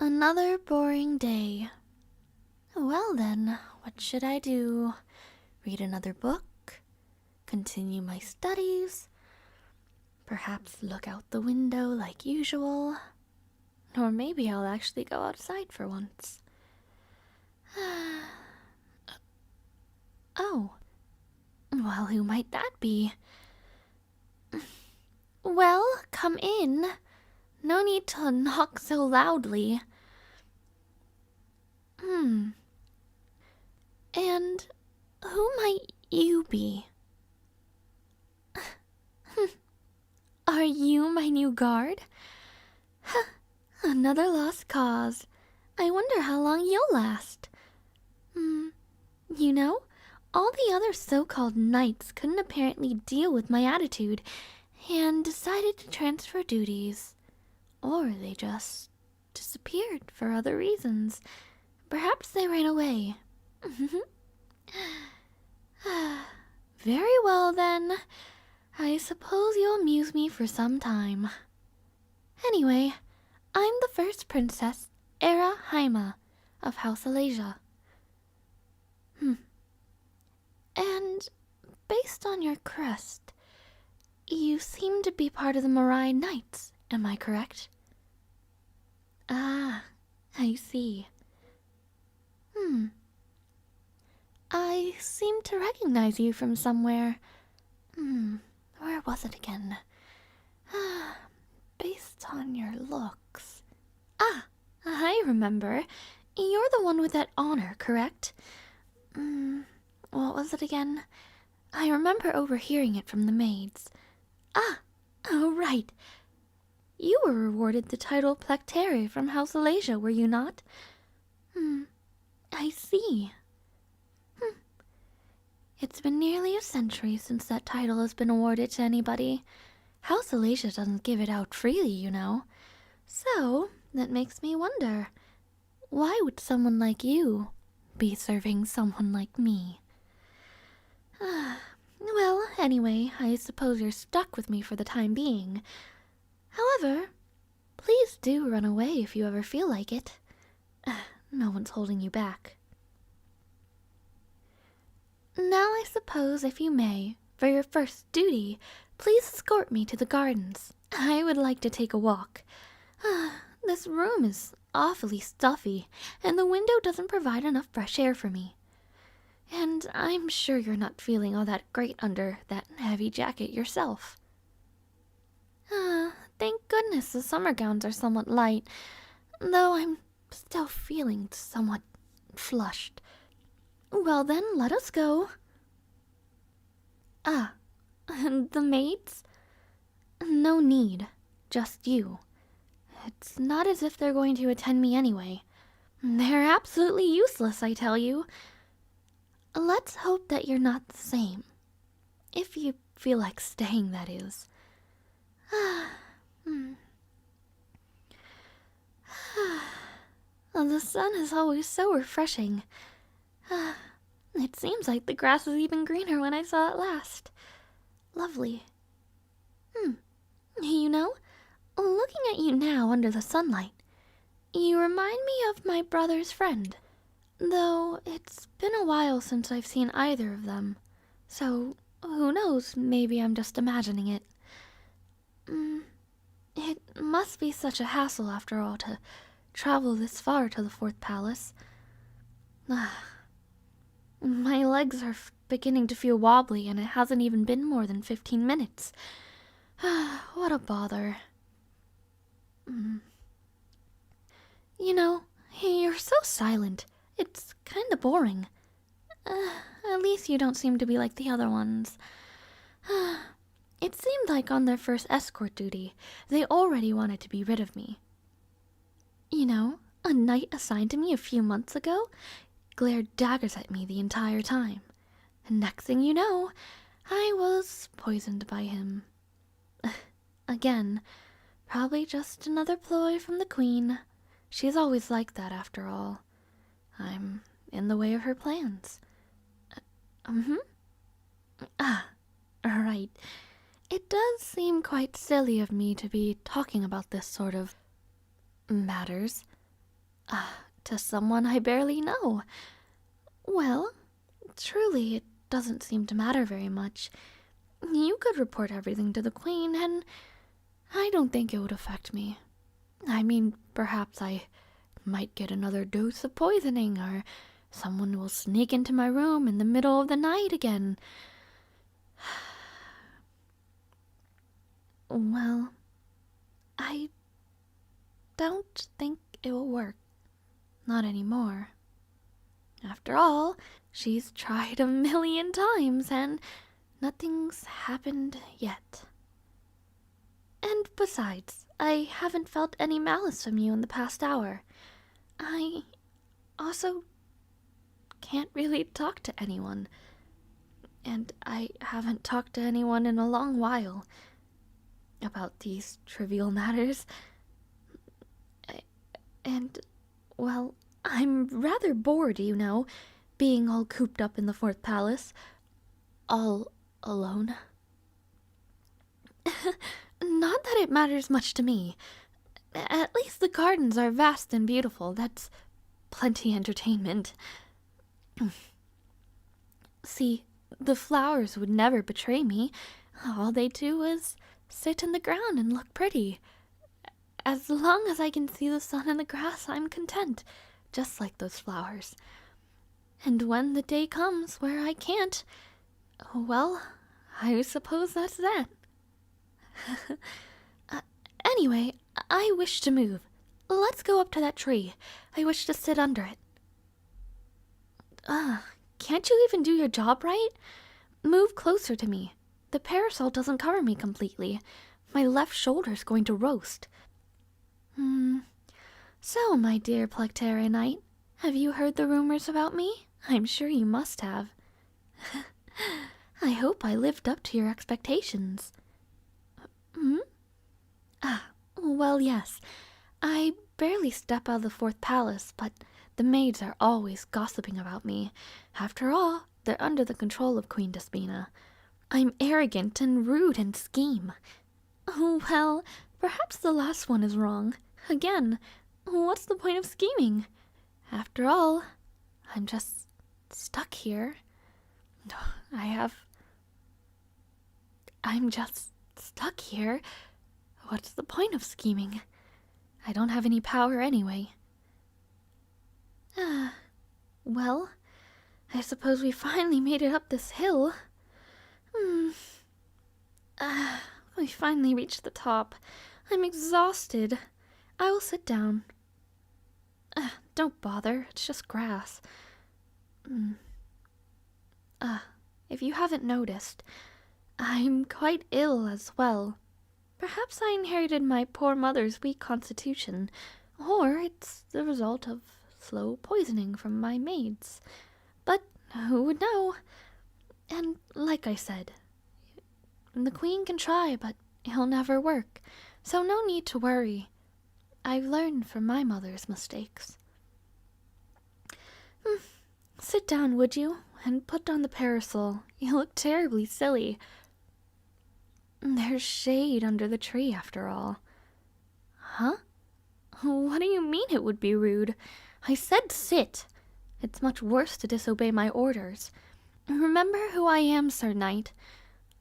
Another boring day. Well then, what should I do? Read another book? Continue my studies? Perhaps look out the window like usual? Or maybe I'll actually go outside for once. Oh. Well, who might that be? Well, come in. No need to knock so loudly. And who might you be? Are you my new guard? Another lost cause. I wonder how long you'll last. You know, all the other so-called knights couldn't apparently deal with my attitude and decided to transfer duties. Or they just disappeared for other reasons. Perhaps they ran away. Very well then. I suppose you'll amuse me for some time. Anyway, I'm the first Princess Aera Haima of House Alasia. And based on your crest, you seem to be part of the Mirai Knights, am I correct? Ah, I see. I seem to recognize you from somewhere. Where was it again? Based on your looks. Ah, I remember. You're the one with that honor, correct? What was it again? I remember overhearing it from the maids. Ah, oh right. You were rewarded the title Plectere from House Alasia, were you not? I see. It's been nearly a century since that title has been awarded to anybody. House Alasia doesn't give it out freely, you know. So, that makes me wonder, why would someone like you be serving someone like me? Well, anyway, I suppose you're stuck with me for the time being. However, please do run away if you ever feel like it. No one's holding you back. Now I suppose, if you may, for your first duty, please escort me to the gardens. I would like to take a walk. This room is awfully stuffy, and the window doesn't provide enough fresh air for me. And I'm sure you're not feeling all that great under that heavy jacket yourself. Thank goodness the summer gowns are somewhat light, though I'm still feeling somewhat flushed. Well then, let us go. And the maids? No need, just you. It's not as if they're going to attend me anyway. They're absolutely useless, I tell you. Let's hope that you're not the same. If you feel like staying, that is. The sun is always so refreshing. It seems like the grass was even greener when I saw it last. Lovely. You know, looking at you now under the sunlight, you remind me of my brother's friend. Though it's been a while since I've seen either of them. So, who knows, maybe I'm just imagining it. It must be such a hassle after all to travel this far to the fourth palace. My legs are beginning to feel wobbly, and it hasn't even been more than 15 minutes. What a bother. You know, you're so silent. It's kinda boring. At least you don't seem to be like the other ones. It seemed like on their first escort duty, they already wanted to be rid of me. You know, a knight assigned to me a few months ago glared daggers at me the entire time. And next thing you know, I was poisoned by him. Again, probably just another ploy from the queen. She's always like that after all. I'm in the way of her plans. Right. It does seem quite silly of me to be talking about this sort of matters. To someone I barely know. Well, truly, it doesn't seem to matter very much. You could report everything to the Queen, and I don't think it would affect me. I mean, perhaps I might get another dose of poisoning, or someone will sneak into my room in the middle of the night again. Well, I don't think it will work. Not anymore. After all, she's tried a million times, and nothing's happened yet. And besides, I haven't felt any malice from you in the past hour. I also can't really talk to anyone. And I haven't talked to anyone in a long while about these trivial matters. And, well, I'm rather bored, you know, being all cooped up in the fourth palace, all alone. Not that it matters much to me. At least the gardens are vast and beautiful. That's plenty entertainment. See, the flowers would never betray me. All they do is sit in the ground and look pretty. As long as I can see the sun and the grass, I'm content, just like those flowers. And when the day comes where I can't, well, I suppose that's that. Anyway, I wish to move. Let's go up to that tree. I wish to sit under it. Can't you even do your job right? Move closer to me. The parasol doesn't cover me completely. My left shoulder's going to roast. So, my dear Plectera Knight, have you heard the rumors about me? I'm sure you must have. I hope I lived up to your expectations. Well, yes. I barely step out of the fourth palace, but the maids are always gossiping about me. After all, they're under the control of Queen Despina. I'm arrogant and rude and scheme. Well, perhaps the last one is wrong. Again, what's the point of scheming? After all, I'm just stuck here. I'm just stuck here. What's the point of scheming? I don't have any power anyway. Well, I suppose we finally made it up this hill. We finally reached the top. I'm exhausted. I will sit down. Don't bother, it's just grass. If you haven't noticed, I'm quite ill as well. Perhaps I inherited my poor mother's weak constitution, or it's the result of slow poisoning from my maids. But who would know? And like I said, the Queen can try, but it'll never work, so no need to worry. I've learned from my mother's mistakes. Sit down, would you, and put on the parasol. You look terribly silly. There's shade under the tree, after all. Huh? What do you mean it would be rude? I said sit. It's much worse to disobey my orders. Remember who I am, Sir Knight.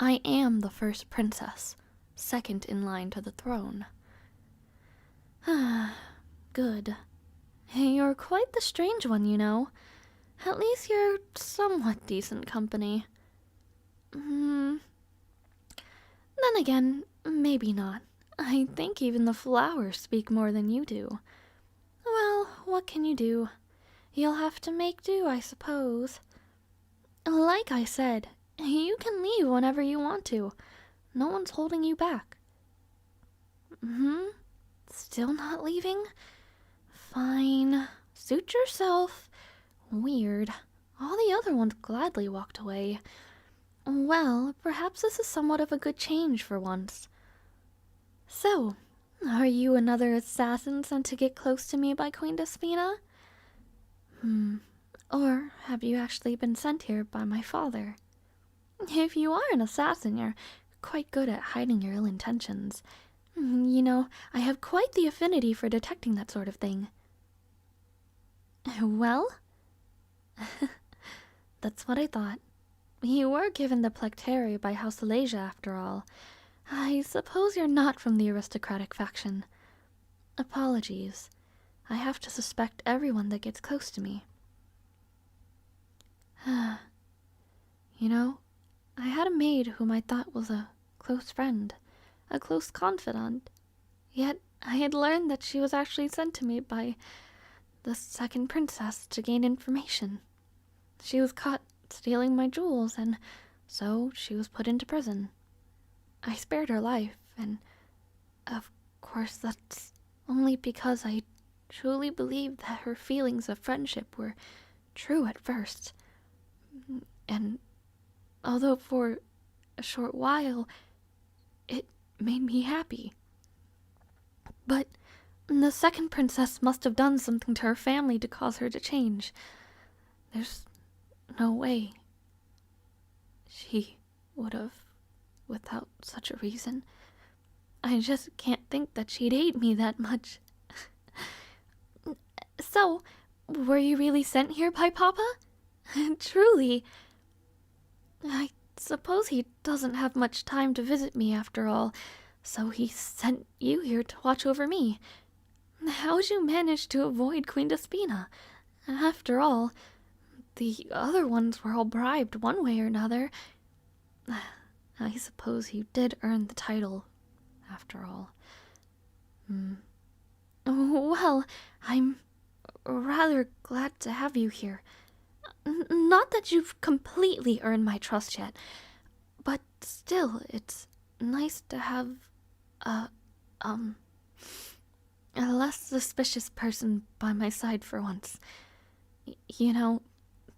I am the first princess, second in line to the throne. Good. You're quite the strange one, you know. At least you're somewhat decent company. Then again, maybe not. I think even the flowers speak more than you do. Well, what can you do? You'll have to make do, I suppose. Like I said, you can leave whenever you want to. No one's holding you back. Still not leaving? Fine. Suit yourself. Weird. All the other ones gladly walked away. Well, perhaps this is somewhat of a good change for once. So, are you another assassin sent to get close to me by Queen Despina? Or have you actually been sent here by my father? If you are an assassin, you're quite good at hiding your ill intentions. You know, I have quite the affinity for detecting that sort of thing. Well, that's what I thought. You were given the Plecteri by House Alasia after all. I suppose you're not from the aristocratic faction. Apologies. I have to suspect everyone that gets close to me. You know, I had a maid whom I thought was a close friend, a close confidant. Yet I had learned that she was actually sent to me by the second princess to gain information. She was caught stealing my jewels, and so she was put into prison. I spared her life, and of course that's only because I truly believed that her feelings of friendship were true at first. And although for a short while it made me happy. But the second princess must have done something to her family to cause her to change. There's no way she would have without such a reason. I just can't think that she'd hate me that much. So, were you really sent here by Papa? Truly. I suppose he doesn't have much time to visit me after all, so he sent you here to watch over me. How'd you manage to avoid Queen Despina? After all, the other ones were all bribed one way or another. I suppose you did earn the title, after all. Well, I'm rather glad to have you here. Not that you've completely earned my trust yet, but still, it's nice to have a less suspicious person by my side for once. You know,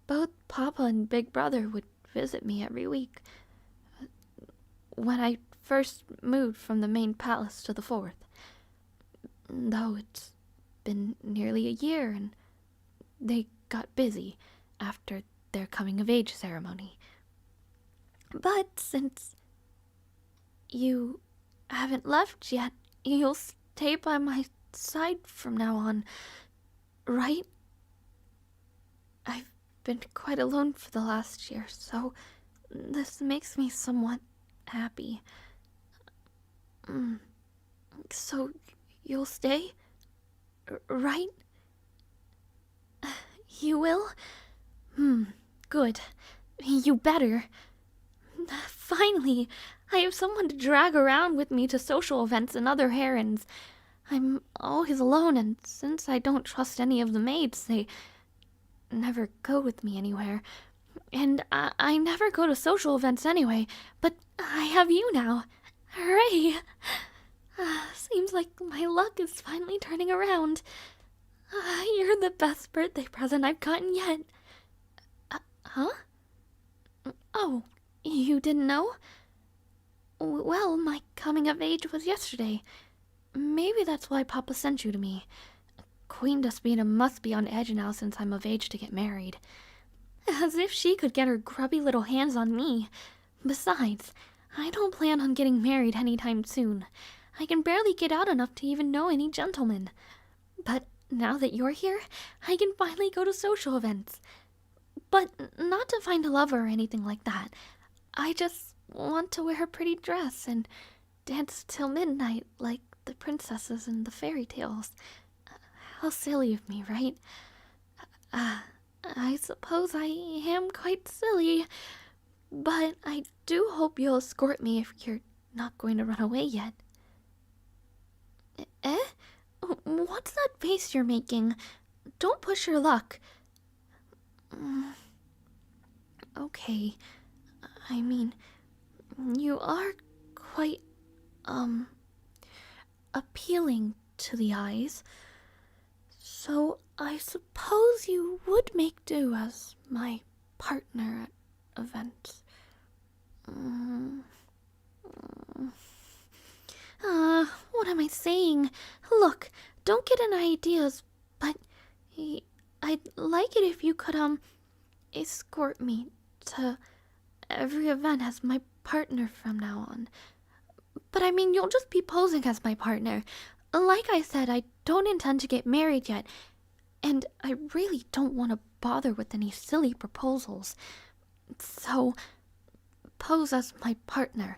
both Papa and Big Brother would visit me every week. When I first moved from the main palace to the fourth. Though it's been nearly a year and they got busy after their coming-of-age ceremony. But since you haven't left yet, you'll stay by my side from now on, right? I've been quite alone for the last year, so this makes me somewhat happy. So you'll stay, right? You will? Good. You better. Finally, I have someone to drag around with me to social events and other errands. I'm always alone, and since I don't trust any of the maids, they never go with me anywhere. And I never go to social events anyway, but I have you now. Hooray! Seems like my luck is finally turning around. You're the best birthday present I've gotten yet. Huh? Oh, you didn't know? Well, my coming of age was yesterday. Maybe that's why Papa sent you to me. Queen Despina must be on edge now since I'm of age to get married. As if she could get her grubby little hands on me. Besides, I don't plan on getting married anytime soon. I can barely get out enough to even know any gentlemen. But now that you're here, I can finally go to social events. But not to find a lover or anything like that. I just want to wear a pretty dress and dance till midnight like the princesses in the fairy tales. How silly of me, right? I suppose I am quite silly, but I do hope you'll escort me if you're not going to run away yet. Eh? What's that face you're making? Don't push your luck. Okay. I mean, you are quite, appealing to the eyes. So I suppose you would make do as my partner at events. What am I saying? Look, don't get any ideas, but I'd like it if you could, escort me to every event as my partner from now on. But I mean, you'll just be posing as my partner. Like I said, I don't intend to get married yet. and I really don't want to bother with any silly proposals. So, pose as my partner,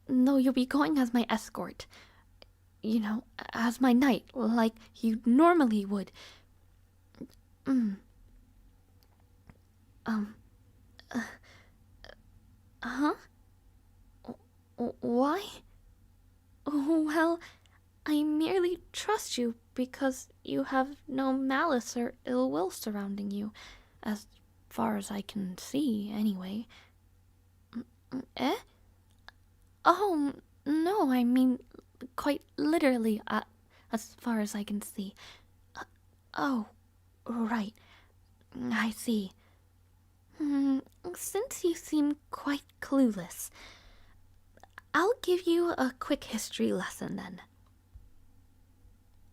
though you'll be going as my escort. You know, as my knight, like you normally would. Mm. Huh? Why? Well, I merely trust you because you have no malice or ill will surrounding you, as far as I can see, anyway. Eh? Oh, no, I mean, quite literally, as far as I can see. Oh, right. I see. Since you seem quite clueless, I'll give you a quick history lesson then.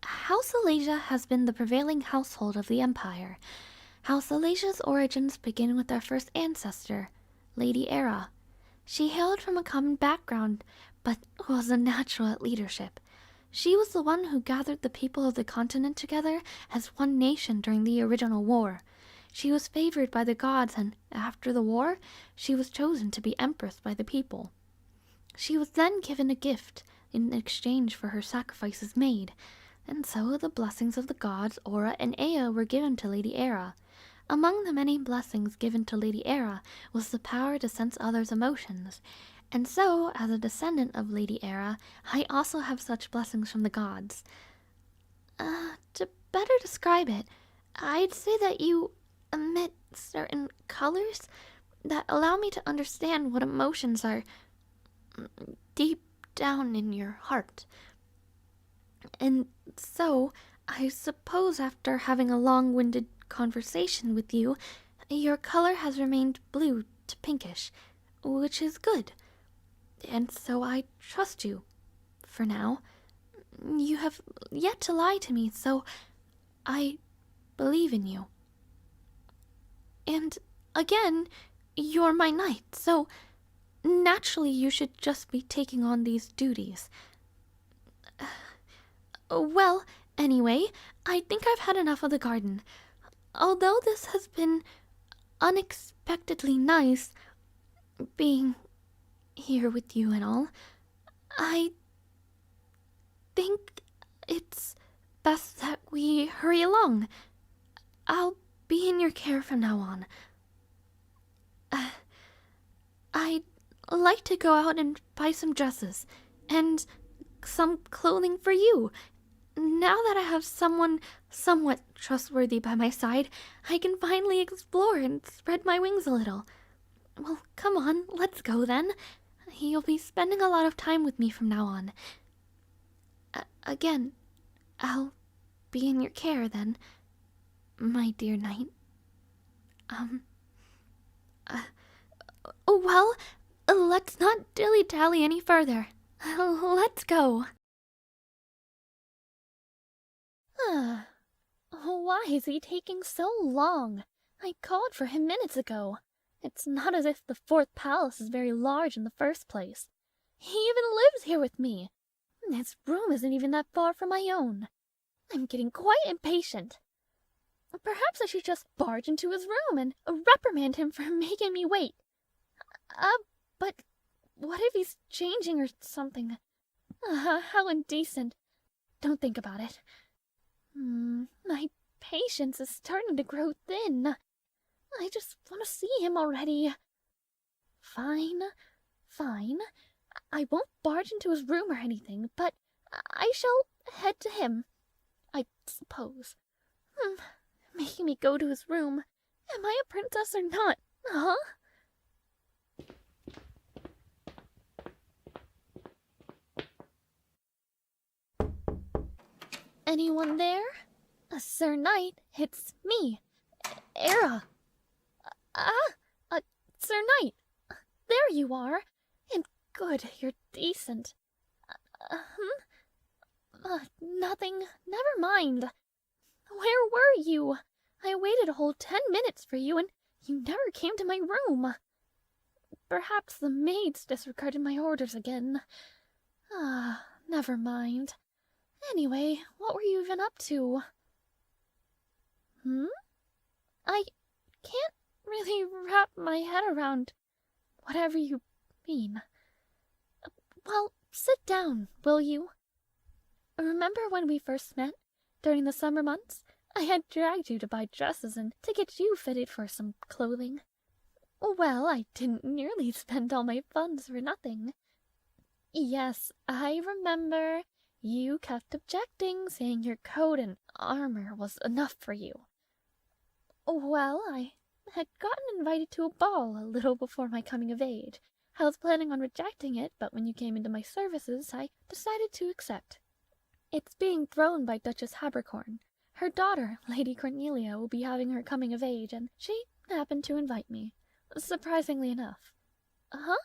House Alasia has been the prevailing household of the Empire. House Alasia's origins begin with our first ancestor, Lady Aera. She hailed from a common background, but was a natural at leadership. She was the one who gathered the people of the continent together as one nation during the original war. She was favored by the gods, and after the war, she was chosen to be empress by the people. She was then given a gift in exchange for her sacrifices made, and so the blessings of the gods Aura and Ea were given to Lady Aera. Among the many blessings given to Lady Aera was the power to sense others' emotions, and so, as a descendant of Lady Aera, I also have such blessings from the gods. To better describe it, I'd say that you emit certain colors that allow me to understand what emotions are deep down in your heart. And so, I suppose after having a long-winded conversation with you, your color has remained blue to pinkish, which is good. And so I trust you, for now. You have yet to lie to me, so I believe in you. And again, you're my knight, so naturally you should just be taking on these duties. Well, anyway, I think I've had enough of the garden. Although this has been unexpectedly nice, being here with you and all, I think it's best that we hurry along. I'll be in your care from now on. I'd like to go out and buy some dresses, and some clothing for you. Now that I have someone somewhat trustworthy by my side, I can finally explore and spread my wings a little. Well, come on, let's go then. You'll be spending a lot of time with me from now on. Again, I'll be in your care then, my dear knight. Well, let's not dilly-dally any further. Let's go. Why is he taking so long? I called for him minutes ago. It's not as if the fourth palace is very large in the first place. He even lives here with me. His room isn't even that far from my own. I'm getting quite impatient. Perhaps I should just barge into his room and reprimand him for making me wait. But what if he's changing or something? How indecent. Don't think about it. My patience is starting to grow thin. I just want to see him already. Fine. I won't barge into his room or anything, but I shall head to him, I suppose. Making me go to his room. Am I a princess or not? Huh? Anyone there? Sir Knight, it's me, Aera. Sir Knight, there you are. And good, you're decent. Nothing, never mind. Where were you? I waited a whole 10 minutes for you, and you never came to my room. Perhaps the maids disregarded my orders again. Never mind. Anyway, what were you even up to? I can't really wrap my head around whatever you mean. Well, sit down, will you? Remember when we first met, during the summer months? I had dragged you to buy dresses and to get you fitted for some clothing. Well, I didn't nearly spend all my funds for nothing. Yes, I remember. You kept objecting, saying your coat and armor was enough for you. Well, I had gotten invited to a ball a little before my coming of age. I was planning on rejecting it, but when you came into my services, I decided to accept. It's being thrown by Duchess Habercorn. Her daughter, Lady Cornelia, will be having her coming of age, and she happened to invite me, surprisingly enough. Huh?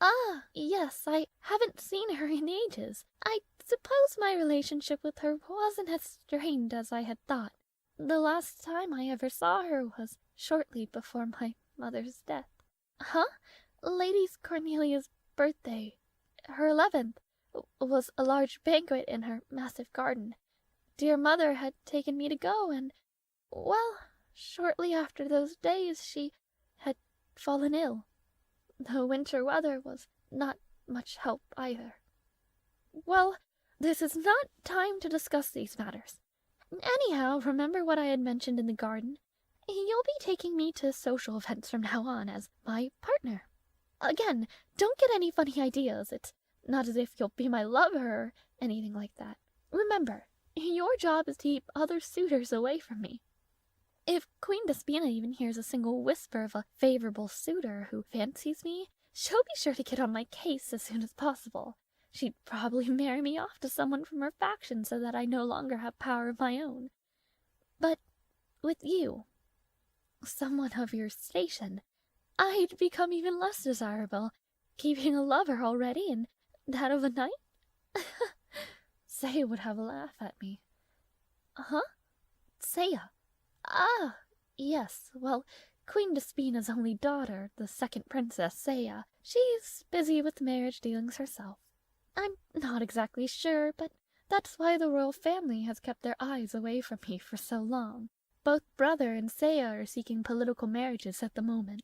Ah, yes, I haven't seen her in ages. I suppose my relationship with her wasn't as strained as I had thought. The last time I ever saw her was shortly before my mother's death. Huh? Lady Cornelia's birthday, her 11th, was a large banquet in her massive garden. Dear mother had taken me to go, and, well, shortly after those days she had fallen ill. The winter weather was not much help either. Well, this is not time to discuss these matters. Anyhow, remember what I had mentioned in the garden? You'll be taking me to social events from now on as my partner. Again, don't get any funny ideas. It's not as if you'll be my lover or anything like that. Remember, your job is to keep other suitors away from me. If Queen Despina even hears a single whisper of a favorable suitor who fancies me, she'll be sure to get on my case as soon as possible. She'd probably marry me off to someone from her faction so that I no longer have power of my own. But with you, someone of your station, I'd become even less desirable, keeping a lover already and that of a knight? Seiya would have a laugh at me. Huh? Seiya? Ah, yes, well, Queen Despina's only daughter, the second Princess Aera, she's busy with marriage dealings herself. I'm not exactly sure, but that's why the royal family has kept their eyes away from me for so long. Both brother and Seiya are seeking political marriages at the moment.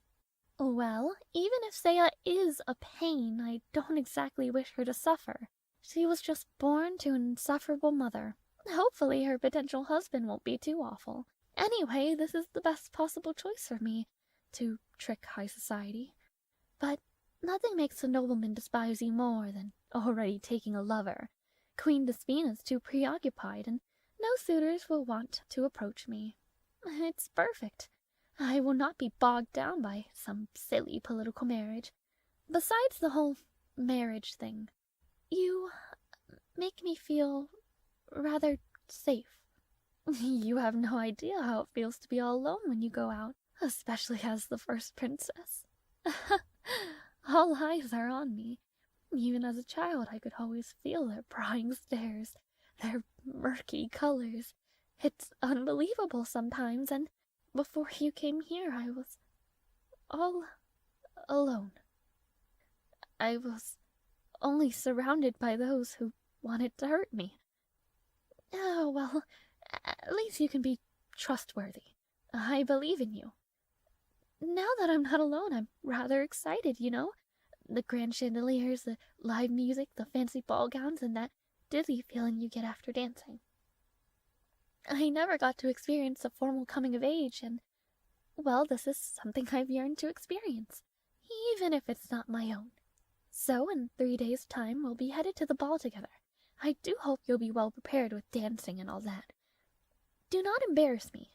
Well, even if Seiya is a pain, I don't exactly wish her to suffer. She was just born to an insufferable mother. Hopefully her potential husband won't be too awful. Anyway, this is the best possible choice for me, to trick high society. But nothing makes a nobleman despise you more than already taking a lover. Queen Despina's too preoccupied, and no suitors will want to approach me. It's perfect. I will not be bogged down by some silly political marriage. Besides the whole marriage thing, you make me feel rather safe. You have no idea how it feels to be all alone when you go out, especially as the first princess. All eyes are on me. Even as a child, I could always feel their prying stares, their murky colors. It's unbelievable sometimes, and before you came here, I was all alone. I was only surrounded by those who wanted to hurt me. Oh, well, at least you can be trustworthy. I believe in you. Now that I'm not alone, I'm rather excited, you know? The grand chandeliers, the live music, the fancy ball gowns, and that dizzy feeling you get after dancing. I never got to experience a formal coming of age, and, well, this is something I've yearned to experience, even if it's not my own. So, in 3 days' time, we'll be headed to the ball together. I do hope you'll be well prepared with dancing and all that. Do not embarrass me.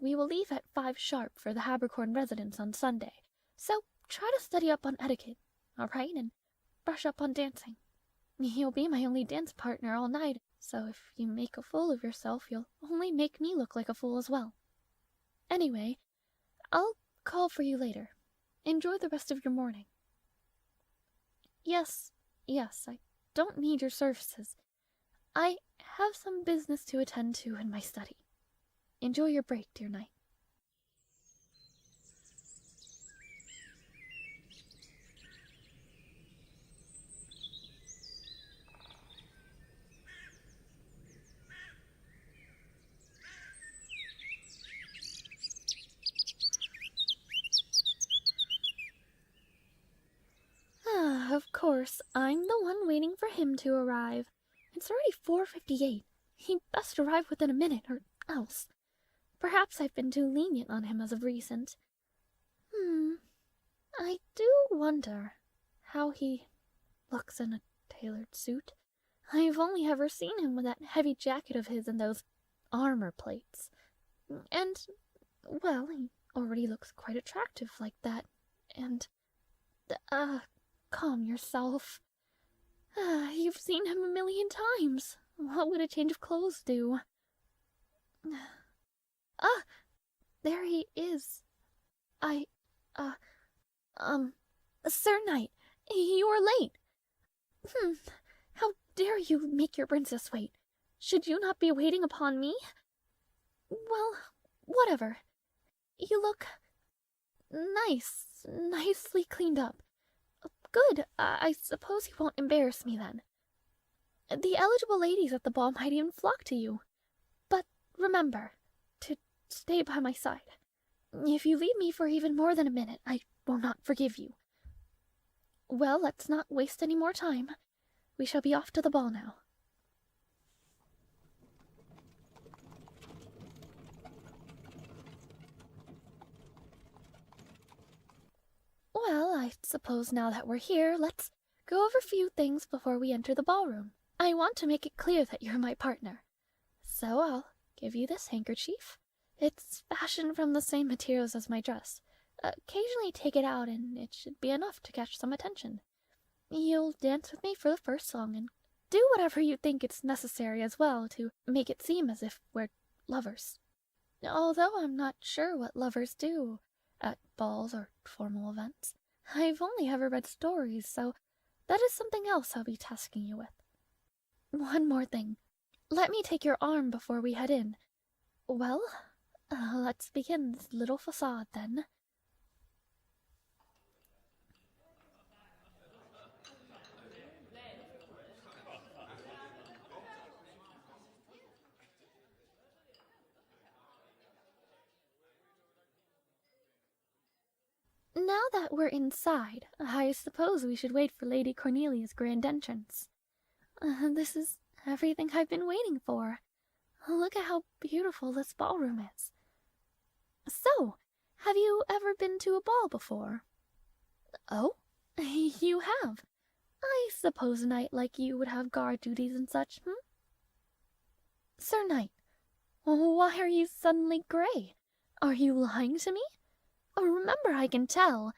We will leave at 5 sharp for the Habercorn residence on Sunday, so try to study up on etiquette, all right, and brush up on dancing. You'll be my only dance partner all night, so if you make a fool of yourself, you'll only make me look like a fool as well. Anyway, I'll call for you later. Enjoy the rest of your morning. Yes, I don't need your services. I have some business to attend to in my study. Enjoy your break, dear knight. course, I'm the one waiting for him to arrive. It's already 4:58. He best arrive within a minute, or else. Perhaps I've been too lenient on him as of recent. I do wonder how he looks in a tailored suit. I've only ever seen him with that heavy jacket of his and those armor plates. And, well, he already looks quite attractive like that. And, calm yourself. You've seen him 1,000,000 times. What would a change of clothes do? There he is. Sir Knight, you are late. How dare you make your princess wait? Should you not be waiting upon me? Well, whatever. You look nicely cleaned up. Good, I suppose you won't embarrass me then. The eligible ladies at the ball might even flock to you. But remember, to stay by my side. If you leave me for even more than a minute, I will not forgive you. Well, let's not waste any more time. We shall be off to the ball now. Well, I suppose now that we're here, let's go over a few things before we enter the ballroom. I want to make it clear that you're my partner. So I'll give you this handkerchief. It's fashioned from the same materials as my dress. Occasionally take it out and it should be enough to catch some attention. You'll dance with me for the first song and do whatever you think it's necessary as well to make it seem as if we're lovers. Although I'm not sure what lovers do at balls or formal events. I've only ever read stories, so that is something else I'll be tasking you with. One more thing. Let me take your arm before we head in. Well, let's begin this little facade then. Now that we're inside, I suppose we should wait for Lady Cornelia's grand entrance. This is everything I've been waiting for. Look at how beautiful this ballroom is. So, have you ever been to a ball before? Oh, you have. I suppose a knight like you would have guard duties and such, Sir Knight, why are you suddenly gray? Are you lying to me? Remember, I can tell.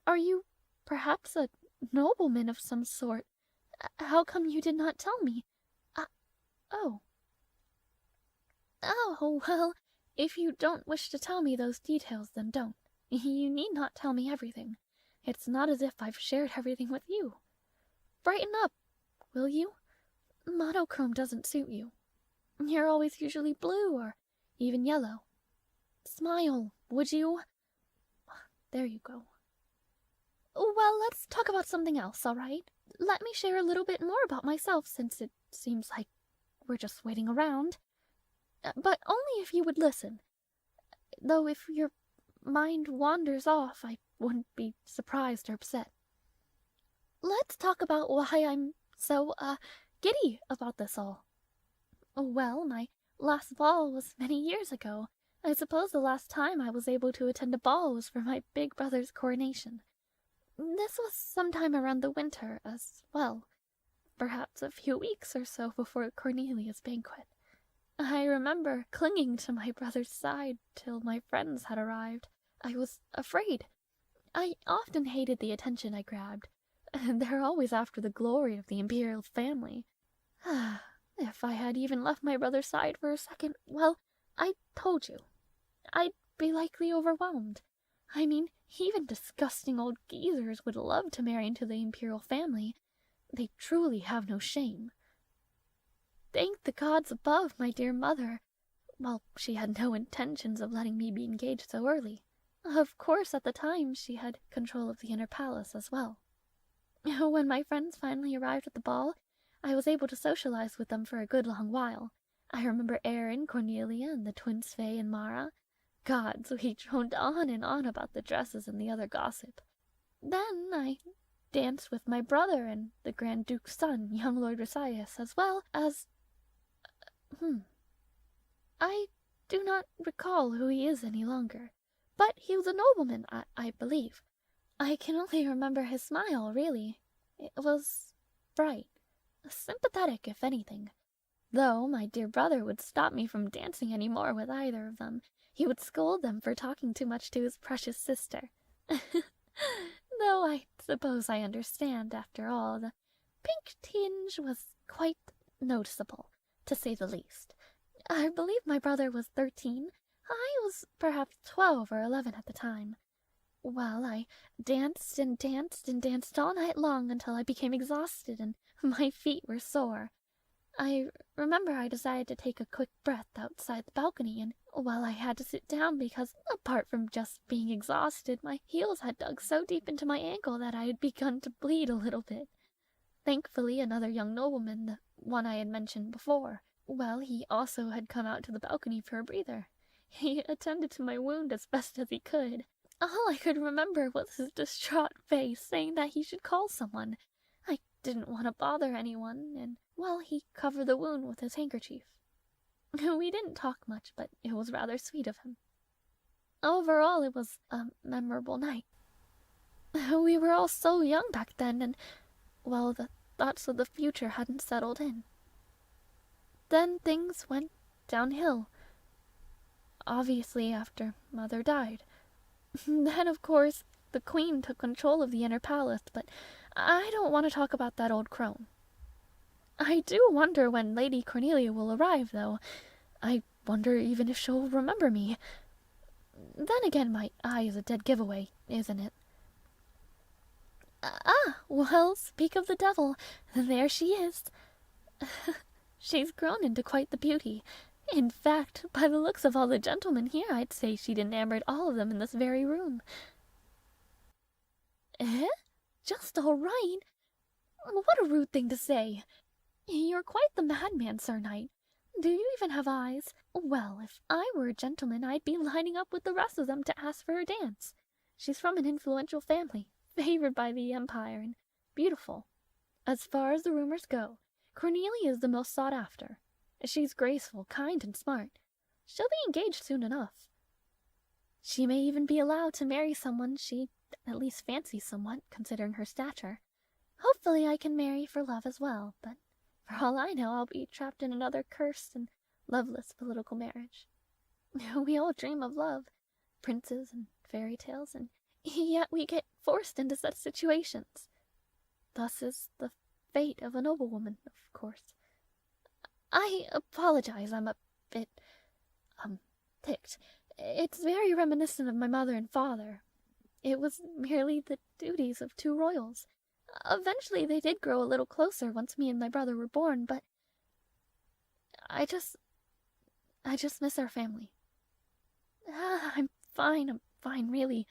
Are you perhaps a nobleman of some sort? How come you did not tell me? Oh. Oh, well, if you don't wish to tell me those details, then don't. You need not tell me everything. It's not as if I've shared everything with you. Brighten up, will you? Monochrome doesn't suit you. You're always usually blue or even yellow. Smile, would you? There you go. Well, let's talk about something else, all right? Let me share a little bit more about myself, since it seems like we're just waiting around. But only if you would listen. Though if your mind wanders off, I wouldn't be surprised or upset. Let's talk about why I'm so, giddy about this all. Well, my last ball was many years ago. I suppose the last time I was able to attend a ball was for my big brother's coronation. This was sometime around the winter as well, perhaps a few weeks or so before Cornelia's banquet. I remember clinging to my brother's side till my friends had arrived. I was afraid. I often hated the attention I grabbed, and they're always after the glory of the imperial family. If I had even left my brother's side for a second, well, I told you, I'd be likely overwhelmed. I mean, even disgusting old geezers would love to marry into the imperial family. They truly have no shame. Thank the gods above, my dear mother. Well, she had no intentions of letting me be engaged so early. Of course, at the time, she had control of the inner palace as well. When my friends finally arrived at the ball, I was able to socialize with them for a good long while. I remember Erin, Cornelia, and the twins Faye and Mara. Gods, we droned on and on about the dresses and the other gossip. Then I danced with my brother and the Grand Duke's son, young Lord Rosias, as well as... I do not recall who he is any longer, but he was a nobleman, I believe. I can only remember his smile, really. It was bright, sympathetic, if anything. Though my dear brother would stop me from dancing any more with either of them. He would scold them for talking too much to his precious sister. Though I suppose I understand, after all, the pink tinge was quite noticeable, to say the least. I believe my brother was 13. I was perhaps 12 or 11 at the time. Well, I danced and danced and danced all night long until I became exhausted and my feet were sore. I remember I decided to take a quick breath outside the balcony, and while I had to sit down because, apart from just being exhausted, my heels had dug so deep into my ankle that I had begun to bleed a little bit. Thankfully, another young nobleman, the one I had mentioned before, well, he also had come out to the balcony for a breather. He attended to my wound as best as he could. All I could remember was his distraught face saying that he should call someone. I didn't want to bother anyone, and, well, he covered the wound with his handkerchief. We didn't talk much, but it was rather sweet of him. Overall, it was a memorable night. We were all so young back then, and, well, the thoughts of the future hadn't settled in. Then things went downhill. Obviously, after Mother died. Then, of course, the Queen took control of the inner palace, but I don't want to talk about that old crone. I do wonder when Lady Cornelia will arrive, though. I wonder even if she'll remember me. Then again, my eye is a dead giveaway, isn't it? Well, speak of the devil, there she is. She's grown into quite the beauty. In fact, by the looks of all the gentlemen here, I'd say she'd enamored all of them in this very room. Eh? Just all right? What a rude thing to say. You're quite the madman, Sir Knight. Do you even have eyes? Well, if I were a gentleman, I'd be lining up with the rest of them to ask for her dance. She's from an influential family, favored by the Empire, and beautiful. As far as the rumors go, Cornelia is the most sought after. She's graceful, kind, and smart. She'll be engaged soon enough. She may even be allowed to marry someone she at least fancies somewhat, considering her stature. Hopefully I can marry for love as well, but for all I know, I'll be trapped in another cursed and loveless political marriage. We all dream of love, princes and fairy tales, and yet we get forced into such situations. Thus is the fate of a noblewoman, of course. I apologize, I'm a bit, ticked. It's very reminiscent of my mother and father. It was merely the duties of two royals. Eventually they did grow a little closer once me and my brother were born, but I just miss our family. I'm fine, really.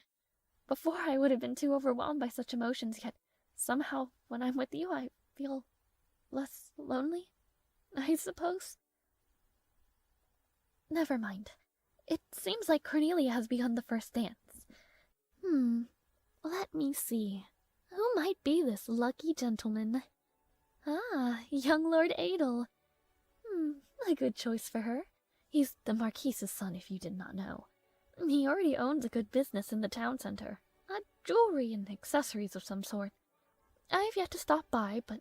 Before I would have been too overwhelmed by such emotions, yet somehow when I'm with you I feel less lonely, I suppose. Never mind. It seems like Cornelia has begun the first dance. Let me see. Who might be this lucky gentleman? Young Lord Adel. A good choice for her. He's the Marquise's son, if you did not know. He already owns a good business in the town center. Jewelry and accessories of some sort. I've yet to stop by, but,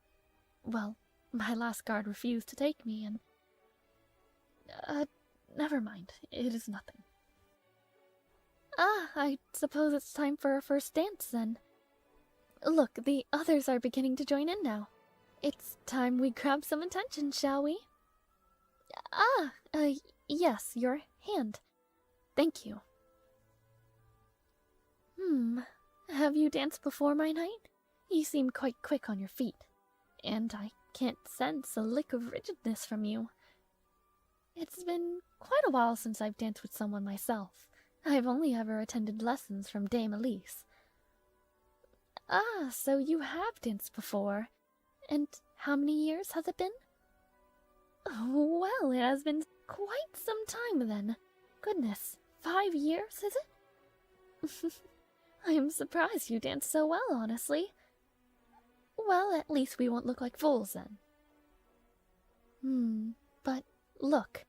well, my last guard refused to take me, and... never mind. It is nothing. I suppose it's time for our first dance, then. Look, the others are beginning to join in now. It's time we grab some attention, shall we? Yes, your hand. Thank you. Have you danced before, my knight? You seem quite quick on your feet, and I can't sense a lick of rigidness from you. It's been quite a while since I've danced with someone myself. I've only ever attended lessons from Dame Elise. So you have danced before. And how many years has it been? Well, it has been quite some time then. Goodness, 5 years, is it? I am surprised you dance so well, honestly. Well, at least we won't look like fools then. But look,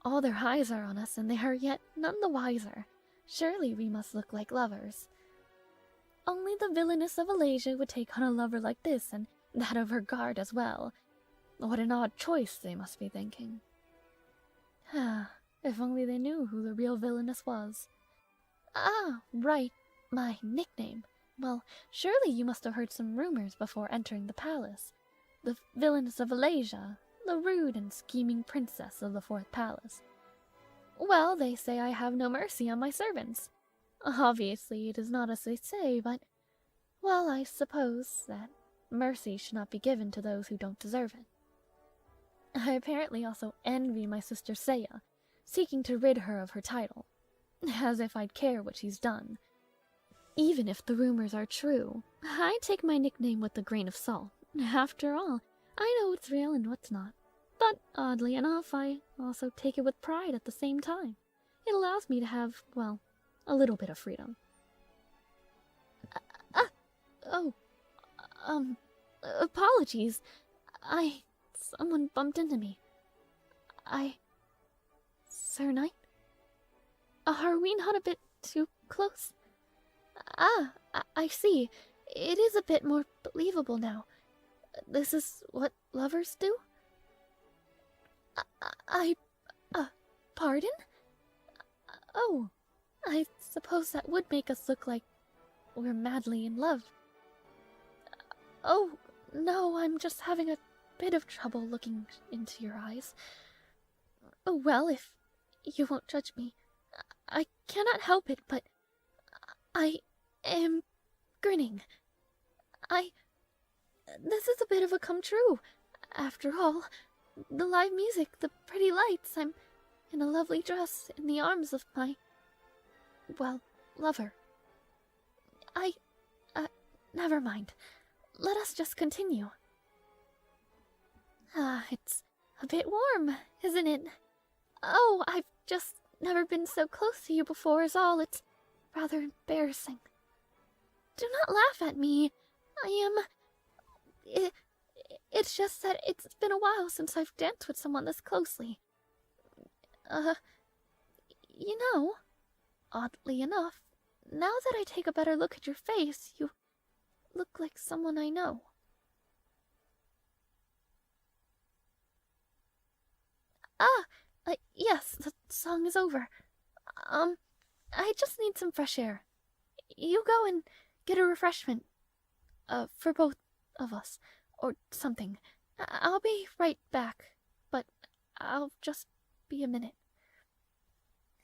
all their eyes are on us and they are yet none the wiser. Surely we must look like lovers. Only the villainess of Alasia would take on a lover like this, and that of her guard as well. What an odd choice, they must be thinking. If only they knew who the real villainess was. Ah, right, my nickname. Well, surely you must have heard some rumors before entering the palace. The villainess of Alasia, the rude and scheming princess of the fourth palace. Well, they say I have no mercy on my servants. Obviously, it is not as they say, but, well, I suppose that mercy should not be given to those who don't deserve it. I apparently also envy my sister Seiya, seeking to rid her of her title, as if I'd care what she's done. Even if the rumors are true, I take my nickname with a grain of salt. After all, I know what's real and what's not. But, oddly enough, I also take it with pride at the same time. It allows me to have, well, a little bit of freedom. Apologies. Someone bumped into me. Sir Knight? Are we not a bit too close? I see. It is a bit more believable now. This is what lovers do? Pardon? Oh, I suppose that would make us look like we're madly in love. Oh, no, I'm just having a bit of trouble looking into your eyes. Well, if you won't judge me, I cannot help it, but I am grinning. This is a bit of a come true. After all, the live music, the pretty lights, I'm in a lovely dress in the arms of my, well, lover. Never mind. Let us just continue. It's a bit warm, isn't it? Oh, I've just never been so close to you before is all. It's rather embarrassing. Do not laugh at me. It's just that it's been a while since I've danced with someone this closely. You know, oddly enough, now that I take a better look at your face, you look like someone I know. Yes, the song is over. I just need some fresh air. You go and get a refreshment, for both of us, or something. I'll be right back, but I'll just be a minute.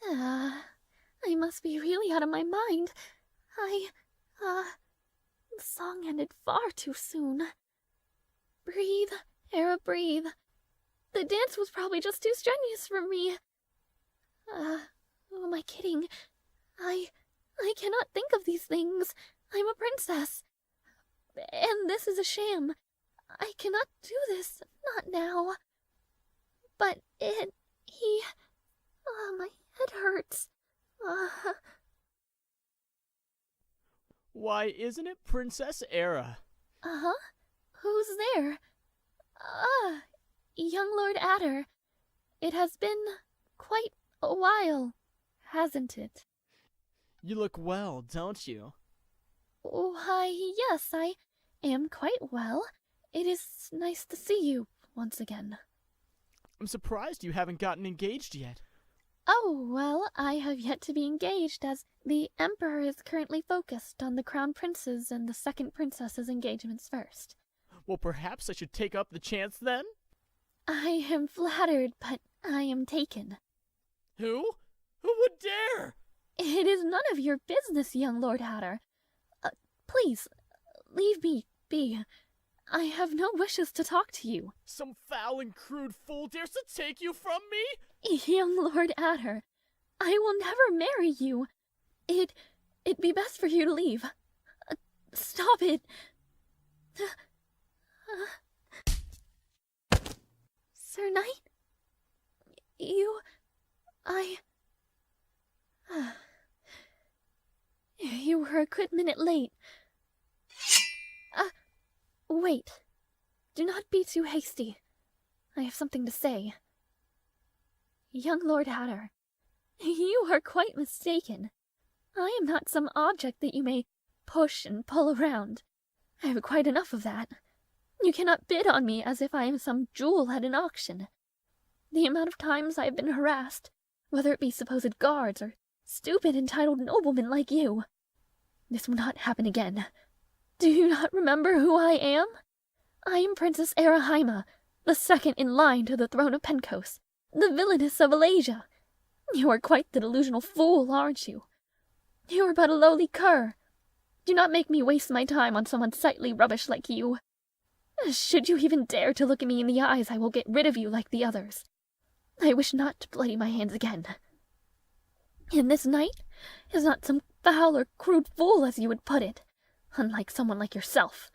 I must be really out of my mind. The song ended far too soon. Breathe, Aera, breathe. The dance was probably just too strenuous for me. Who am I kidding? I cannot think of these things. I'm a princess. And this is a sham. I cannot do this, not now. But my head hurts. Why, isn't it Princess Aera? Who's there? Young Lord Adder. It has been quite a while, hasn't it? You look well, don't you? Why, yes, I am quite well. It is nice to see you once again. I'm surprised you haven't gotten engaged yet. Oh, well, I have yet to be engaged, as the Emperor is currently focused on the Crown Prince's and the second Princess's engagements first. Well, perhaps I should take up the chance then? I am flattered, but I am taken. Who? Who would dare? It is none of your business, young Lord Hatter. Please, leave me be. I have no wishes to talk to you. Some foul and crude fool dares to take you from me? Young Lord Adder, I will never marry you. It'd be best for you to leave. Stop it. Sir Knight? You were a good minute late. Wait. Do not be too hasty. I have something to say. Young Lord Hatter, you are quite mistaken. I am not some object that you may push and pull around. I have quite enough of that. You cannot bid on me as if I am some jewel at an auction. The amount of times I have been harassed, whether it be supposed guards or stupid entitled noblemen like you. This will not happen again. Do you not remember who I am? I am Princess Aera Haima, the second in line to the throne of Pencos, the villainess of Alasia. You are quite the delusional fool, aren't you? You are but a lowly cur. Do not make me waste my time on some unsightly rubbish like you. Should you even dare to look at me in the eyes, I will get rid of you like the others. I wish not to bloody my hands again. And this knight is not some foul or crude fool, as you would put it, unlike someone like yourself.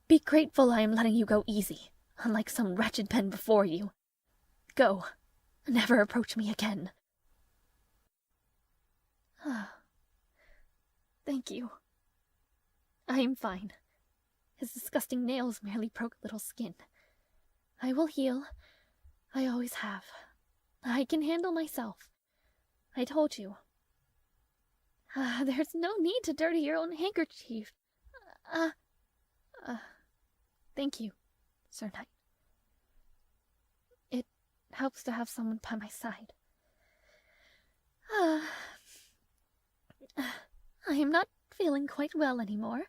Be grateful I am letting you go easy, unlike some wretched men before you. Go. Never approach me again. Thank you. I am fine. His disgusting nails merely broke little skin. I will heal. I always have. I can handle myself. I told you. There's no need to dirty your own handkerchief. Thank you, Sir Knight. It helps to have someone by my side. I am not feeling quite well anymore,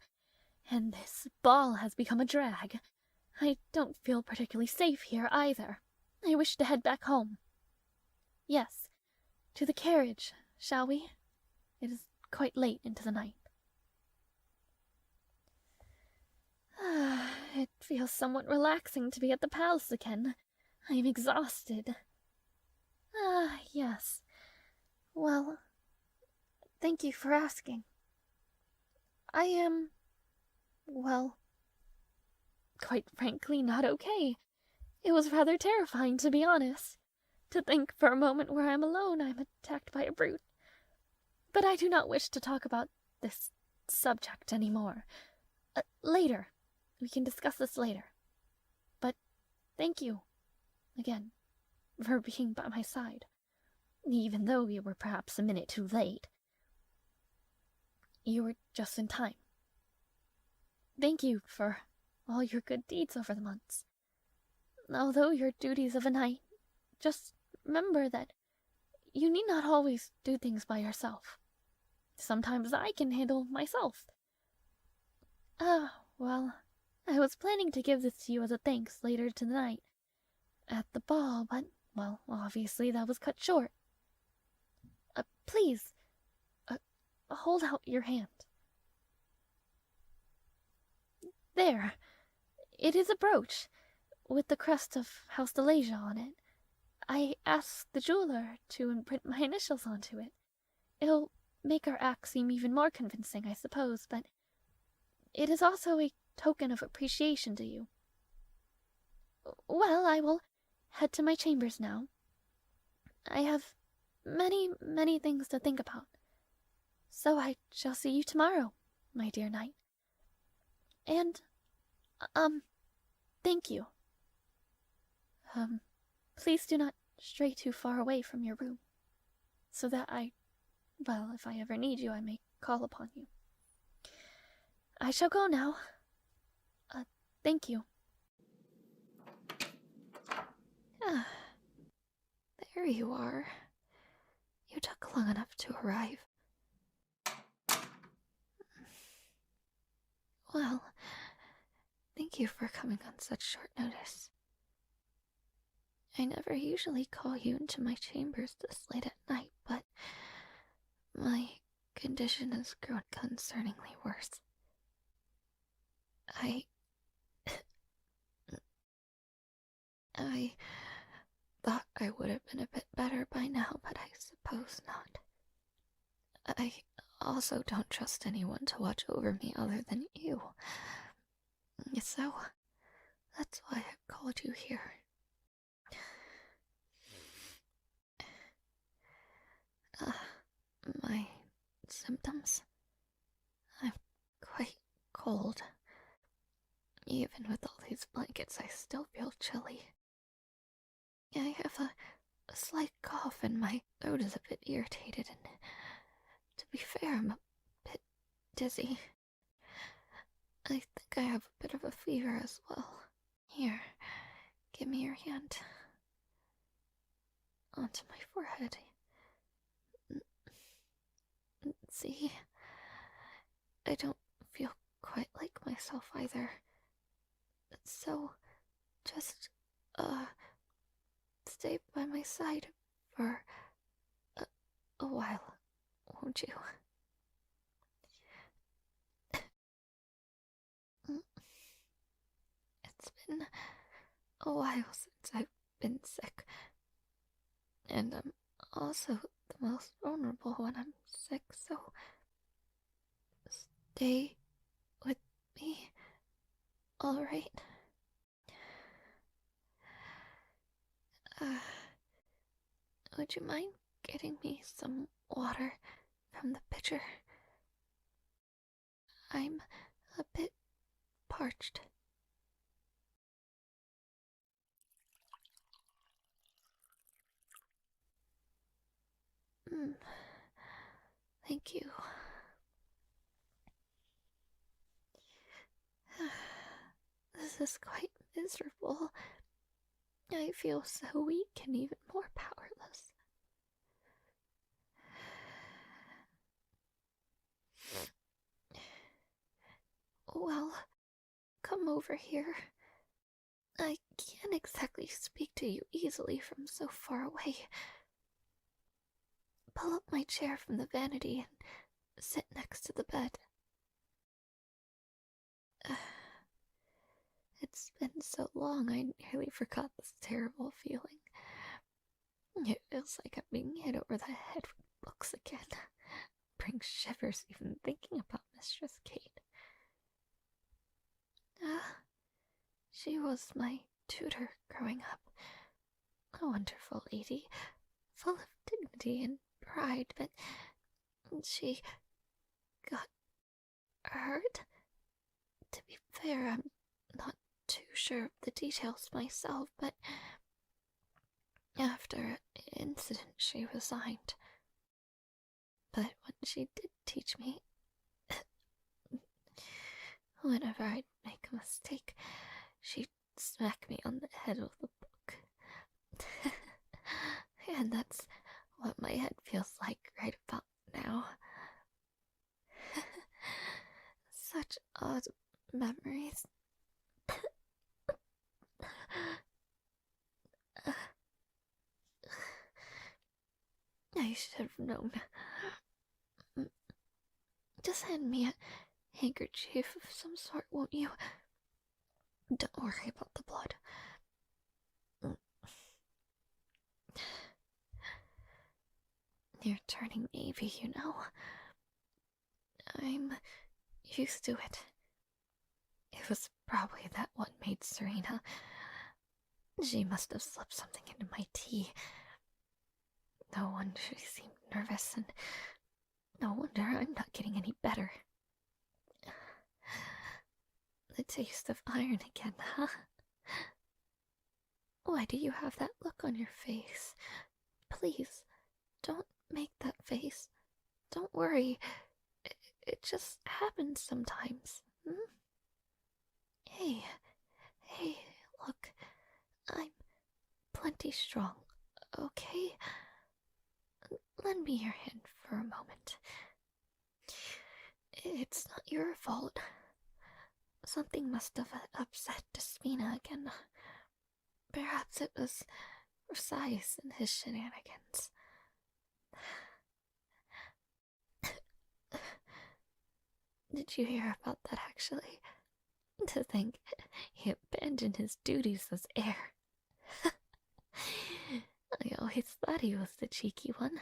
and this ball has become a drag. I don't feel particularly safe here either. I wish to head back home. Yes, to the carriage, shall we? It is quite late into the night. It feels somewhat relaxing to be at the palace again. I am exhausted. Yes. Well, thank you for asking. I am, well, quite frankly not okay. It was rather terrifying, to be honest. To think for a moment where I'm alone, I'm attacked by a brute. But I do not wish to talk about this subject anymore. Later. We can discuss this later. But thank you, again, for being by my side, even though you were perhaps a minute too late. You were just in time. Thank you for all your good deeds over the months. Although your duties of a knight, just remember that you need not always do things by yourself. Sometimes I can handle myself. Well, I was planning to give this to you as a thanks later tonight at the ball, but, well, obviously that was cut short. Please, hold out your hand. There. It is a brooch, with the crest of House Delasia on it. I asked the jeweler to imprint my initials onto it. It'll make our act seem even more convincing, I suppose, but it is also a token of appreciation to you. Well, I will head to my chambers now. I have many, many things to think about. So I shall see you tomorrow, my dear knight. And, thank you. Please do not stray too far away from your room, so that well, if I ever need you, I may call upon you. I shall go now. Thank you. There you are. You took long enough to arrive. Well, thank you for coming on such short notice. I never usually call you into my chambers this late at night, but my condition has grown concerningly worse. I thought I would have been a bit better by now, but I suppose not. I also don't trust anyone to watch over me other than you. So, that's why I called you here. My symptoms? I'm quite cold. Even with all these blankets, I still feel chilly. I have a slight cough and my throat is a bit irritated, and to be fair, I'm a bit dizzy. I think I have a bit of a fever as well. Here, give me your hand. Onto my forehead. See? I don't feel quite like myself either. So, just, stay by my side for a while, won't you? It's been a while since I've been sick, and I'm also the most vulnerable when I'm sick, so stay with me, alright? Would you mind getting me some water from the pitcher? I'm a bit parched. Thank you. This is quite miserable. I feel so weak and even more powerless. Well, come over here. I can't exactly speak to you easily from so far away. Pull up my chair from the vanity and sit next to the bed. It's been so long I nearly forgot this terrible feeling. It feels like I'm being hit over the head with books again. Brings shivers even thinking about Mistress Kate. She was my tutor growing up. A wonderful lady, full of dignity and pride, but she got hurt. To be fair, I'm not too sure of the details myself, but after an incident she resigned. But when she did teach me, whenever I'd make a mistake, she'd smack me on the head with the book. And that's what my head feels like right about now. Such odd memories. I should have known. Just hand me a handkerchief of some sort, won't you? Don't worry about the blood. You're turning navy, you know. I'm used to it. It was probably that one maid, Serena. She must have slipped something into my tea. No wonder she seemed nervous, and no wonder I'm not getting any better. The taste of iron again, huh? Why do you have that look on your face? Please, don't make that face. Don't worry. It just happens sometimes. Hey, look. I'm plenty strong, okay? Lend me your hand for a moment. It's not your fault. Something must have upset Despina again. Perhaps it was Versailles and his shenanigans. Did you hear about that, actually? To think he abandoned his duties as heir. I always thought he was the cheeky one.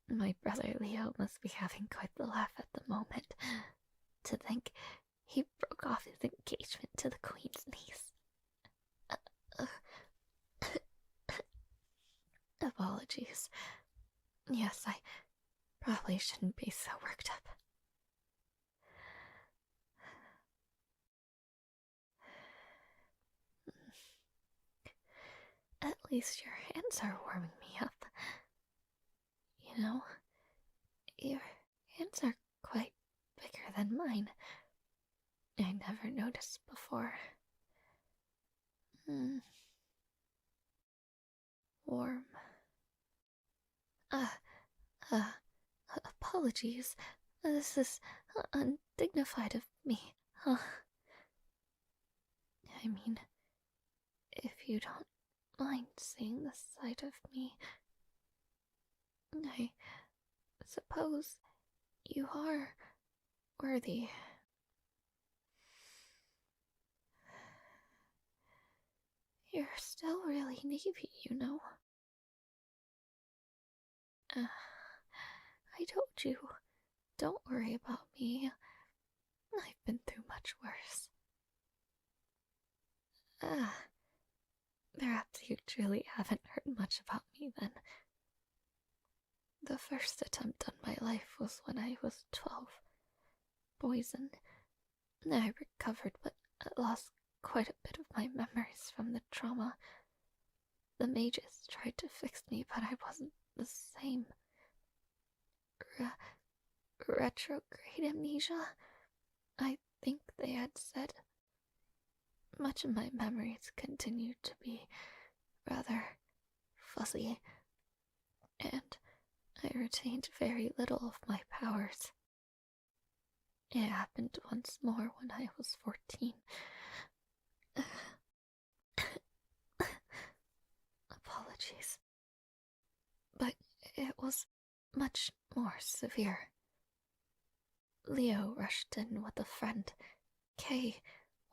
My brother Leo must be having quite the laugh at the moment. To think he broke off his engagement to the Queen's niece. Apologies. Yes, I probably shouldn't be so worked up. At least your hands are warming me up. You know, your hands are quite bigger than mine. I never noticed before. Warm. Uh, uh, Apologies. This is undignified of me, huh? I mean, if you don't mind seeing the sight of me, I suppose you are worthy. You're still really navy, you know. I told you, don't worry about me. I've been through much worse. Perhaps you truly haven't heard much about me then. The first attempt on my life was when I was 12. Poison. I recovered, but I lost quite a bit of my memories from the trauma. The mages tried to fix me, but I wasn't the same. Retrograde amnesia, I think they had said. Much of my memories continued to be rather fuzzy, and I retained very little of my powers. It happened once more when I was 14. Apologies. But it was much more severe. Leo rushed in with a friend. Kay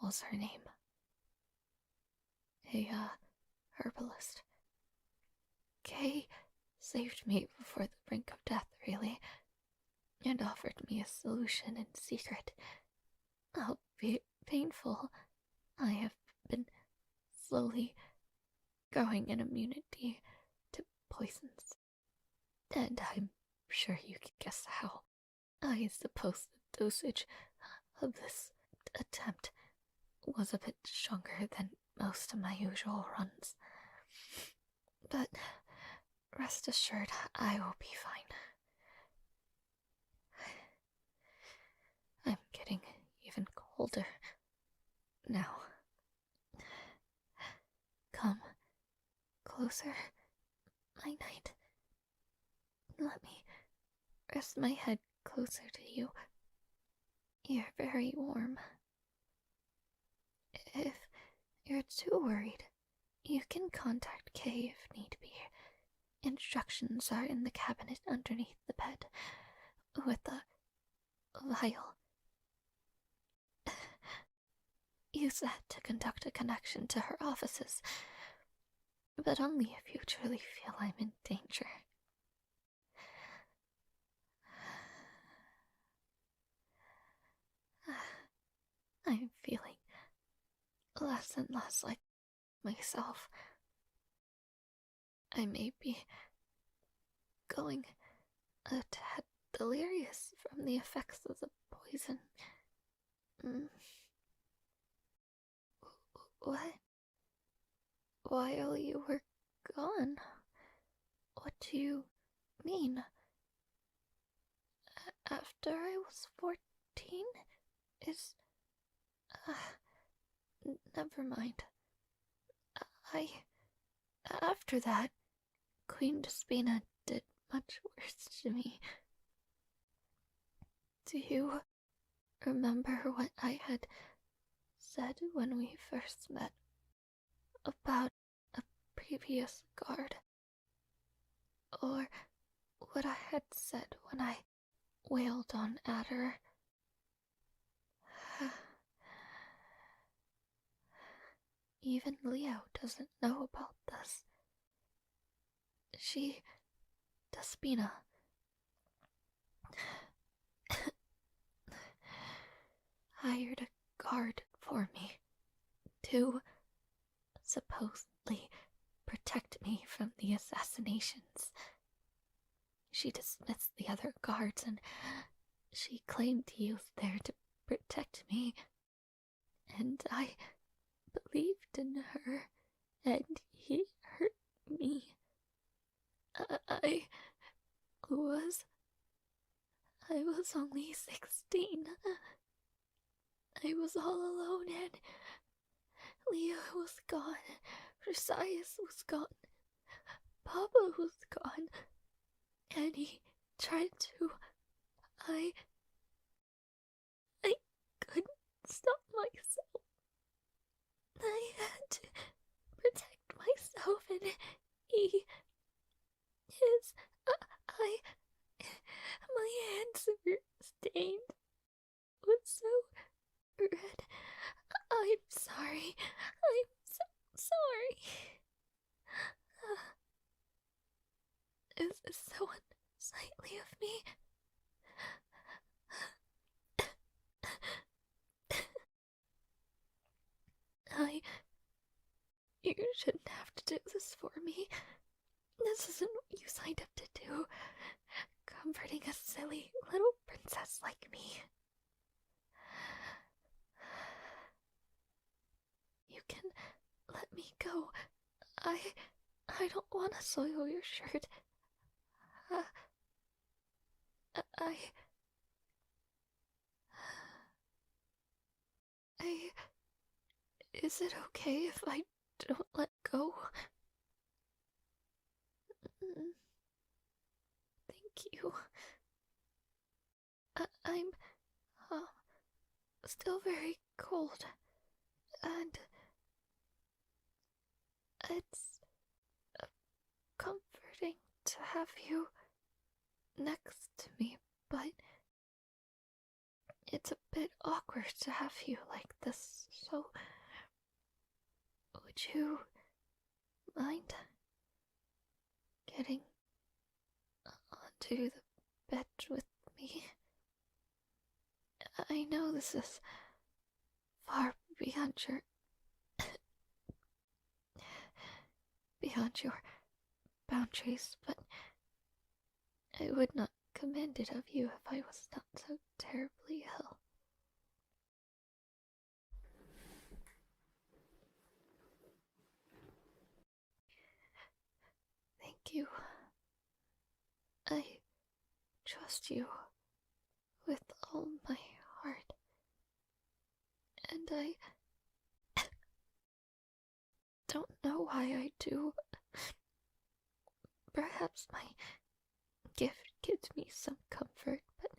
was her name. A herbalist. Kay saved me before the brink of death, really, and offered me a solution in secret. Albeit painful, I have been slowly growing an immunity to poisons. And I'm sure you can guess how. I suppose the dosage of this attempt was a bit stronger than most of my usual runs. But rest assured, I will be fine. I'm getting even colder now. Come closer, my knight. Let me rest my head closer to you. You're very warm. If you're too worried, you can contact Kay if need be. Instructions are in the cabinet underneath the bed, with a vial. Use that to conduct a connection to her offices, but only if you truly feel I'm in danger. I'm feeling less and less like myself. I may be going a tad delirious from the effects of the poison. What? While you were gone? What do you mean? After I was 14? Never mind. After that, Queen Despina did much worse to me. Do you remember what I had said when we first met about a previous guard? Or what I had said when I wailed on Azure? Even Leo doesn't know about this. She, Despina, hired a guard for me to supposedly protect me from the assassinations. She dismissed the other guards and she claimed he was there to protect me. And I believed in her, and he hurt me. I was. I was only 16. I was all alone and Leah was gone. Shiaides was gone. Papa was gone. And he tried to. I couldn't stop myself. I had to protect myself, and his, my hands were stained. Was so red. I'm sorry. I'm so sorry. This is so unsightly of me. You shouldn't have to do this for me. This isn't what you signed up to do. Comforting a silly little princess like me. You can let me go. I don't want to soil your shirt. Is it okay if I don't let go? Thank you. I'm still very cold, and it's comforting to have you next to me, but it's a bit awkward to have you like this, so would you mind getting onto the bed with me? I know this is far beyond your boundaries, but I would not command it of you if I was not so terribly ill. Thank you. I trust you with all my heart, and I don't know why I do. Perhaps my gift gives me some comfort, but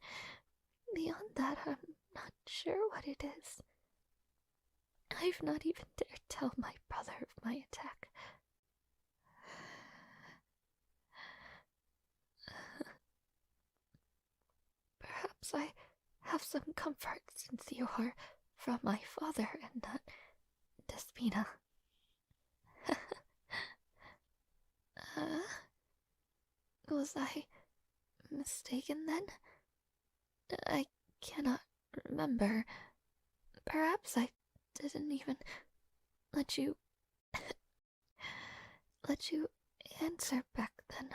beyond that, I'm not sure what it is. I've not even dared tell my brother of my attack. Perhaps I have some comfort since you are from my father and not Despina. Was I mistaken then? I cannot remember. Perhaps I didn't even let you answer back then.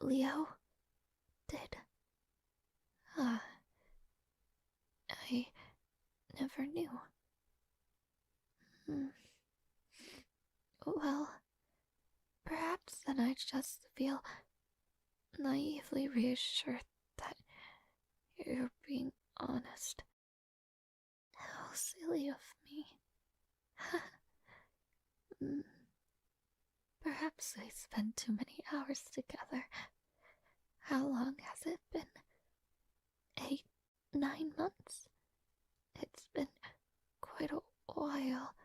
Leo did. I never knew. Well, perhaps then I just feel naively reassured that you're being honest. How silly of me. Perhaps we spent too many hours together. How long has it been? 8, 9 months? It's been quite a while.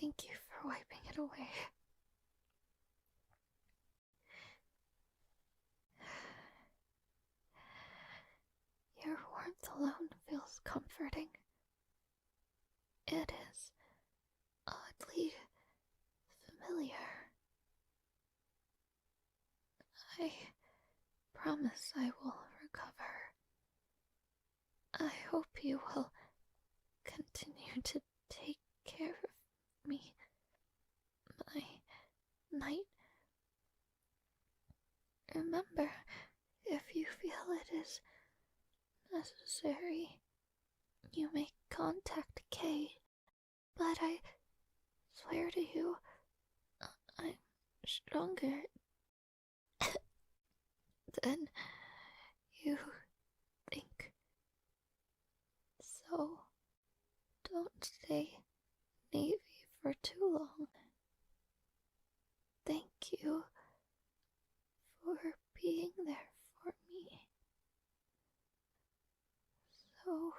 Thank you for wiping it away. Your warmth alone feels comforting. It is oddly familiar. I promise I will recover. I hope you will continue to take care of me. My knight. Remember, if you feel it is necessary. You may contact Kay, but I swear to you, I'm stronger than you think. So, don't stay Navy for too long. Thank you for being there for me. So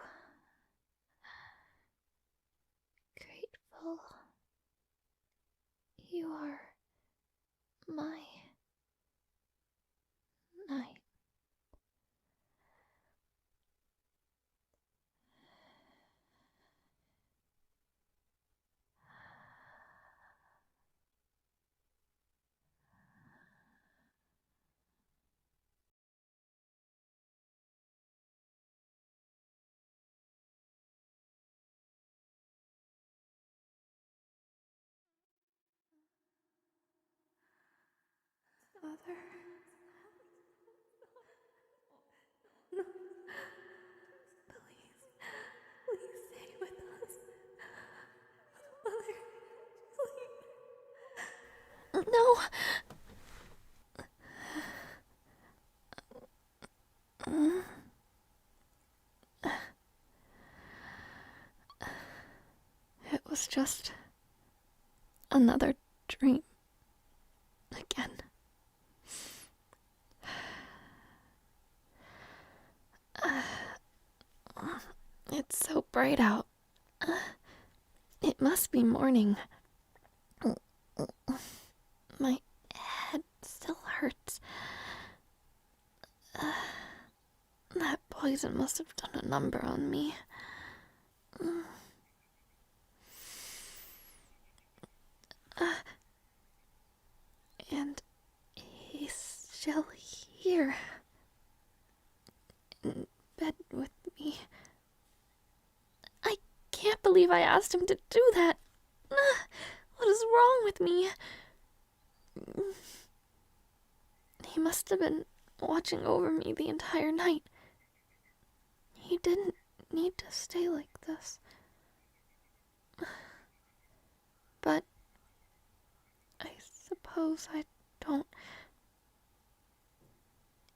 grateful. You are my knight. Mother. No. Please. Please stay with us. Mother. Please. No. It was just another dream. Again. It's so bright out. It must be morning. My head still hurts. That poison must have done a number on me. And he's still here. In bed with me. I can't believe I asked him to do that. What is wrong with me? He must have been watching over me the entire night. He didn't need to stay like this. But I suppose I don't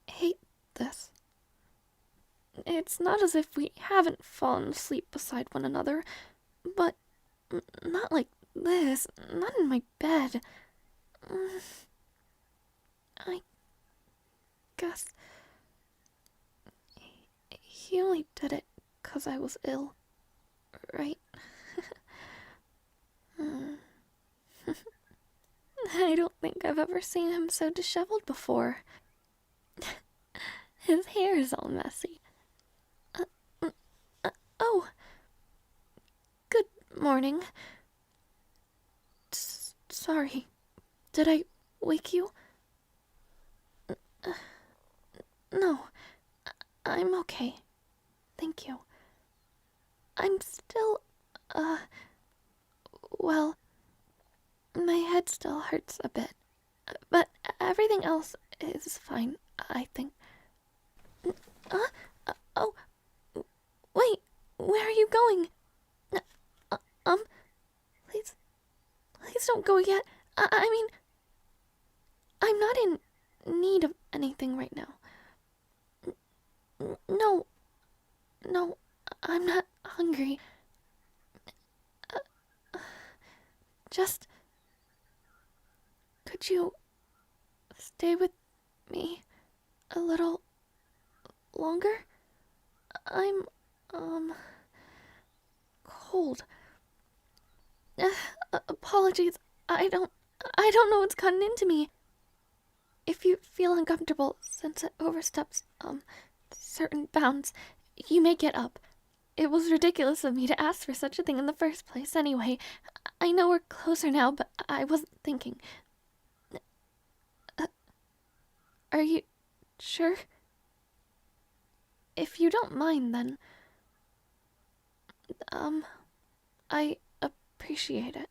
hate this. It's not as if we haven't fallen asleep beside one another, but not like this, not in my bed. I guess he only did it 'cause I was ill, right? I don't think I've ever seen him so disheveled before. His hair is all messy. Oh, good morning. Sorry, did I wake you? No, I'm okay. Thank you. I'm still, well, my head still hurts a bit, but everything else is fine, I think. Oh, wait, where are you going? Please don't go yet. I mean, I'm not in need of anything right now. No, I'm not hungry. Just, could you stay with me a little longer? I'm, cold. Apologies, I don't know what's gotten into me. If you feel uncomfortable since it oversteps, certain bounds, you may get up. It was ridiculous of me to ask for such a thing in the first place anyway. I know we're closer now, but I wasn't thinking. Are you sure? If you don't mind, then, I appreciate it.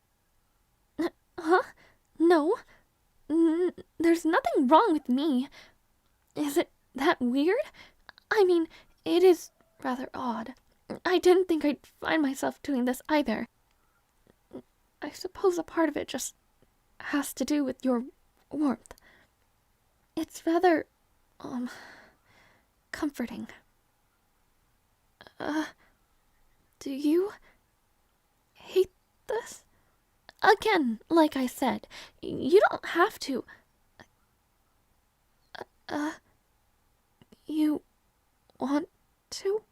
Huh? No. There's nothing wrong with me. Is it that weird? I mean, It is rather odd. I didn't think I'd find myself doing this either. I suppose a part of it just has to do with your warmth. It's rather, comforting. Do you hate this? Again, like I said, you don't have to. You want to?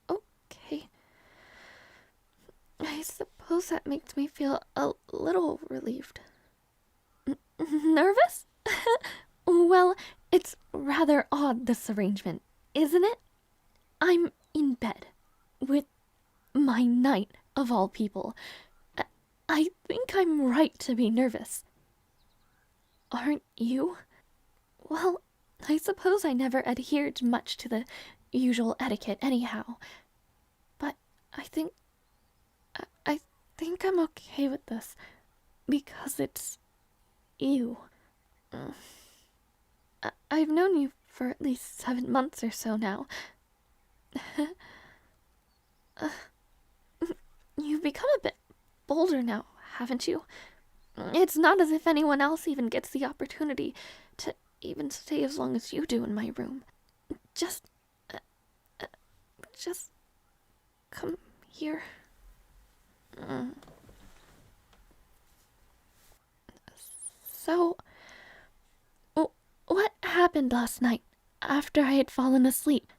Okay. I suppose that makes me feel a little relieved. Nervous? Well, it's rather odd, this arrangement, isn't it? I'm in bed with my knight, of all people. I think I'm right to be nervous. Aren't you? Well, I suppose I never adhered much to the usual etiquette anyhow. But I think I'm okay with this because it's you. I've known you for at least 7 months or so now. You've become a bit bolder now, haven't you? It's not as if anyone else even gets the opportunity to even stay as long as you do in my room. Just come here. So, what happened last night after I had fallen asleep?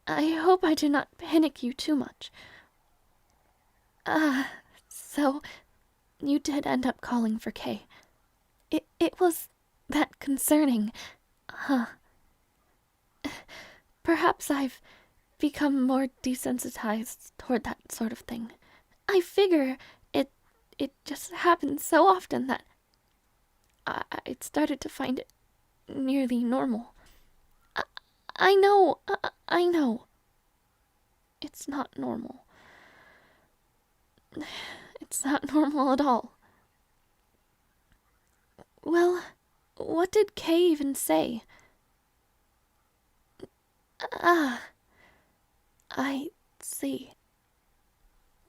I hope I did not panic you too much. So you did end up calling for Kay. It was that concerning, huh? Perhaps I've become more desensitized toward that sort of thing. I figure it just happens so often that I started to find it nearly normal. I know. It's not normal. It's not normal at all. Well, what did Kay even say? I see.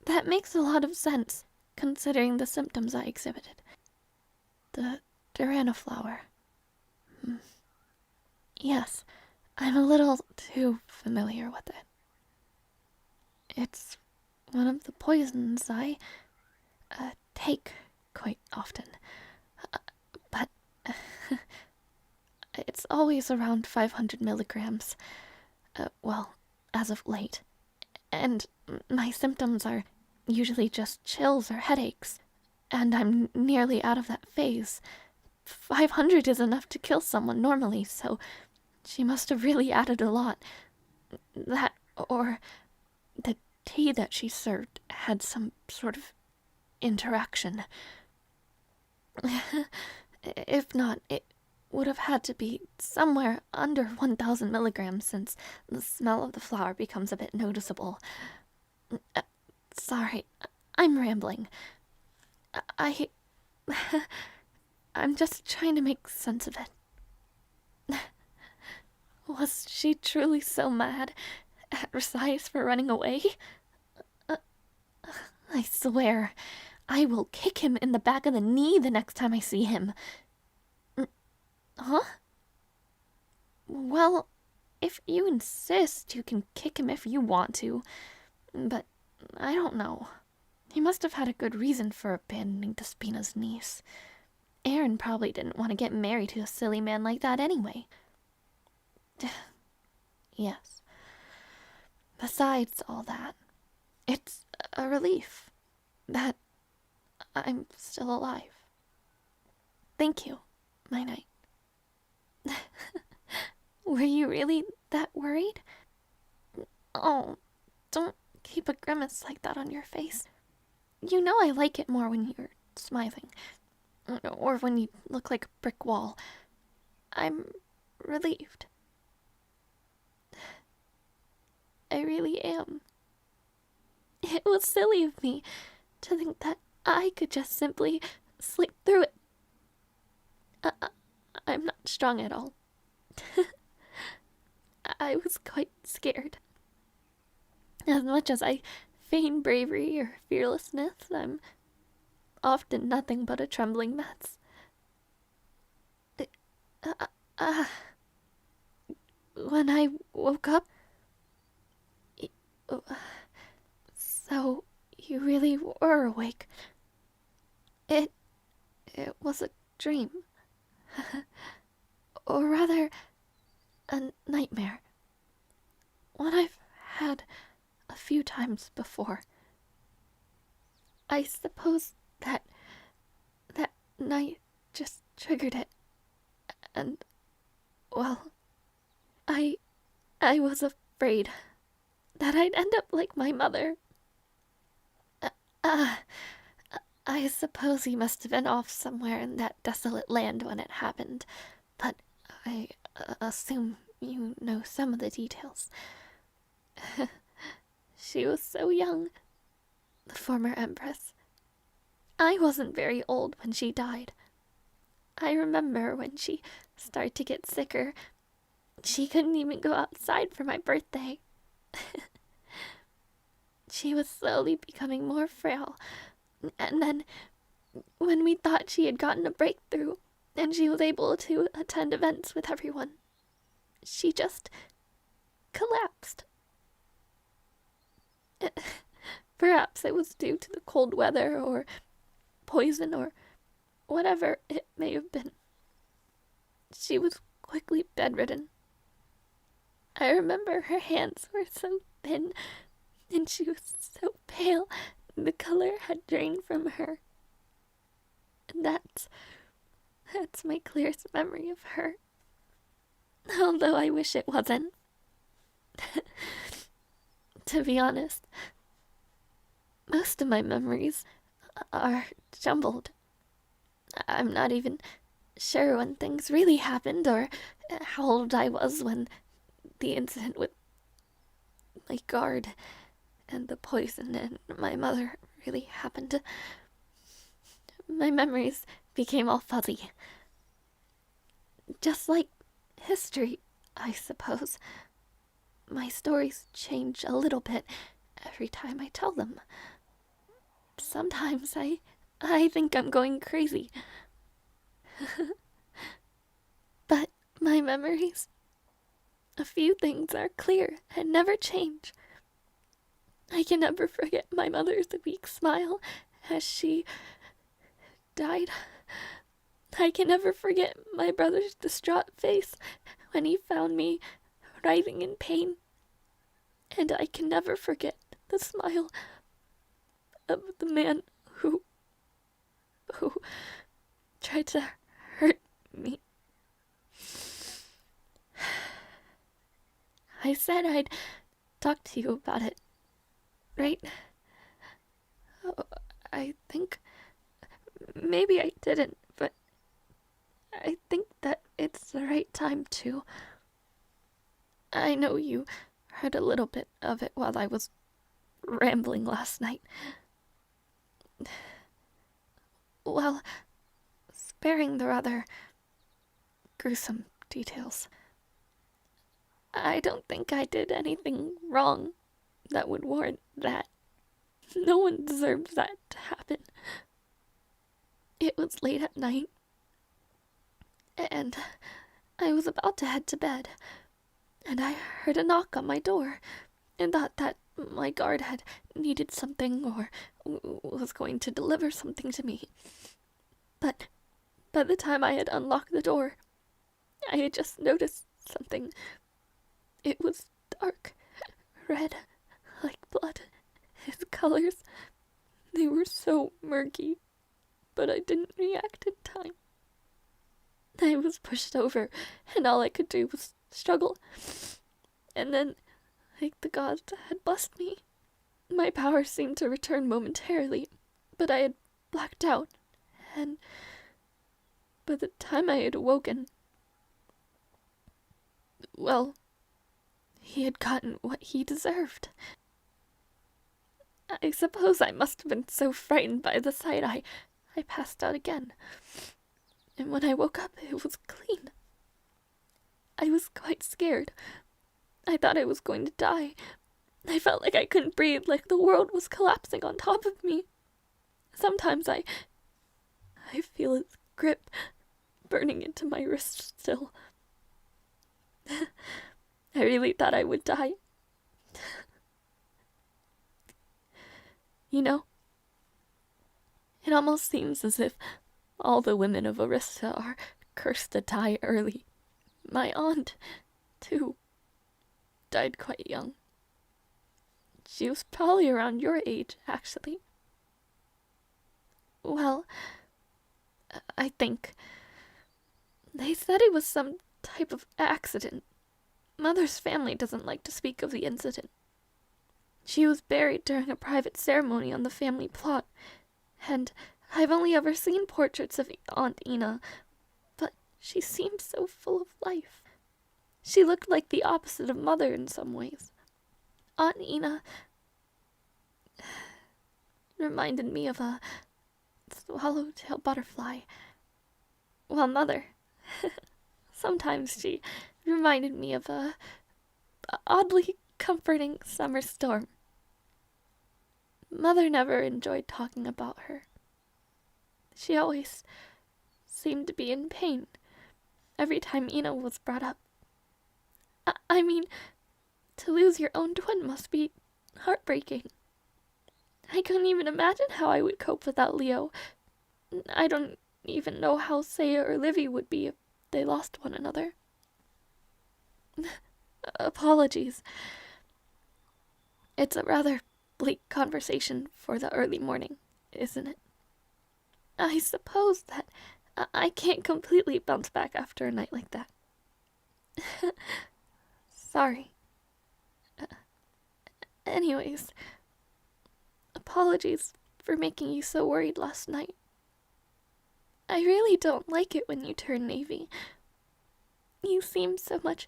That makes a lot of sense, considering the symptoms I exhibited. The Durana flower. Yes, I'm a little too familiar with it. It's one of the poisons I take quite often. But it's always around 500 milligrams. Well, as of late. And my symptoms are usually just chills or headaches. And I'm nearly out of that phase. 500 is enough to kill someone normally, so she must have really added a lot. That, or the tea that she served had some sort of interaction. If not, it would have had to be somewhere under 1,000 milligrams since the smell of the flower becomes a bit noticeable. Sorry, I'm rambling. I'm just trying to make sense of it. Was she truly so mad at Resias for running away? I swear, I will kick him in the back of the knee the next time I see him. Huh? Well, if you insist, you can kick him if you want to. But I don't know. He must have had a good reason for abandoning Despina's niece. Aaron probably didn't want to get married to a silly man like that anyway. Yes. Besides all that, it's a relief that I'm still alive. Thank you, my knight. Were you really that worried? Oh, don't keep a grimace like that on your face. You know I like it more when you're smiling. Or when you look like a brick wall. I'm relieved. I really am. It was silly of me to think that I could just simply sleep through it. I'm not strong at all. I was quite scared. As much as I feign bravery or fearlessness, I'm often nothing but a trembling mess. When I woke up... So, you really were awake. It was a dream. Or rather, a nightmare. One I've had a few times before. I suppose that night just triggered it. And, well, I was afraid that I'd end up like my mother. I suppose he must have been off somewhere in that desolate land when it happened, but I assume you know some of the details. She was so young, the former Empress. I wasn't very old when she died. I remember when she started to get sicker, she couldn't even go outside for my birthday. She was slowly becoming more frail, and then when we thought she had gotten a breakthrough and she was able to attend events with everyone, she just collapsed. Perhaps it was due to the cold weather or poison or whatever it may have been. She was quickly bedridden. I remember her hands were so thin and she was so pale, the color had drained from her. And that's my clearest memory of her. Although I wish it wasn't. To be honest, most of my memories are jumbled. I'm not even sure when things really happened or how old I was when the incident with my guard and the poison and my mother really happened. My memories became all fuzzy. Just like history, I suppose. My stories change a little bit every time I tell them. Sometimes I think I'm going crazy. But my memories, a few things are clear and never change. I can never forget my mother's weak smile as she died. I can never forget my brother's distraught face when he found me writhing in pain. And I can never forget the smile of the man who tried to hurt me. I said I'd talk to you about it, right? Oh, I think maybe I didn't, but I think that it's the right time to. I know you heard a little bit of it while I was rambling last night. Well, sparing the rather gruesome details. I don't think I did anything wrong that would warrant that. No one deserves that to happen. It was late at night, and I was about to head to bed, and I heard a knock on my door, and thought that my guard had needed something or was going to deliver something to me. But by the time I had unlocked the door, I had just noticed something. It was dark, red, like blood. His colors, they were so murky, but I didn't react in time. I was pushed over, and all I could do was struggle. And then, like the gods had blessed me, my power seemed to return momentarily, but I had blacked out, and by the time I had awoken, well, he had gotten what he deserved. I suppose I must have been so frightened by the sight I passed out again. And when I woke up, it was clean. I was quite scared. I thought I was going to die. I felt like I couldn't breathe, like the world was collapsing on top of me. Sometimes I feel its grip burning into my wrist still. I really thought I would die. You know, it almost seems as if all the women of Erista are cursed to die early. My aunt, too, died quite young. She was probably around your age, actually. Well, I think. They said it was some type of accident. Mother's family doesn't like to speak of the incident. She was buried during a private ceremony on the family plot, and I've only ever seen portraits of Aunt Ina, but she seemed so full of life. She looked like the opposite of Mother in some ways. Aunt Ina reminded me of a swallowtail butterfly, while Mother, sometimes she reminded me of a oddly comforting summer storm. Mother never enjoyed talking about her. She always seemed to be in pain every time Ina was brought up. I mean, to lose your own twin must be heartbreaking. I couldn't even imagine how I would cope without Leo. I don't even know how Saya or Livy would be if they lost one another. Apologies. It's a rather bleak conversation for the early morning, isn't it? I suppose that I can't completely bounce back after a night like that. Sorry. Anyways, apologies for making you so worried last night. I really don't like it when you turn Navy. You seem so much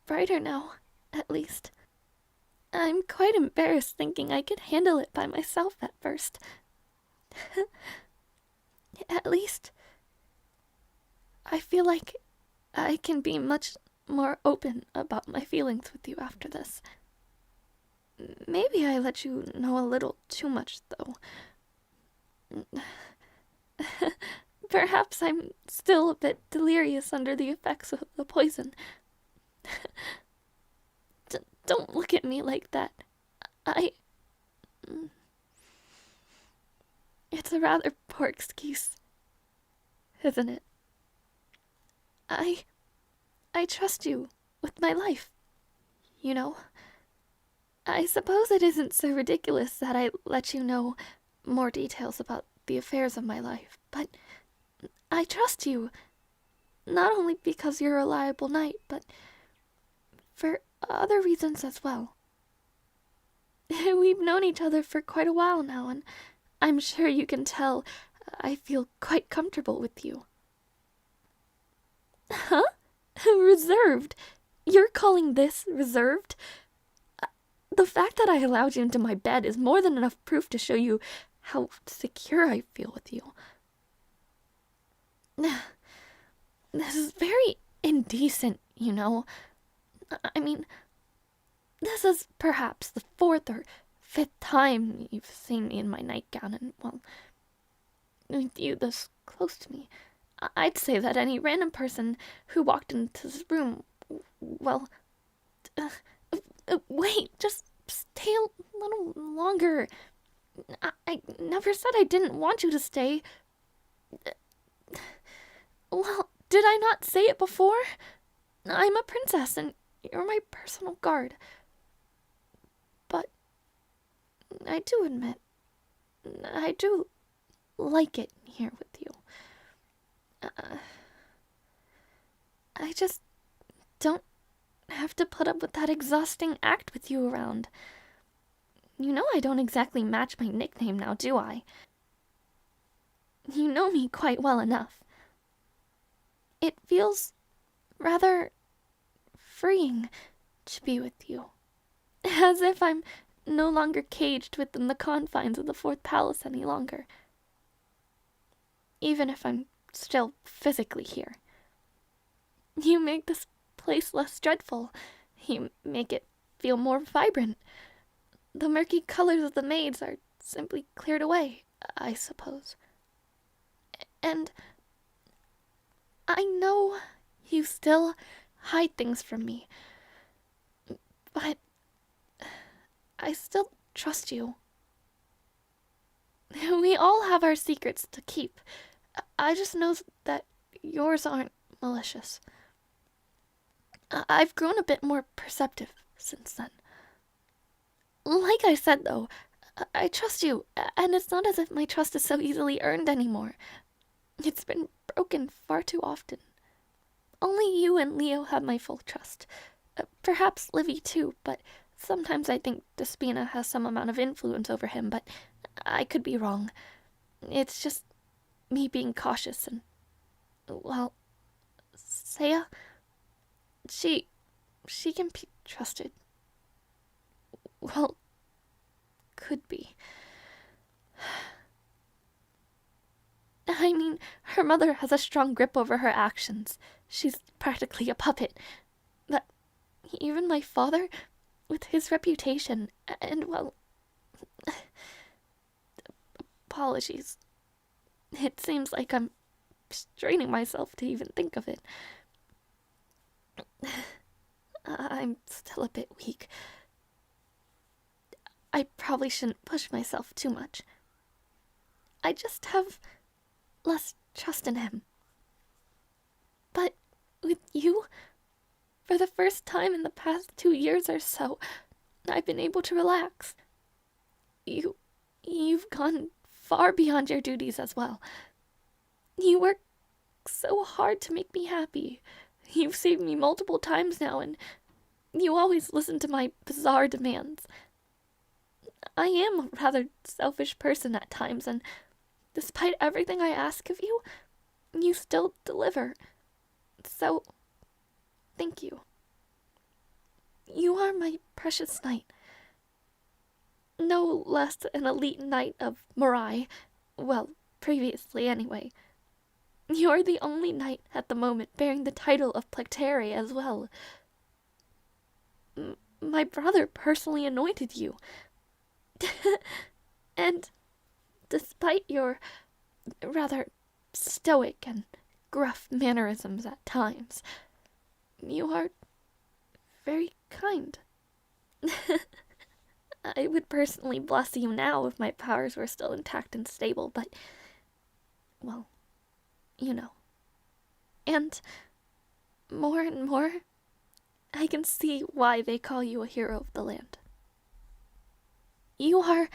brighter now, at least. I'm quite embarrassed thinking I could handle it by myself at first. At least, I feel like I can be much more open about my feelings with you after this. Maybe I let you know a little too much, though. Perhaps I'm still a bit delirious under the effects of the poison. Don't look at me like that. It's a rather poor excuse, isn't it? I trust you with my life, you know. I suppose it isn't so ridiculous that I let you know more details about the affairs of my life, but I trust you, not only because you're a reliable knight, but for other reasons as well. We've known each other for quite a while now, and I'm sure you can tell I feel quite comfortable with you. Huh? Reserved? You're calling this reserved? The fact that I allowed you into my bed is more than enough proof to show you how secure I feel with you. This is very indecent, you know. I mean, this is perhaps the 4th or 5th time you've seen me in my nightgown, and, well, with you this close to me. I'd say that any random person who walked into this room, well, wait, just stay a little longer. I never said I didn't want you to stay. Well, did I not say it before? I'm a princess, and you're my personal guard. But I do admit, I do like it here with you. I just don't have to put up with that exhausting act with you around. You know I don't exactly match my nickname now, do I? You know me quite well enough. It feels rather freeing to be with you. As if I'm no longer caged within the confines of the 4th Palace any longer. Even if I'm still physically here. You make this place less dreadful, You make it feel more vibrant. The murky colors of the maids are simply cleared away, I suppose. And I know you still hide things from me, but I still trust you. We all have our secrets to keep. I just know that yours aren't malicious. I've grown a bit more perceptive since then. Like I said, though, I trust you, and it's not as if my trust is so easily earned anymore. It's been broken far too often. Only you and Leo have my full trust. Perhaps Livy too, but sometimes I think Despina has some amount of influence over him, but I could be wrong. It's just me being cautious and, well, Saya, she can be trusted. Well, could be. I mean, her mother has a strong grip over her actions. She's practically a puppet. But even my father, with his reputation, and, well, apologies. It seems like I'm straining myself to even think of it. I'm still a bit weak. I probably shouldn't push myself too much. I just have less trust in him. But with you, for the first time in the past 2 years or so, I've been able to relax. You've gone far beyond your duties as well. You work so hard to make me happy. You've saved me multiple times now, and you always listen to my bizarre demands. I am a rather selfish person at times, and despite everything I ask of you, you still deliver. So, thank you. You are my precious knight. No less an elite knight of Morai. Well, previously anyway. You're the only knight at the moment bearing the title of Plectere as well. My brother personally anointed you. And despite your rather stoic and gruff mannerisms at times, you are very kind. I would personally bless you now if my powers were still intact and stable, but, well, you know. And more, I can see why they call you a hero of the land. You are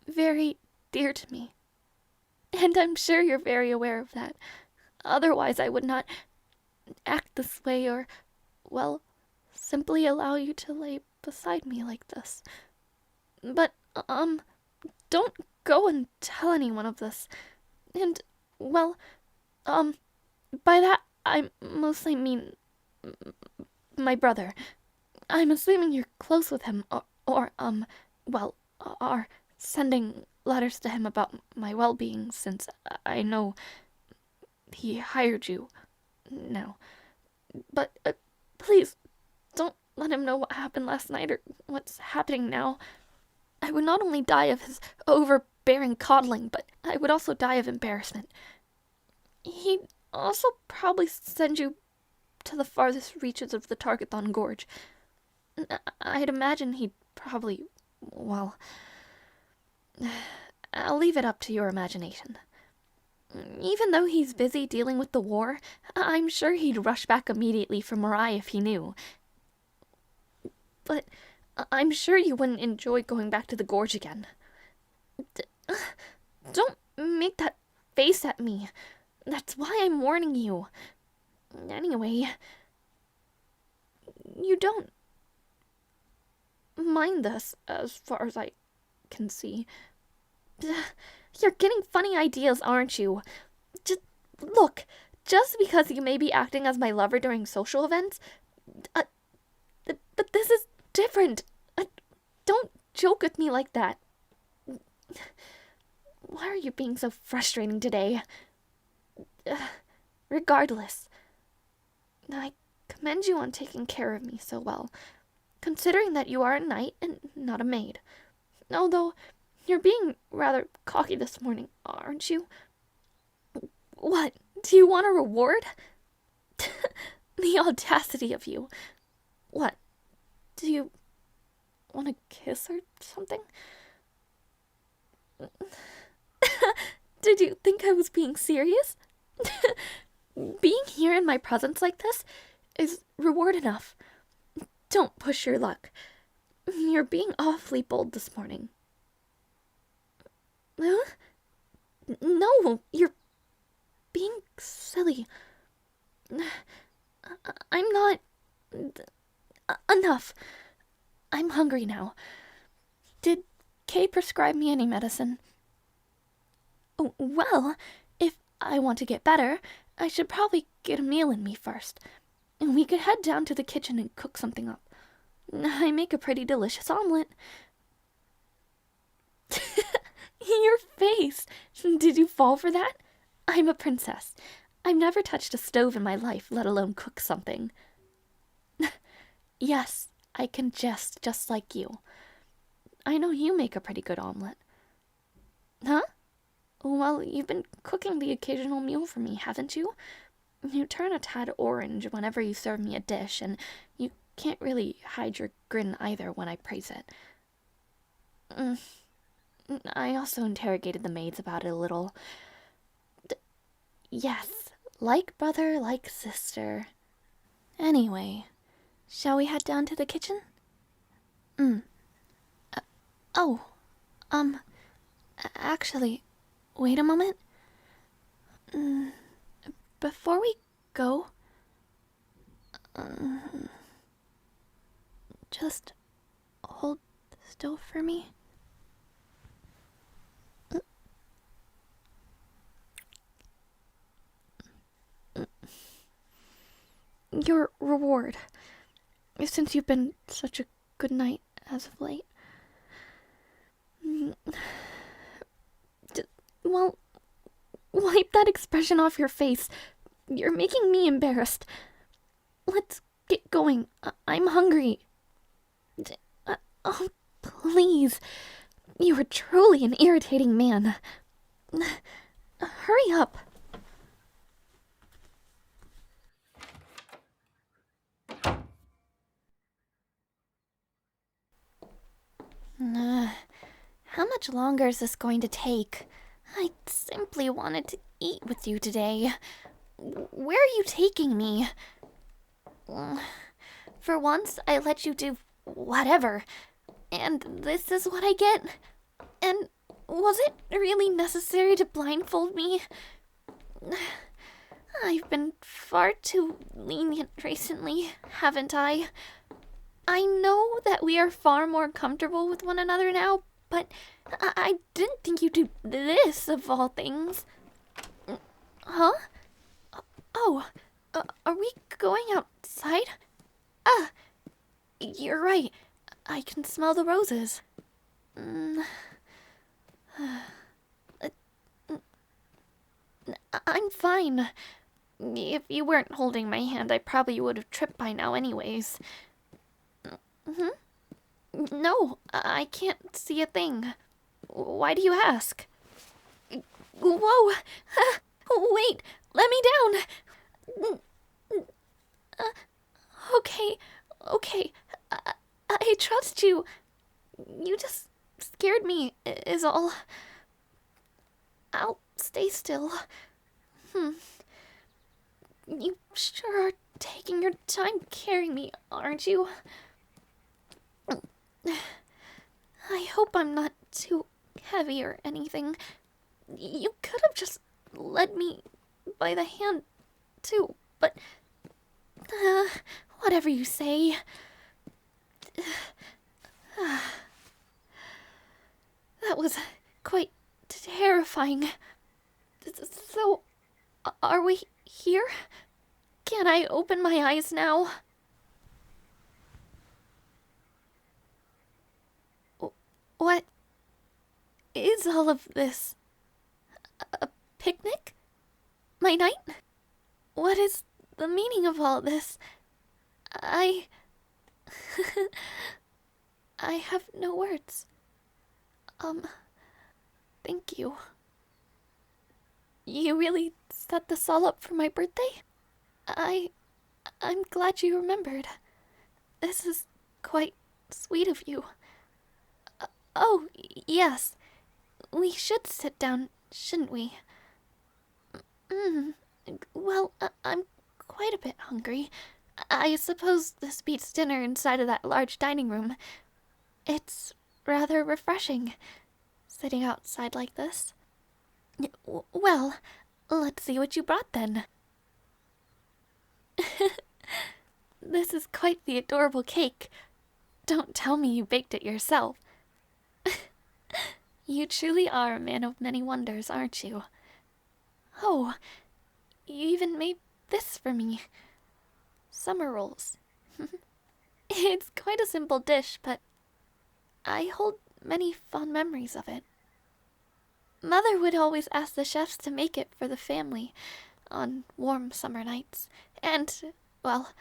very dear to me, and I'm sure you're very aware of that. Otherwise, I would not act this way or, well, simply allow you to lay beside me like this. But, don't go and tell anyone of this. And, well, by that, I mostly mean my brother. I'm assuming you're close with him, or well, are sending letters to him about my well-being, since I know he hired you now. But, please, don't let him know what happened last night or what's happening now. I would not only die of his overbearing coddling, but I would also die of embarrassment. He'd also probably send you to the farthest reaches of the Targathon Gorge. I'd imagine he'd probably, well, I'll leave it up to your imagination. Even though he's busy dealing with the war, I'm sure he'd rush back immediately from Morai if he knew. But I'm sure you wouldn't enjoy going back to the gorge again. Don't make that face at me. That's why I'm warning you. Anyway, you don't mind this, as far as I can see. You're getting funny ideas, aren't you? Look, just because you may be acting as my lover during social events, but this is different. Don't joke with me like that. Why are you being so frustrating today? Regardless, I commend you on taking care of me so well, considering that you are a knight and not a maid. Although, you're being rather cocky this morning, aren't you? What, do you want a reward? The audacity of you. What, do you want a kiss or something? Did you think I was being serious? Being here in my presence like this is reward enough. Don't push your luck. You're being awfully bold this morning. Huh? No, you're being silly. I'm not... Enough. I'm hungry now. Did Kay prescribe me any medicine? Well, if I want to get better, I should probably get a meal in me first. And we could head down to the kitchen and cook something up. I make a pretty delicious omelet. Your face! Did you fall for that? I'm a princess. I've never touched a stove in my life, let alone cook something. Yes, I can jest just like you. I know you make a pretty good omelet. Huh? Well, you've been cooking the occasional meal for me, haven't you? You turn a tad orange whenever you serve me a dish, and you can't really hide your grin either when I praise it. I also interrogated the maids about it a little. Yes, like brother, like sister. Anyway, shall we head down to the kitchen? Oh, actually, wait a moment. Before we go, just hold still for me. Your reward, since you've been such a good knight as of late. Well, wipe that expression off your face. You're making me embarrassed. Let's get going. I'm hungry. Oh, please. You are truly an irritating man. Hurry up. How much longer is this going to take? I simply wanted to eat with you today. Where are you taking me? For once, I let you do whatever. And this is what I get? And was it really necessary to blindfold me? I've been far too lenient recently, haven't I? I know that we are far more comfortable with one another now, but I didn't think you'd do this, of all things. Huh? Oh, are we going outside? You're right. I can smell the roses. I'm fine. If you weren't holding my hand, I probably would have tripped by now anyways. No, I can't see a thing. Why do you ask? Whoa! Wait, let me down! Okay. I trust you. You just scared me, is all. I'll stay still. You sure are taking your time carrying me, aren't you? I hope I'm not too heavy or anything. You could have just led me by the hand, too, but... whatever you say. That was quite terrifying. So, are we here? Can I open my eyes now? What is all of this? A picnic? My night? What is the meaning of all this? I... I have no words. Thank you. You really set this all up for my birthday? I'm glad you remembered. This is quite sweet of you. Oh, yes. We should sit down, shouldn't we? Well, I'm quite a bit hungry. I suppose this beats dinner inside of that large dining room. It's rather refreshing, sitting outside like this. Well, let's see what you brought then. This is quite the adorable cake. Don't tell me you baked it yourself. You truly are a man of many wonders, aren't you? Oh, you even made this for me. Summer rolls. It's quite a simple dish, but I hold many fond memories of it. Mother would always ask the chefs to make it for the family on warm summer nights. And, well,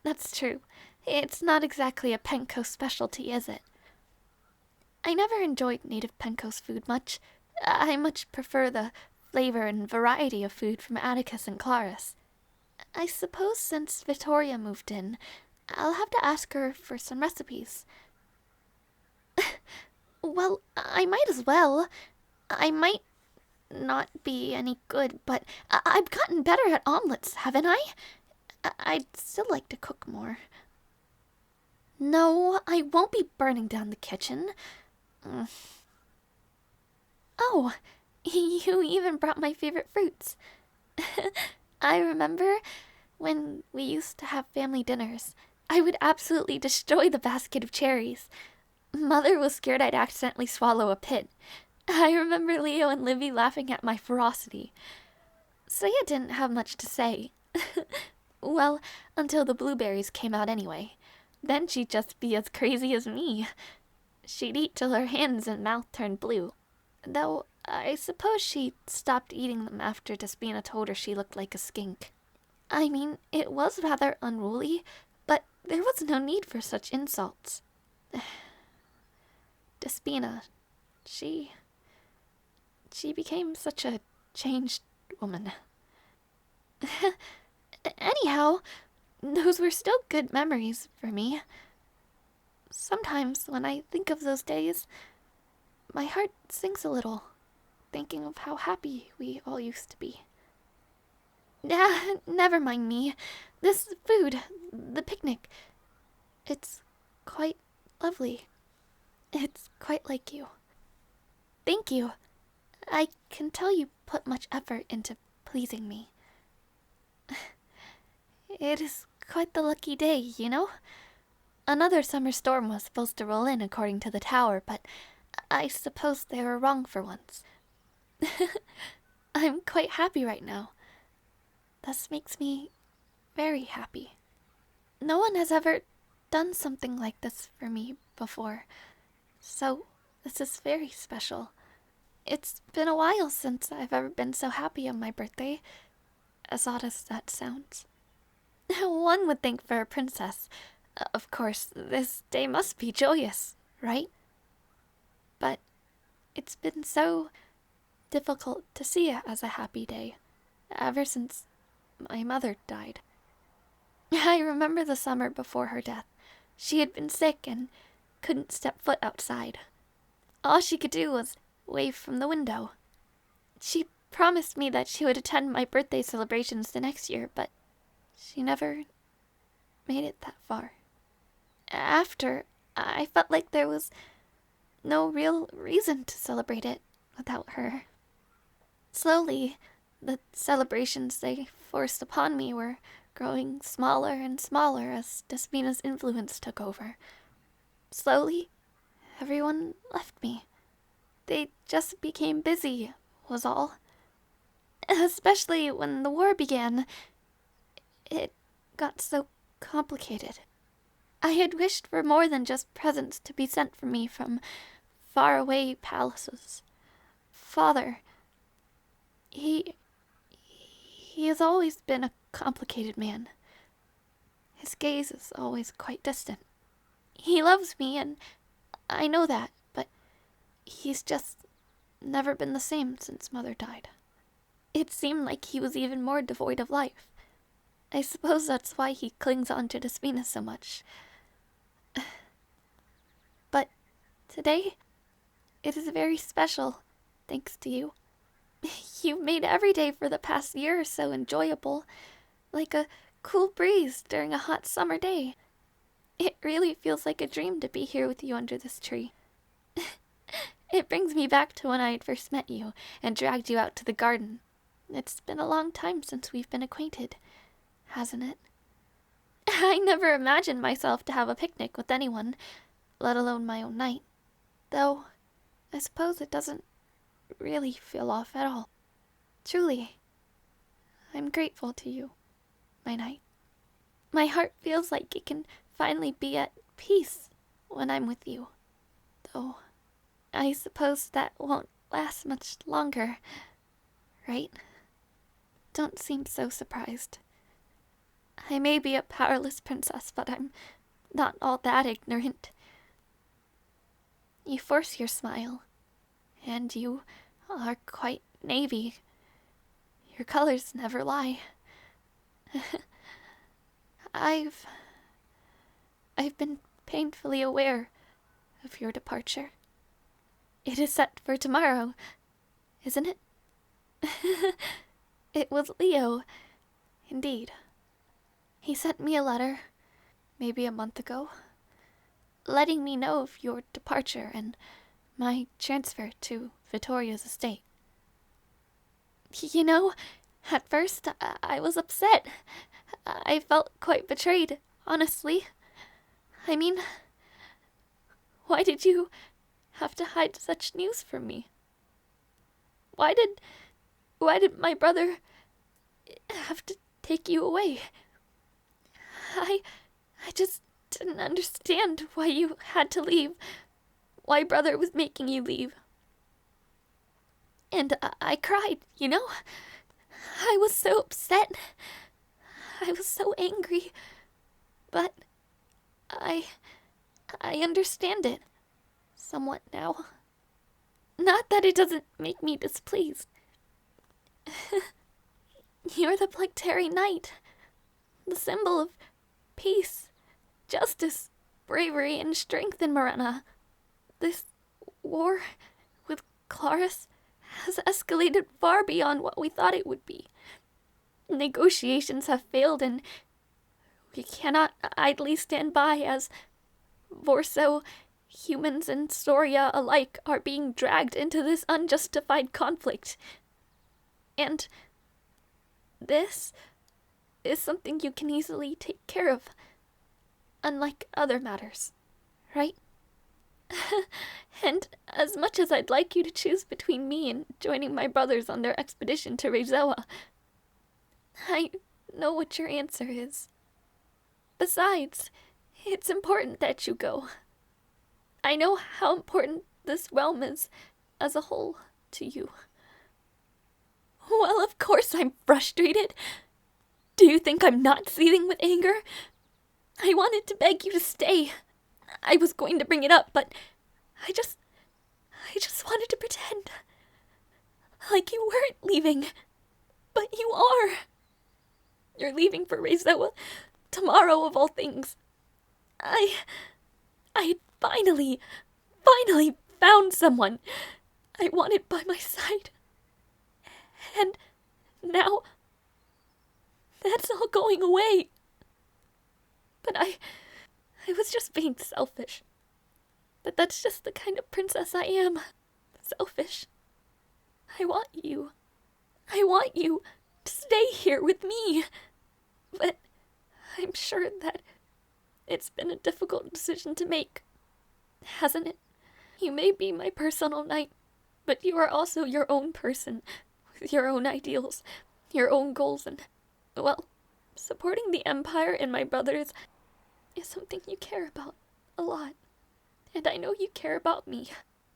that's true. It's not exactly a Penco specialty, is it? I never enjoyed native Penco's food much. I much prefer the flavor and variety of food from Atticus and Claris. I suppose since Vittoria moved in, I'll have to ask her for some recipes. Well, I might as well. I might not be any good, but I've gotten better at omelets, haven't I? I'd still like to cook more. No, I won't be burning down the kitchen. Oh, you even brought my favorite fruits. I remember when we used to have family dinners, I would absolutely destroy the basket of cherries. Mother was scared I'd accidentally swallow a pit. I remember Leo and Livy laughing at my ferocity. Saya didn't have much to say. Well, until the blueberries came out anyway. Then she'd just be as crazy as me. She'd eat till her hands and mouth turned blue. Though, I suppose she stopped eating them after Despina told her she looked like a skink. I mean, it was rather unruly, but there was no need for such insults. Despina, she became such a changed woman. Anyhow, those were still good memories for me. Sometimes when I think of those days, my heart sinks a little, thinking of how happy we all used to be. Never mind me. This food, the picnic, it's quite lovely. It's quite like you. Thank you. I can tell you put much effort into pleasing me. It is quite the lucky day, you know? Another summer storm was supposed to roll in according to the tower, but I suppose they were wrong for once. I'm quite happy right now. This makes me very happy. No one has ever done something like this for me before, so this is very special. It's been a while since I've ever been so happy on my birthday, as odd as that sounds. One would think for a princess, of course, this day must be joyous, right? But it's been so difficult to see it as a happy day, ever since my mother died. I remember the summer before her death. She had been sick and couldn't step foot outside. All she could do was wave from the window. She promised me that she would attend my birthday celebrations the next year, but she never made it that far. After, I felt like there was no real reason to celebrate it without her. Slowly, the celebrations they forced upon me were growing smaller and smaller as Despina's influence took over. Slowly, everyone left me. They just became busy, was all. Especially when the war began. It got so complicated. I had wished for more than just presents to be sent for me from faraway palaces. Father, he has always been a complicated man. His gaze is always quite distant. He loves me, and I know that, but he's just never been the same since Mother died. It seemed like he was even more devoid of life. I suppose that's why he clings on to Despina so much. But today, it is very special, thanks to you. You've made every day for the past year or so enjoyable, like a cool breeze during a hot summer day. It really feels like a dream to be here with you under this tree. It brings me back to when I had first met you and dragged you out to the garden. It's been a long time since we've been acquainted, hasn't it? I never imagined myself to have a picnic with anyone, let alone my own night. Though, I suppose it doesn't really feel off at all. Truly, I'm grateful to you, my knight. My heart feels like it can finally be at peace when I'm with you. Though, I suppose that won't last much longer, right? Don't seem so surprised. I may be a powerless princess, but I'm not all that ignorant. You force your smile, and you are quite navy. Your colors never lie. I've been painfully aware of your departure. It is set for tomorrow, isn't it? It was Leo, indeed. He sent me a letter, maybe a month ago, letting me know of your departure and my transfer to Vittoria's estate. You know, at first I was upset. I felt quite betrayed, honestly. I mean, why did you have to hide such news from me? Why did my brother have to take you away? I just didn't understand why you had to leave, why brother was making you leave. And I cried, you know? I was so upset. I was so angry. But I understand it somewhat now. Not that it doesn't make me displeased. You're the Plecteri Knight, the symbol of peace, justice, bravery, and strength in Marana. This war with Claris has escalated far beyond what we thought it would be. Negotiations have failed, and we cannot idly stand by as Vorso, humans, and Soria alike are being dragged into this unjustified conflict. And this is something you can easily take care of, unlike other matters, right? And as much as I'd like you to choose between me and joining my brothers on their expedition to Rezoa, I know what your answer is. Besides, it's important that you go. I know how important this realm is as a whole to you. Well, of course I'm frustrated. Do you think I'm not seething with anger? I wanted to beg you to stay. I was going to bring it up, but I just wanted to pretend like you weren't leaving. But you are. You're leaving for Rezoa tomorrow of all things. I had finally found someone I wanted by my side. And now that's all going away. But I was just being selfish. But that's just the kind of princess I am. Selfish. I want you to stay here with me. But I'm sure that it's been a difficult decision to make, hasn't it? You may be my personal knight, but you are also your own person, with your own ideals, your own goals, and, well, supporting the Empire and my brothers is something you care about a lot. And I know you care about me,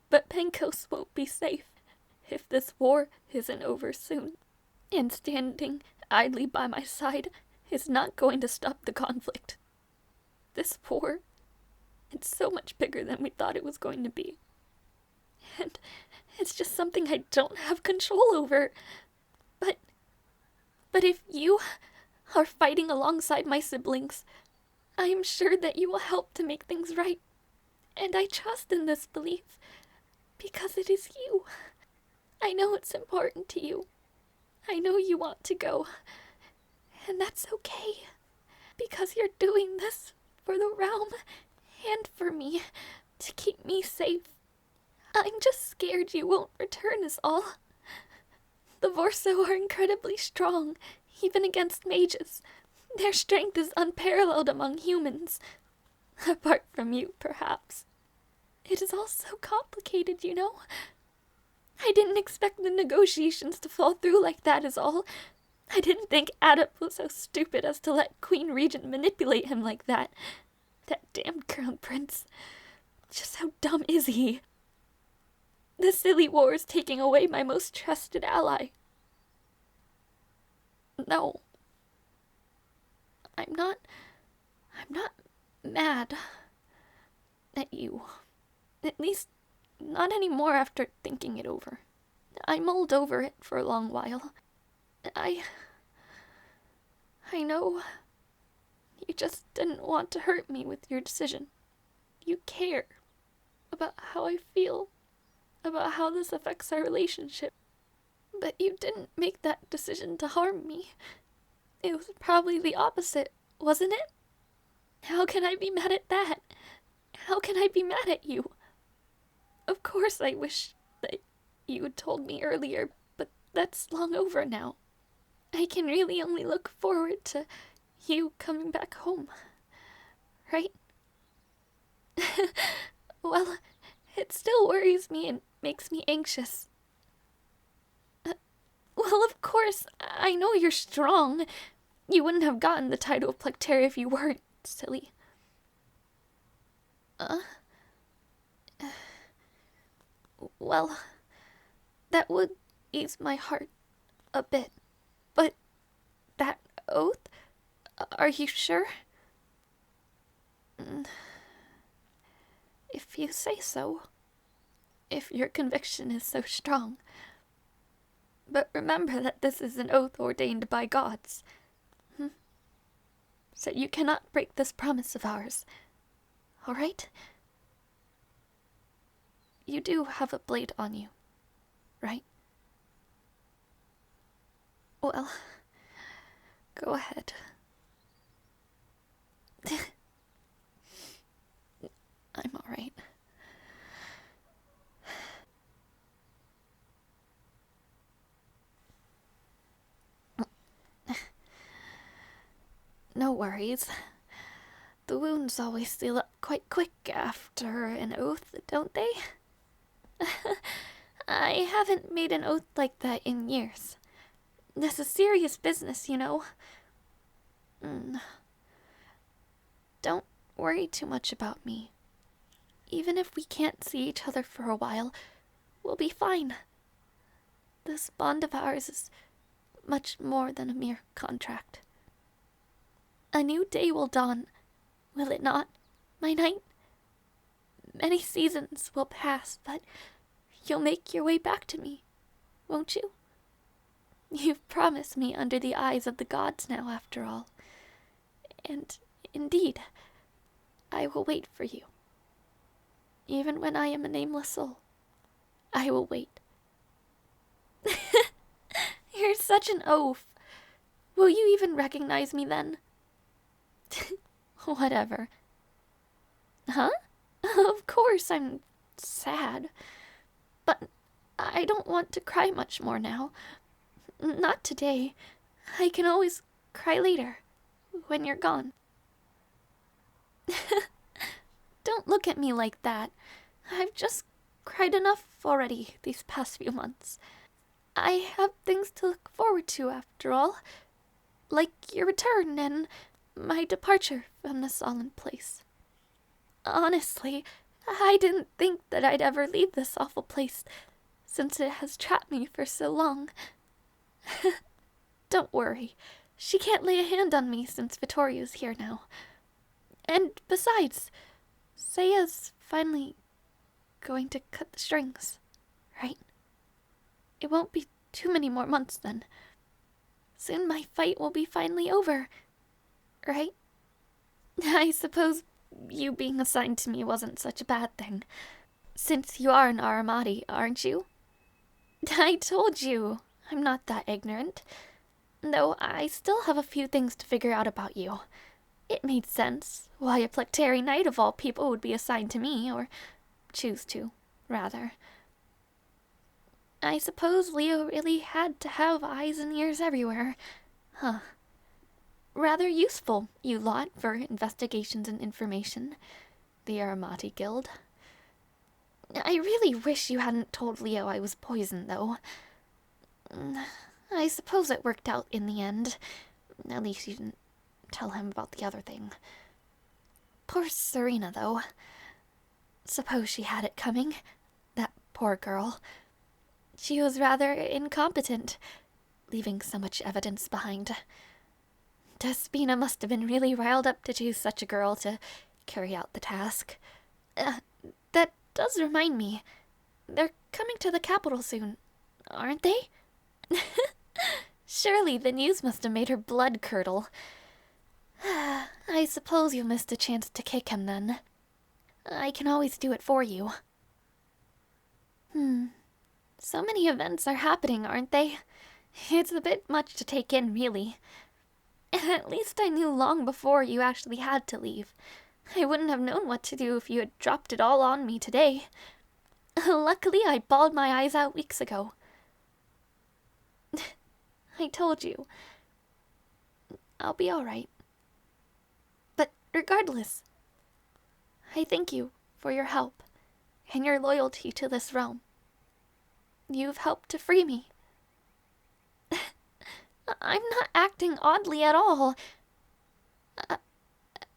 but Pencos won't be safe if this war isn't over soon. And standing idly by my side is not going to stop the conflict. This war, it's so much bigger than we thought it was going to be. And it's just something I don't have control over. But if you are fighting alongside my siblings, I am sure that you will help to make things right. And I trust in this belief, because it is you. I know it's important to you. I know you want to go. And that's okay, because you're doing this for the realm and for me, to keep me safe. I'm just scared you won't return is all. The Vorso are incredibly strong, even against mages. Their strength is unparalleled among humans. Apart from you, perhaps. It is all so complicated, you know? I didn't expect the negotiations to fall through like that is all. I didn't think Adept was so stupid as to let Queen Regent manipulate him like that. That damned Crown Prince. Just how dumb is he? The silly war is taking away my most trusted ally. No. I'm not mad at you. At least, not anymore after thinking it over. I mulled over it for a long while. I know you just didn't want to hurt me with your decision. You care about how I feel, about how this affects our relationship. But you didn't make that decision to harm me. It was probably the opposite, wasn't it? How can I be mad at that? How can I be mad at you? Of course I wish that you had told me earlier, but that's long over now. I can really only look forward to you coming back home. Right? Well, it still worries me and makes me anxious. Well, of course, I know you're strong. You wouldn't have gotten the title of Plectera if you weren't, silly. Well, that would ease my heart a bit. But that oath? Are you sure? If you say so. If your conviction is so strong. But remember that this is an oath ordained by gods. So you cannot break this promise of ours. Alright? You do have a blade on you, right? Well, go ahead. I'm alright. No worries. The wounds always heal up quite quick after an oath, don't they? I haven't made an oath like that in years. This is serious business, you know. Don't worry too much about me. Even if we can't see each other for a while, we'll be fine. This bond of ours is much more than a mere contract. A new day will dawn, will it not, my knight? Many seasons will pass, but you'll make your way back to me, won't you? You've promised me under the eyes of the gods now, after all. And, indeed, I will wait for you. Even when I am a nameless soul, I will wait. You're such an oaf. Will you even recognize me then? Whatever. Huh? Of course I'm sad. But I don't want to cry much more now. Not today. I can always cry later, when you're gone. Don't look at me like that. I've just cried enough already these past few months. I have things to look forward to after all. Like your return and my departure from this solemn place. Honestly, I didn't think that I'd ever leave this awful place, since it has trapped me for so long. Don't worry. She can't lay a hand on me since Vittoria's here now. And besides, Seiya's finally going to cut the strings, right? It won't be too many more months then. Soon my fight will be finally over, right? I suppose you being assigned to me wasn't such a bad thing, since you are an Aramati, aren't you? I told you, I'm not that ignorant. Though I still have a few things to figure out about you. It made sense why a Plecteri knight of all people would be assigned to me, or choose to, rather. I suppose Leo really had to have eyes and ears everywhere. Huh. Rather useful, you lot, for investigations and information. The Aramati Guild. I really wish you hadn't told Leo I was poisoned, though. I suppose it worked out in the end. At least you didn't tell him about the other thing. Poor Serena, though. Suppose she had it coming. That poor girl. She was rather incompetent, leaving so much evidence behind. Despina must have been really riled up to choose such a girl to carry out the task. That does remind me. They're coming to the capital soon, aren't they? Surely the news must have made her blood curdle. I suppose you missed a chance to kick him then. I can always do it for you. So many events are happening, aren't they? It's a bit much to take in, really. At least I knew long before you actually had to leave. I wouldn't have known what to do if you had dropped it all on me today. Luckily, I bawled my eyes out weeks ago. I told you. I'll be alright. But regardless, I thank you for your help and your loyalty to this realm. You've helped to free me. I'm not acting oddly at all.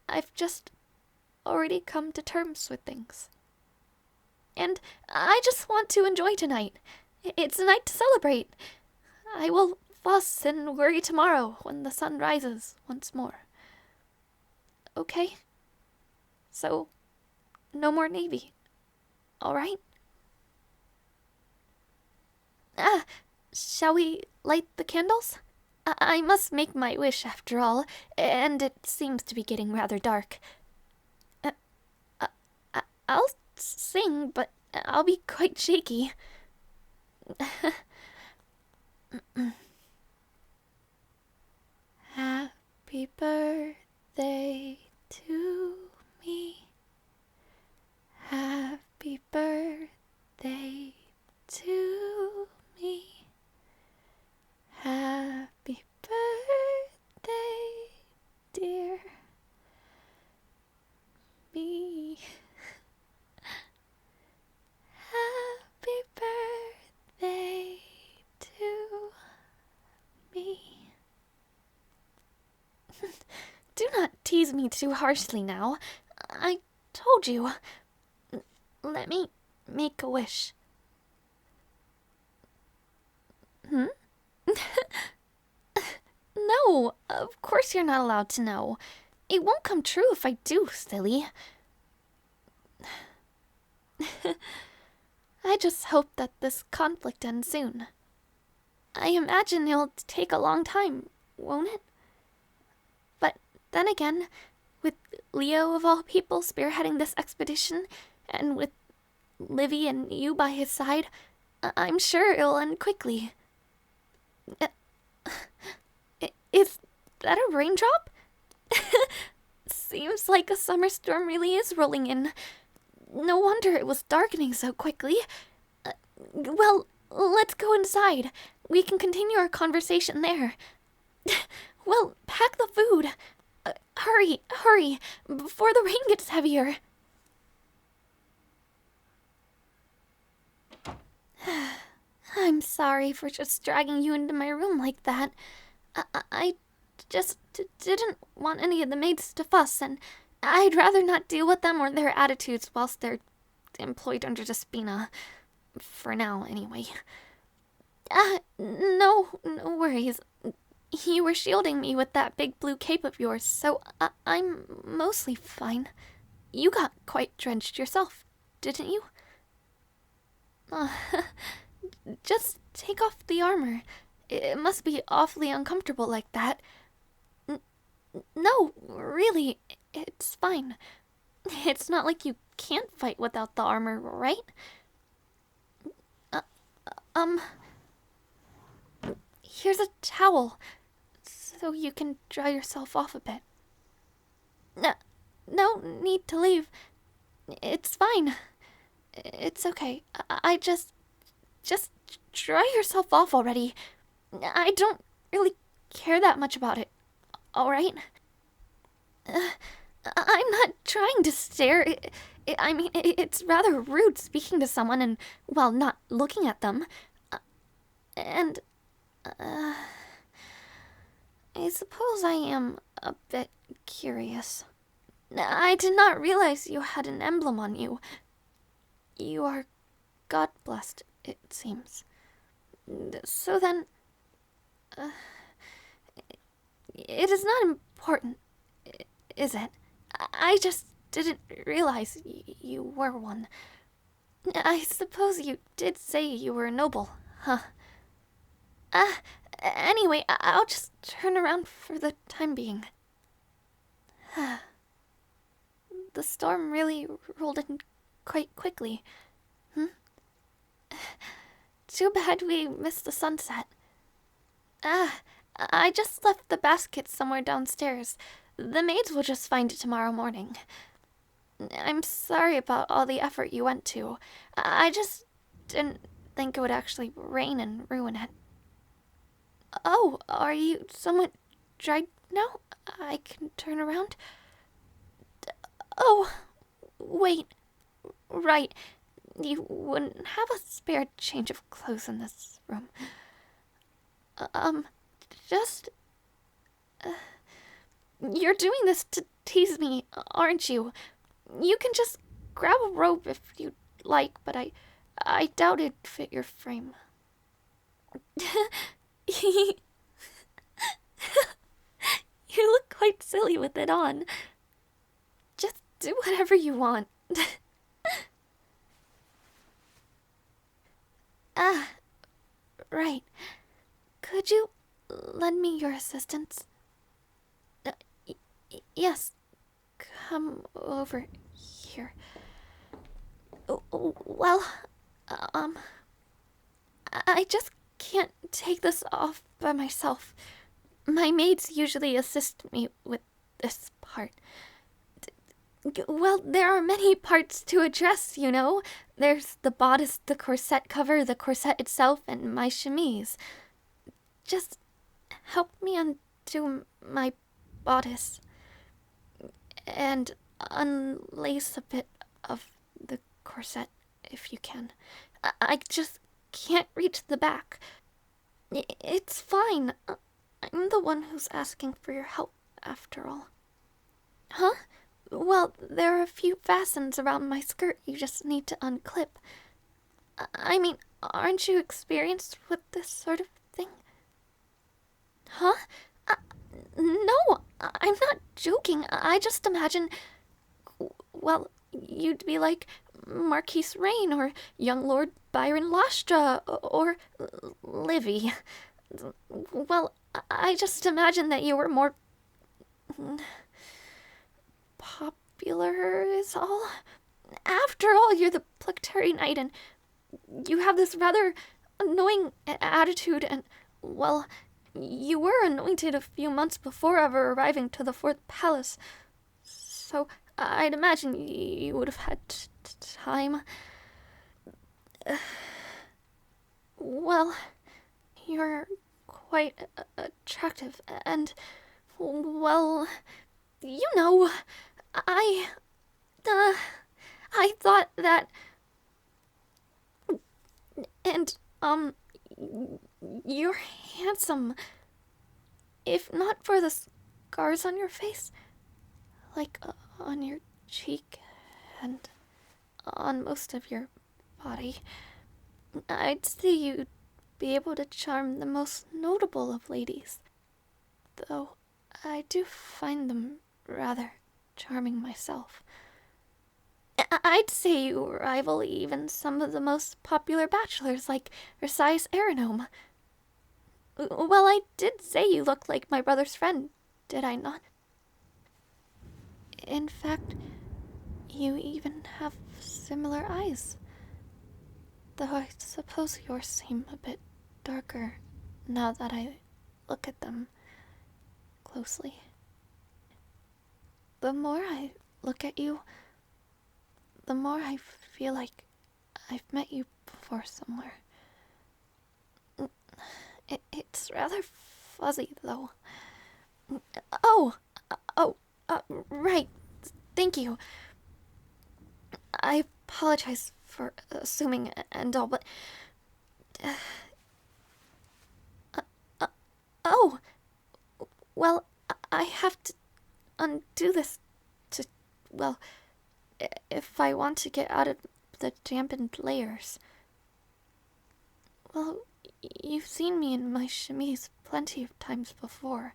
I've just already come to terms with things. And I just want to enjoy tonight. It's a night to celebrate. I will fuss and worry tomorrow when the sun rises once more. Okay? So, no more Navy. Alright? Shall we light the candles? I must make my wish after all, and it seems to be getting rather dark. I'll sing, but I'll be quite shaky. Happy birthday to me. Happy birthday to me. Happy birthday, dear me. Happy birthday to me. Do not tease me too harshly now. I told you. Let me make a wish. No, of course you're not allowed to know. It won't come true if I do, silly. I just hope that this conflict ends soon. I imagine it'll take a long time, won't it? But then again, with Leo of all people spearheading this expedition, and with Livy and you by his side, I'm sure it'll end quickly. Is that a raindrop? Seems like a summer storm really is rolling in. No wonder it was darkening so quickly. Well, let's go inside. We can continue our conversation there. Well, pack the food. Hurry, hurry, before the rain gets heavier. I'm sorry for just dragging you into my room like that. I just didn't want any of the maids to fuss, and I'd rather not deal with them or their attitudes whilst they're employed under Despina. For now, anyway. No worries. You were shielding me with that big blue cape of yours, so I'm mostly fine. You got quite drenched yourself, didn't you? Uh, just take off the armor. It must be awfully uncomfortable like that. No, really, it's fine. It's not like you can't fight without the armor, right? Uh, um, here's a towel, so you can dry yourself off a bit. No need to leave. It's fine. It's okay. I just dry yourself off already. I don't really care that much about it, alright? I'm not trying to stare. I mean, it's rather rude speaking to someone and, well, not looking at them. And, I suppose I am a bit curious. I did not realize you had an emblem on you. You are God-blessed, it seems. So then, it is not important, is it? I just didn't realize you were one. I suppose you did say you were noble, huh? Anyway, I'll just turn around for the time being. The storm really rolled in quite quickly. Too bad we missed the sunset. I just left the basket somewhere downstairs. The maids will just find it tomorrow morning. I'm sorry about all the effort you went to. I just didn't think it would actually rain and ruin it. Oh, are you somewhat dried now? I can turn around? Oh, wait. Right. You wouldn't have a spare change of clothes in this room. Just... you're doing this to tease me, aren't you? You can just grab a robe if you'd like, but I doubt it'd fit your frame. You look quite silly with it on. Just do whatever you want. Right. Could you lend me your assistance? Yes. Come over here. Well, I just can't take this off by myself. My maids usually assist me with this part. Well, there are many parts to a dress, you know. There's the bodice, the corset cover, the corset itself, and my chemise. Just help me undo my bodice and unlace a bit of the corset if you can. I just can't reach the back. It's fine. I'm the one who's asking for your help, after all. Huh? Well, there are a few fastens around my skirt you just need to unclip. I mean, aren't you experienced with this sort of thing? Huh? No, I'm not joking. I just imagine... well, you'd be like Marquise Rain or young Lord Byron Lastra or Livy. Well, I just imagine that you were more... popular is all. After all, you're the Plecteri Knight and you have this rather annoying attitude and, well, you were anointed a few months before ever arriving to the Fourth Palace. So I'd imagine you would have had time. Well, you're quite attractive and, well, you know, I thought that, and, you're handsome. If not for the scars on your face, like on your cheek and on most of your body, I'd say you'd be able to charm the most notable of ladies. though I do find them rather charming myself. I'd say you rival even some of the most popular bachelors like Princess Aera Haima. Well, I did say you looked like my brother's friend, did I not? In fact, you even have similar eyes. Though I suppose yours seem a bit darker now that I look at them closely. The more I look at you, the more I feel like I've met you before somewhere. It's rather fuzzy, though. Oh, right. Thank you. I apologize for assuming and all, but... oh! Well, I have to undo this to... well, if I want to get out of the dampened layers. Well, you've seen me in my chemise plenty of times before.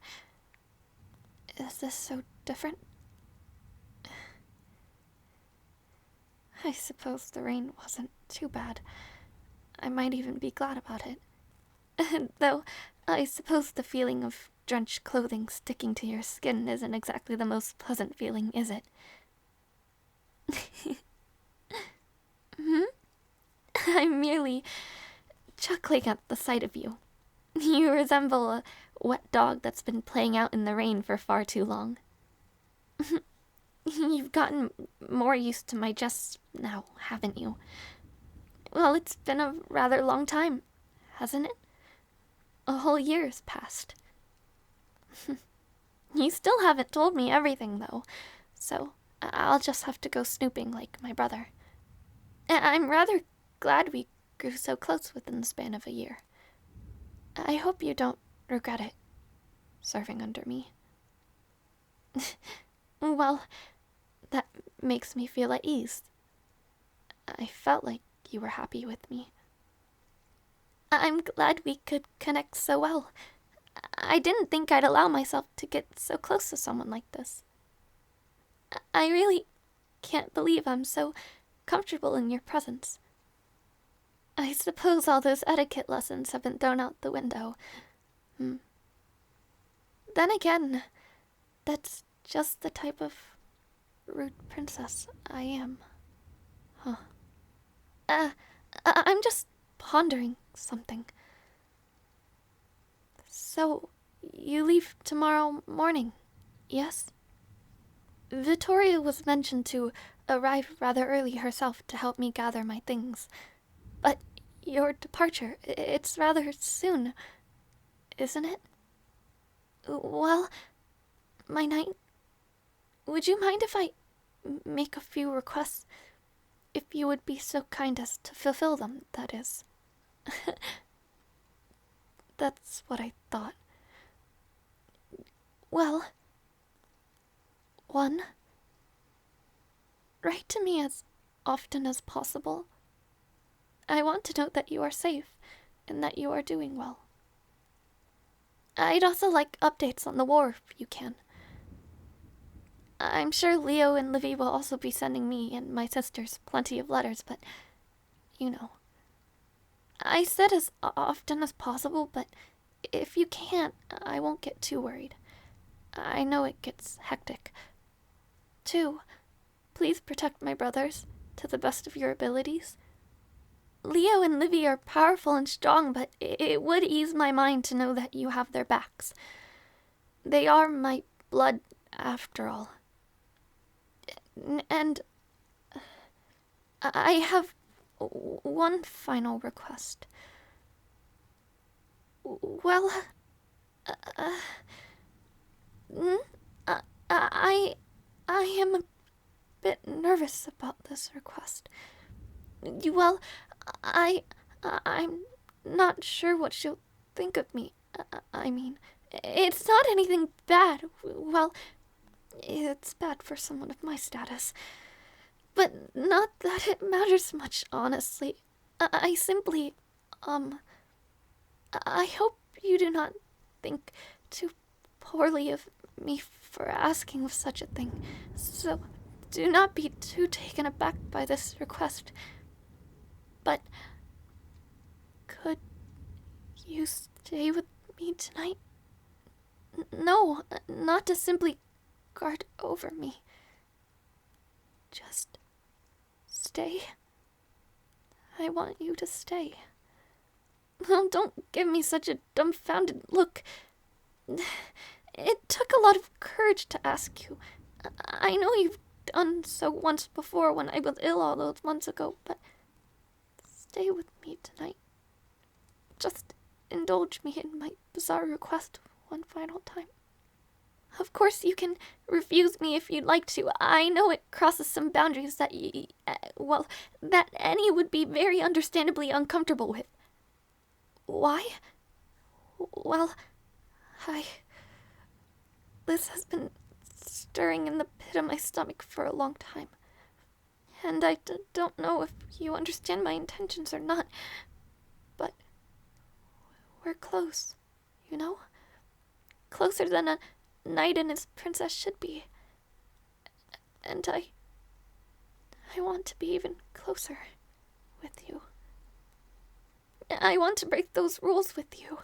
Is this so different? I suppose the rain wasn't too bad. I might even be glad about it. Though, I suppose the feeling of drenched clothing sticking to your skin isn't exactly the most pleasant feeling, is it? I'm merely chuckling at the sight of you. You resemble a wet dog that's been playing out in the rain for far too long. You've gotten more used to my jests now, haven't you? Well, it's been a rather long time, hasn't it? A whole year's passed. You still haven't told me everything, though, so I'll just have to go snooping like my brother. I'm rather glad we grew so close within the span of a year. I hope you don't regret it, serving under me. Well, that makes me feel at ease. I felt like you were happy with me. I'm glad we could connect so well. I didn't think I'd allow myself to get so close to someone like this. I really can't believe I'm so comfortable in your presence. I suppose all those etiquette lessons have been thrown out the window. Then again, that's just the type of rude princess I am. I'm just pondering something. So, you leave tomorrow morning, yes? Vittoria was mentioned to arrive rather early herself to help me gather my things. But your departure, it's rather soon, isn't it? Well, my knight, would you mind if I make a few requests? If you would be so kind as to fulfill them, that is. That's what I thought. Well, 1. Write to me as often as possible. I want to note that you are safe and that you are doing well. I'd also like updates on the war if you can. I'm sure Leo and Livy will also be sending me and my sisters plenty of letters, but you know. I said as often as possible, but if you can't, I won't get too worried. I know it gets hectic. 2. Please protect my brothers to the best of your abilities. Leo and Livy are powerful and strong, but it would ease my mind to know that you have their backs. They are my blood, after all. And I have one final request. Well, I am a bit nervous about this request. Well, I'm not sure what she'll think of me. I mean, it's not anything bad. Well, it's bad for someone of my status. But not that it matters much, honestly. I simply, I hope you do not think to poorly of me for asking of such a thing, so do not be too taken aback by this request. But could you stay with me tonight? No, not to simply guard over me. Just stay. I want you to stay. Oh, don't give me such a dumbfounded look. It took a lot of courage to ask you. I know you've done so once before when I was ill all those months ago, but stay with me tonight. Just indulge me in my bizarre request one final time. Of course, you can refuse me if you'd like to. I know it crosses some boundaries that that any would be very understandably uncomfortable with. Why? Well, this has been stirring in the pit of my stomach for a long time. And I don't know if you understand my intentions or not, but we're close, you know? Closer than a knight and his princess should be. And I want to be even closer with you. I want to break those rules with you.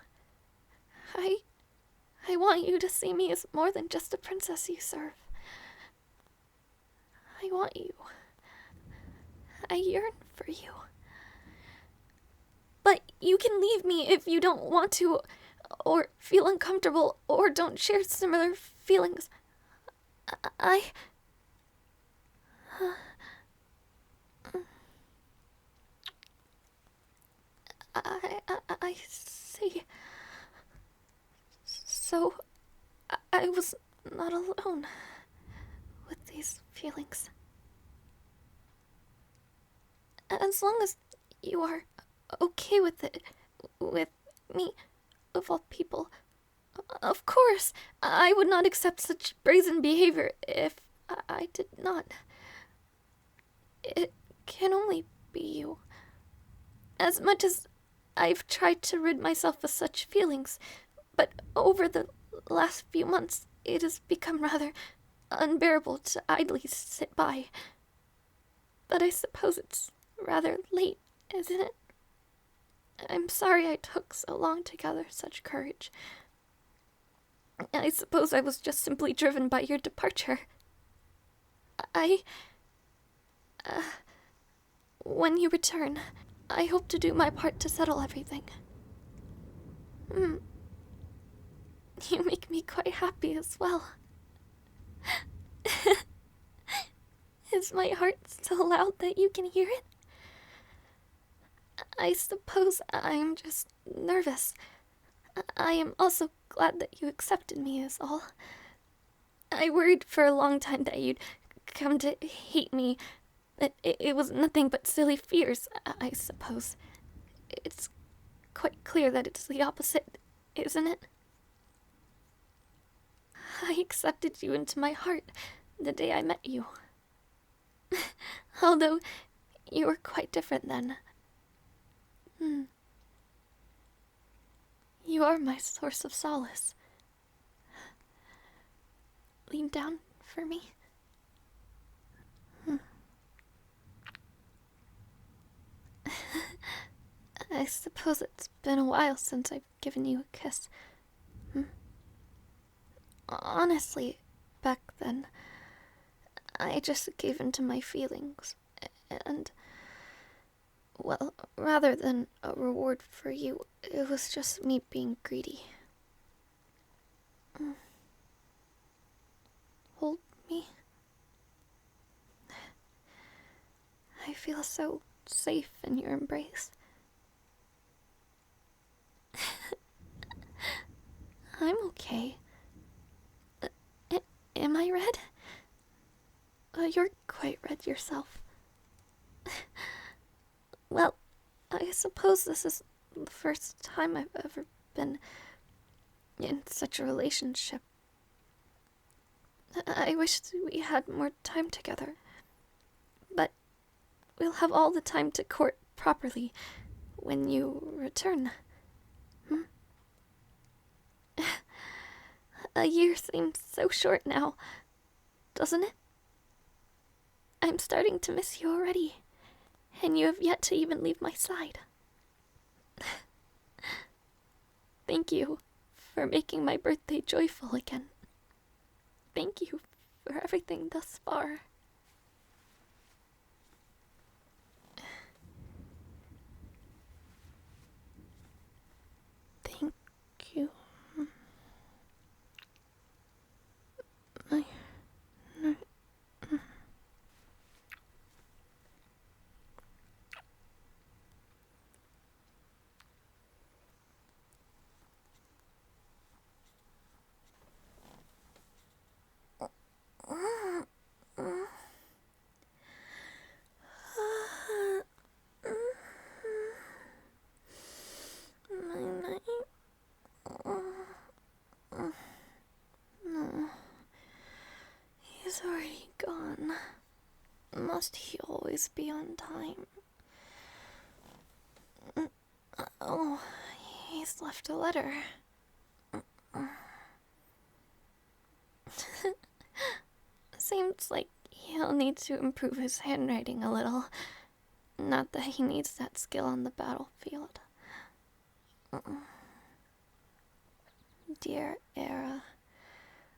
I want you to see me as more than just a princess you serve. I want you. I yearn for you. But you can leave me if you don't want to, or feel uncomfortable, or don't share similar feelings. I see. So, I was not alone with these feelings. As long as you are okay with it, with me, of all people. Of course, I would not accept such brazen behavior if I did not. It can only be you. As much as I've tried to rid myself of such feelings, but over the last few months, it has become rather unbearable to idly sit by. But I suppose it's rather late, isn't it? I'm sorry I took so long to gather such courage. I suppose I was just simply driven by your departure. When you return, I hope to do my part to settle everything. You make me quite happy as well. Is my heart so loud that you can hear it? I suppose I'm just nervous. I am also glad that you accepted me is all. I worried for a long time that you'd come to hate me, that it was nothing but silly fears, I suppose. It's quite clear that it's the opposite, isn't it? I accepted you into my heart the day I met you. Although you were quite different then. You are my source of solace. Lean down for me. I suppose it's been a while since I've given you a kiss. Honestly, back then, I just gave in to my feelings, and, well, rather than a reward for you, it was just me being greedy. Hold me. I feel so safe in your embrace. I'm okay. Am I red? You're quite red yourself. Well, I suppose this is the first time I've ever been in such a relationship. I wish we had more time together. But we'll have all the time to court properly when you return. A year seems so short now, doesn't it? I'm starting to miss you already, and you have yet to even leave my side. Thank you for making my birthday joyful again. Thank you for everything thus far. Thank you. I... No. He's already gone. Must he always be on time? Oh, he's left a letter. Seems like he'll need to improve his handwriting a little. Not that he needs that skill on the battlefield. Dear Aera,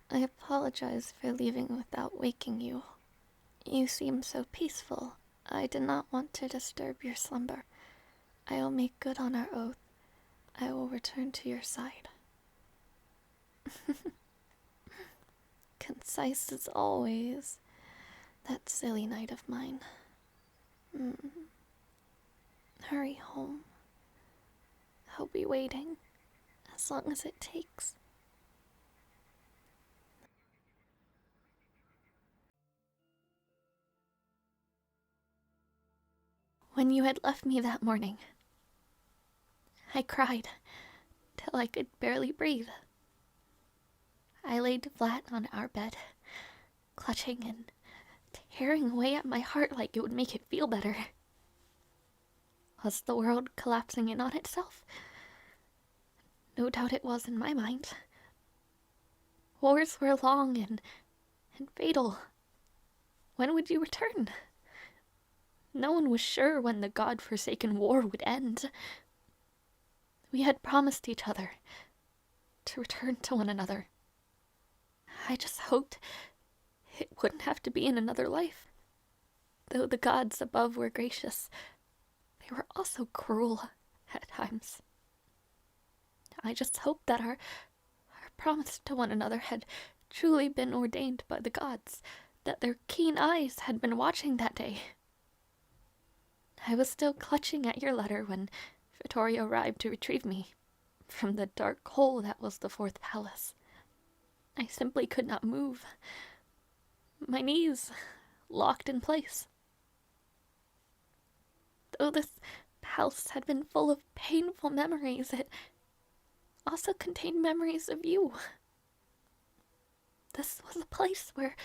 I apologize for leaving without waking you. You seem so peaceful. I did not want to disturb your slumber. I will make good on our oath. I will return to your side. Concise as always. That silly night of mine. Hurry home. I'll be waiting, as long as it takes. When you had left me that morning, I cried till I could barely breathe. I laid flat on our bed, clutching and tearing away at my heart like it would make it feel better. Was the world collapsing in on itself? No doubt it was in my mind. Wars were long and fatal. When would you return? No one was sure when the god-forsaken war would end. We had promised each other to return to one another. I just hoped it wouldn't have to be in another life. Though the gods above were gracious, they were also cruel at times. I just hoped that our promise to one another had truly been ordained by the gods, that their keen eyes had been watching that day. I was still clutching at your letter when Vittoria arrived to retrieve me from the dark hole that was the fourth palace. I simply could not move. My knees locked in place. Though this house had been full of painful memories, it also contained memories of you. This was a place where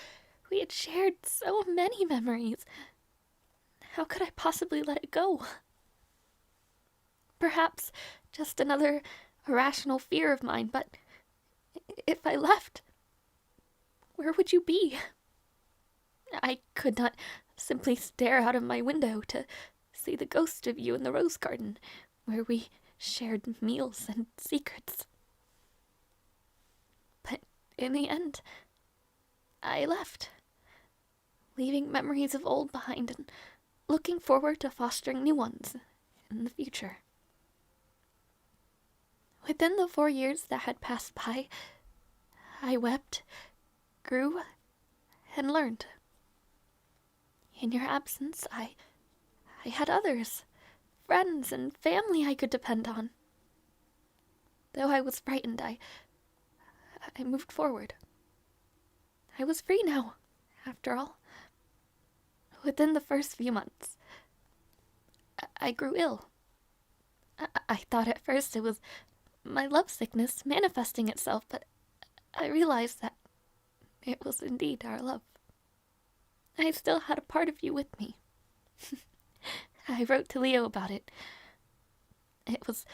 we had shared so many memories. How could I possibly let it go? Perhaps just another irrational fear of mine, but if I left, where would you be? I could not simply stare out of my window to see the ghost of you in the rose garden, where we shared meals and secrets. But in the end, I left, leaving memories of old behind and looking forward to fostering new ones in the future. Within the 4 years that had passed by, I wept, grew, and learned. In your absence, I had others, friends and family I could depend on. Though I was frightened, I moved forward. I was free now, after all. Within the first few months, I grew ill. I thought at first it was my lovesickness manifesting itself, but I realized that it was indeed our love. I still had a part of you with me. I wrote to Leo about it. It was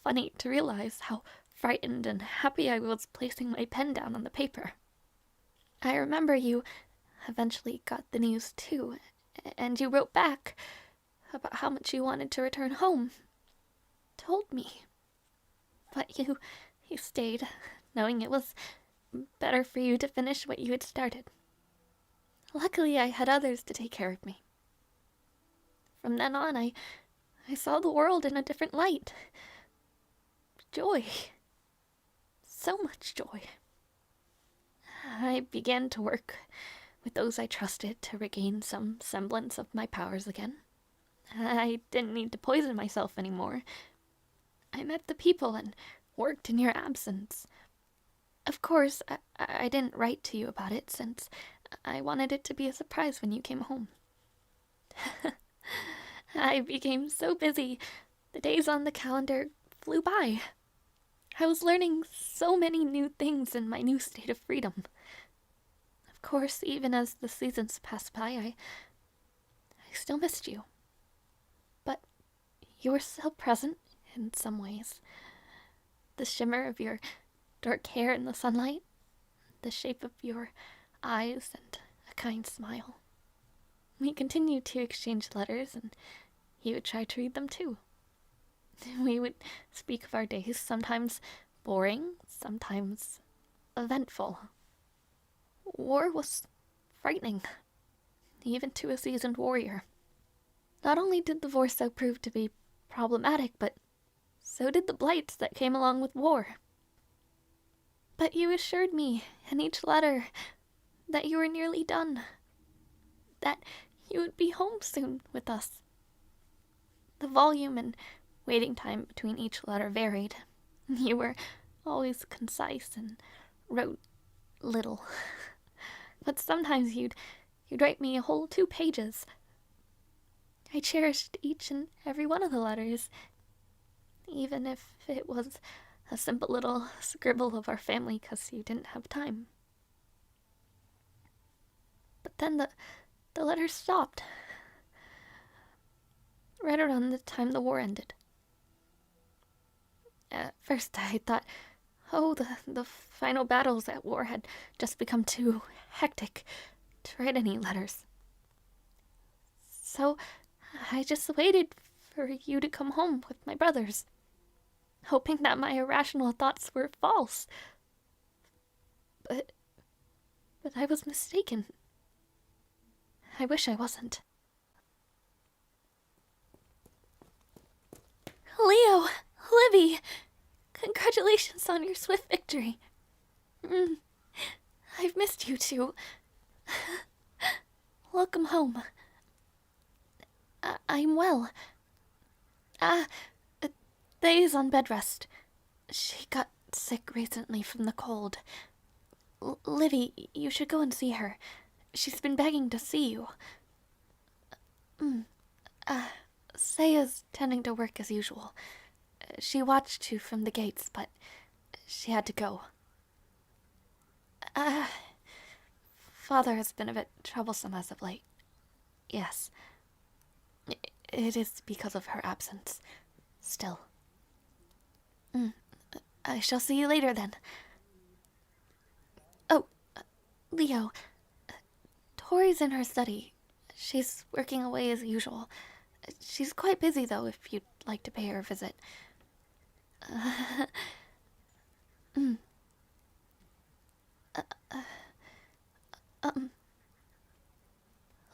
funny to realize how frightened and happy I was placing my pen down on the paper. I remember you eventually got the news too, and you wrote back about how much you wanted to return home. Told me. But you stayed, knowing it was better for you to finish what you had started. Luckily, I had others to take care of me. From then on, I saw the world in a different light. Joy. So much joy. I began to work with those I trusted to regain some semblance of my powers again. I didn't need to poison myself anymore. I met the people and worked in your absence. Of course, I didn't write to you about it since I wanted it to be a surprise when you came home. I became so busy, the days on the calendar flew by. I was learning so many new things in my new state of freedom. Of course, even as the seasons passed by, I still missed you. But you were still present in some ways. The shimmer of your dark hair in the sunlight, the shape of your eyes, and a kind smile. We continued to exchange letters, and you would try to read them too. We would speak of our days, sometimes boring, sometimes eventful. War was frightening, even to a seasoned warrior. Not only did the Vorso prove to be problematic, but so did the blights that came along with war. But you assured me in each letter that you were nearly done, that you would be home soon with us. The volume and waiting time between each letter varied. You were always concise and wrote little. But sometimes you'd write me a whole 2 pages. I cherished each and every one of the letters, even if it was a simple little scribble of our family because you didn't have time. But then the letters stopped. Right around the time the war ended. At first I thought, the final battles at war had just become too hectic to write any letters. So I just waited for you to come home with my brothers, hoping that my irrational thoughts were false. But I was mistaken. I wish I wasn't. Leo! Livy! Congratulations on your swift victory. I've missed you too. Welcome home. I'm well. Thay's on bed rest. She got sick recently from the cold. Livy, you should go and see her. She's been begging to see you. Saya's tending to work as usual. She watched you from the gates, but she had to go. Father has been a bit troublesome as of late. Yes. It is because of her absence. Still. I shall see you later then. Oh, Leo. Tori's in her study. She's working away as usual. She's quite busy, though, if you'd like to pay her a visit.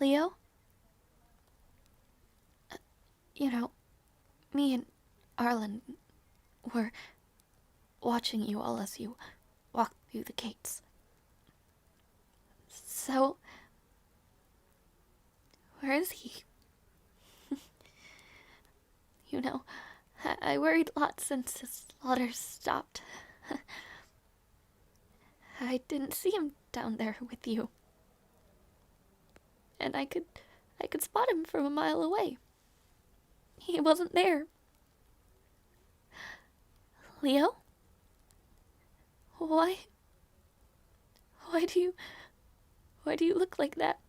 Leo? Me and Arlen were watching you all as you walked through the gates. So, where is he? I worried lots since his letters stopped. I didn't see him down there with you. And I could spot him from a mile away. He wasn't there. Leo? Why do you look like that?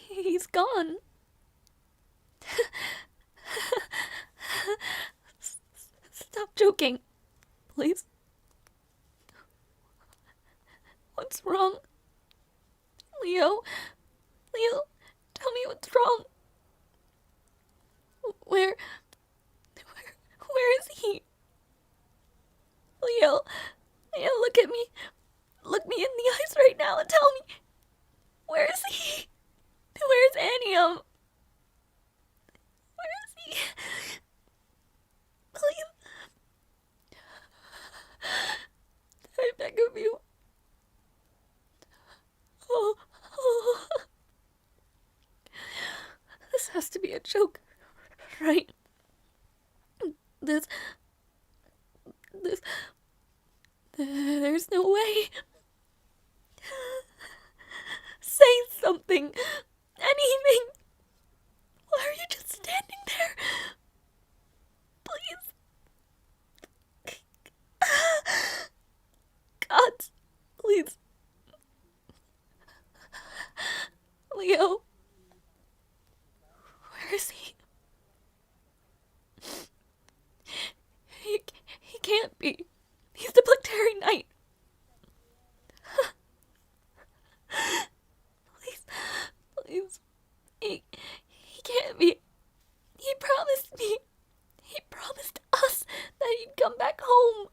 He's gone. Stop joking. Please. What's wrong? Leo? Leo, tell me what's wrong. Where is he? Leo, look at me. Look me in the eyes right now and tell me. Where is he? Where's Anium? Where is he? Please. I beg of you. Oh. This has to be a joke, right? There's no way. Say something. Anything. Why are you just standing there? Please. God, please. Leo. Where is he? He can't be. He's the Blackberry Knight. Please. He can't be. He promised me. He promised us that he'd come back home.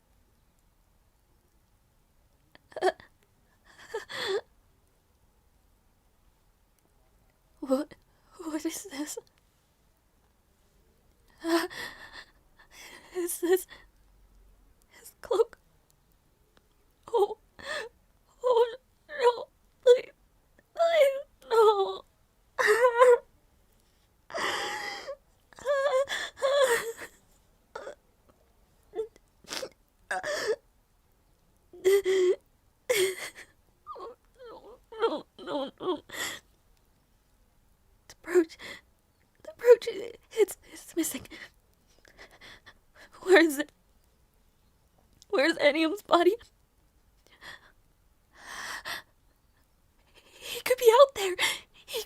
What is this? Is this his cloak? Oh no, please, no. No. The brooch, it's missing. Where is it? Where's Anium's body? He could be out there. He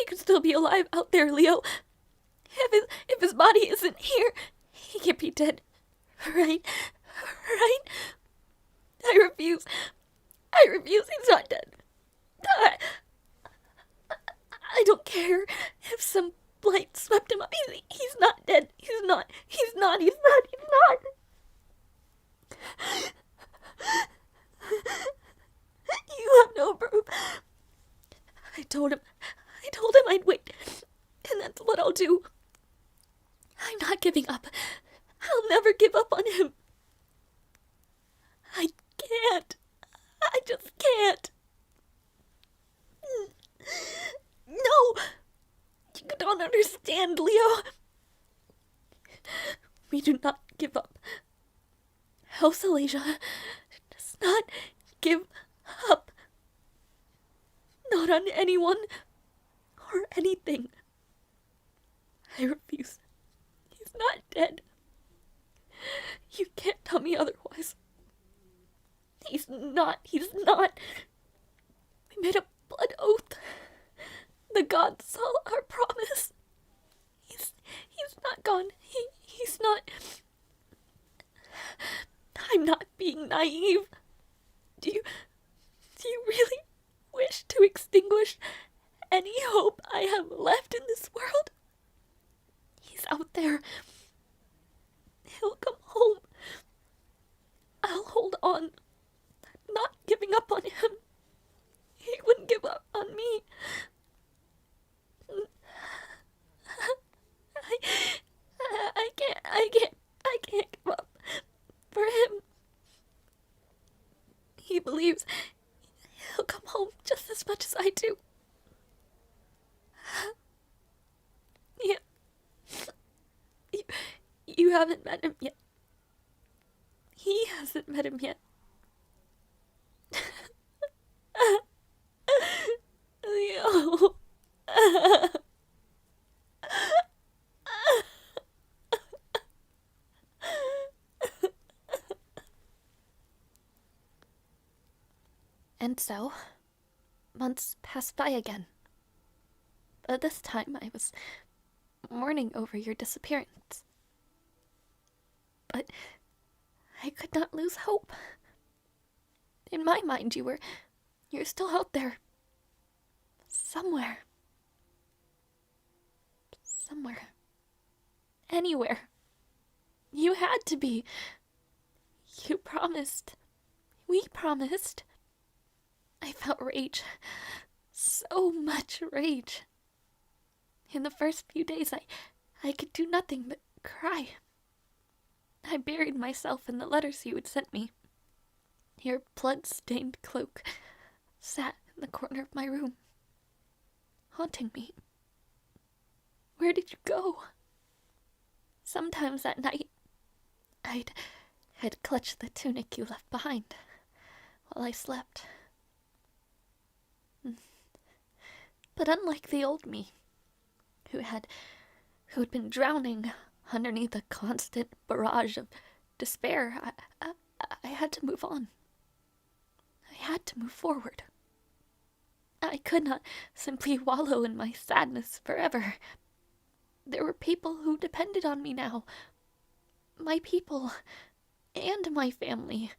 could still be alive out there, Leo. If his body isn't here, he can't be dead. Right? I refuse. He's not dead. I don't care if some blight swept him up. He's not dead. He's not. You have no proof. I told him I'd wait, and that's what I'll do. I'm not giving up. I'll never give up on him. I can't. I just can't. No! You don't understand, Leo. We do not give up. House Alasia does not give up. Not on anyone or anything. I refuse. He's not dead. You can't tell me otherwise. He's not. We made a blood oath. The gods saw our promise. He's not gone. He's not. I'm not being naive. Do you really wish to extinguish any hope I have left in this world? He's out there. He'll come home. I'll hold on. I'm not giving up on him. He wouldn't give up on me. I can't give up for him. He believes he'll come home just as much as I do. Yeah. You haven't met him yet. He hasn't met him yet. Leo. And so, months passed by again. But this time I was mourning over your disappearance. But I could not lose hope. In my mind, you're still out there. Somewhere. Somewhere. Anywhere. You had to be. You promised. We promised. I felt rage. So much rage. In the first few days, I could do nothing but cry. I buried myself in the letters you had sent me. Your blood-stained cloak sat in the corner of my room, haunting me. Where did you go? Sometimes at night, I'd clutch the tunic you left behind while I slept. But unlike the old me, who had been drowning underneath a constant barrage of despair, I had to move on. I had to move forward. I could not simply wallow in my sadness forever. There were people who depended on me now. My people and my family.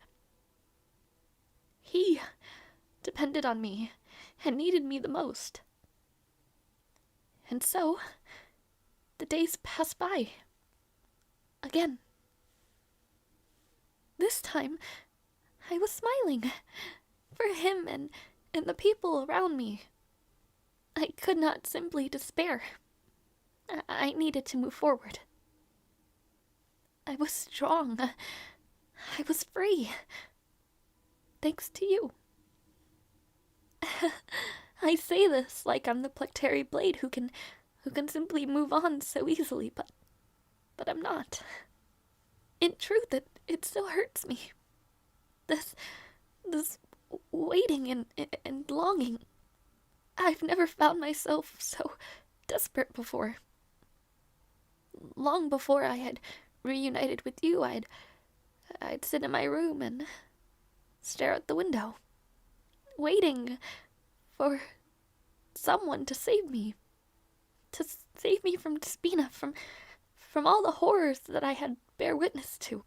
He depended on me and needed me the most. And so, the days passed by. Again. This time, I was smiling. For him and the people around me. I could not simply despair. I needed to move forward. I was strong. I was free. Thanks to you. I say this like I'm the Plecteri Blade who can simply move on so easily, but I'm not. In truth, it still hurts me. This waiting and longing. I've never found myself so desperate before. Long before I had reunited with you, I'd sit in my room and stare out the window, waiting for someone to save me. To save me from Despina, from all the horrors that I had bear witness to.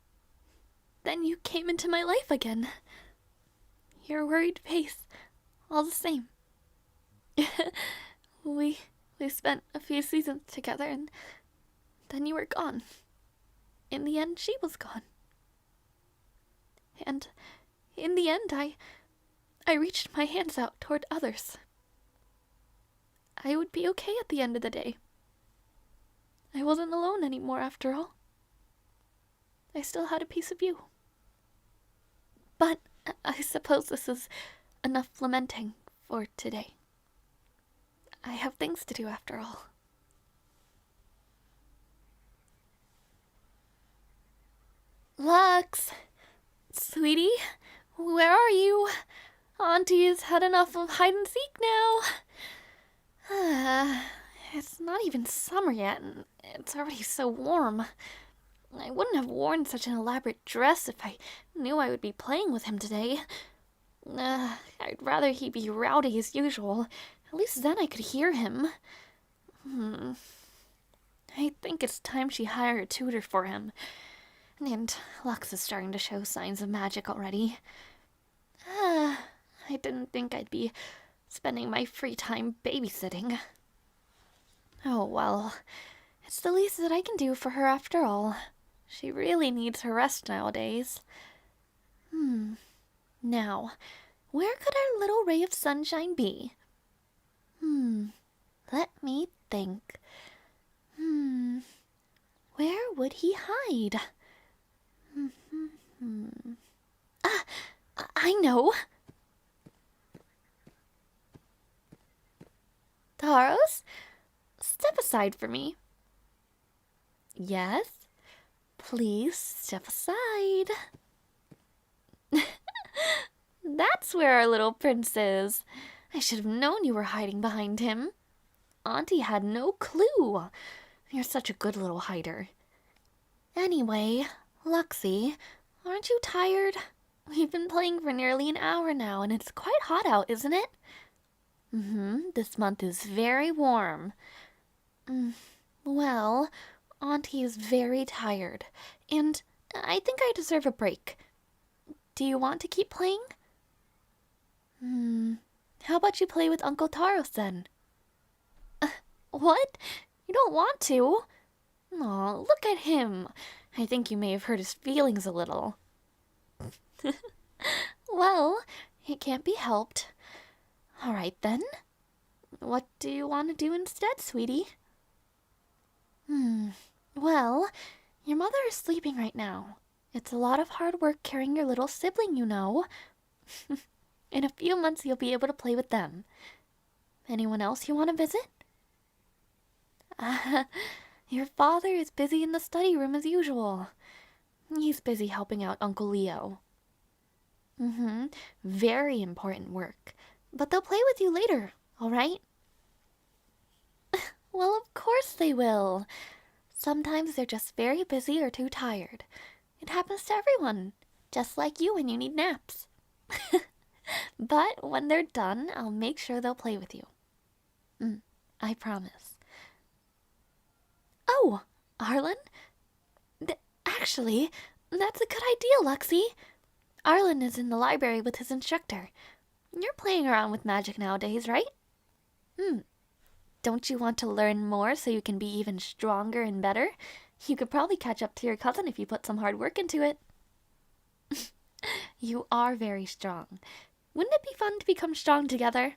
Then you came into my life again. Your worried face, all the same. We spent a few seasons together, and then you were gone. In the end, she was gone. And in the end, I reached my hands out toward others. I would be okay at the end of the day. I wasn't alone anymore after all. I still had a piece of you. But I suppose this is enough lamenting for today. I have things to do after all. Lux! Sweetie, where are you? Auntie's had enough of hide and seek now. It's not even summer yet, and it's already so warm. I wouldn't have worn such an elaborate dress if I knew I would be playing with him today. I'd rather he be rowdy as usual. At least then I could hear him. I think it's time she hired a tutor for him. And Lux is starting to show signs of magic already. I didn't think I'd be spending my free time babysitting. Oh well, it's the least that I can do for her after all. She really needs her rest nowadays. Now, where could our little ray of sunshine be? Let me think. Where would he hide? I know. Taros, step aside for me. Yes, please step aside. That's where our little prince is. I should have known you were hiding behind him. Auntie had no clue. You're such a good little hider. Anyway, Luxie, aren't you tired? We've been playing for nearly an hour now, and it's quite hot out, isn't it? This month is very warm. Well, Auntie is very tired, and I think I deserve a break. Do you want to keep playing? How about you play with Uncle Taros then? What? You don't want to? Aw, look at him. I think you may have hurt his feelings a little. Well, it can't be helped. All right then. What do you want to do instead, sweetie? Well, your mother is sleeping right now. It's a lot of hard work carrying your little sibling, you know. In a few months, you'll be able to play with them. Anyone else you want to visit? Your father is busy in the study room as usual. He's busy helping out Uncle Leo. Very important work. But they'll play with you later, all right? Well, of course they will. Sometimes they're just very busy or too tired. It happens to everyone, just like you when you need naps. But when they're done, I'll make sure they'll play with you. I promise. Oh, Arlen? Actually, that's a good idea, Luxie. Arlen is in the library with his instructor. You're playing around with magic nowadays, right? Don't you want to learn more so you can be even stronger and better? You could probably catch up to your cousin if you put some hard work into it. You are very strong. Wouldn't it be fun to become strong together?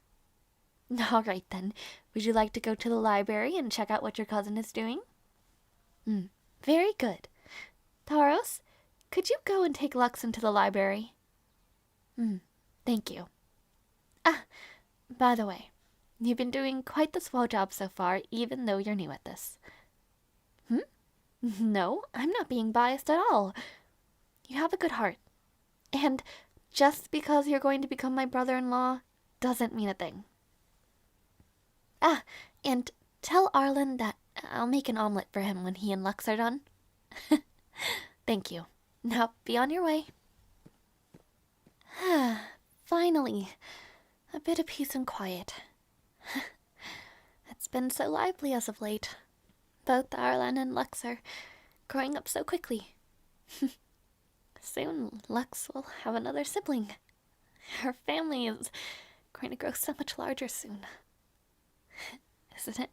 All right then. Would you like to go to the library and check out what your cousin is doing? Very good. Taros, could you go and take Lux into the library? Thank you. By the way, you've been doing quite the swell job so far, even though you're new at this. No, I'm not being biased at all. You have a good heart. And just because you're going to become my brother-in-law doesn't mean a thing. And tell Arlen that I'll make an omelet for him when he and Lux are done. Thank you. Now, be on your way. Finally, a bit of peace and quiet. It's been so lively as of late. Both Arlen and Lux are growing up so quickly. Soon, Lux will have another sibling. Her family is going to grow so much larger soon. Isn't it?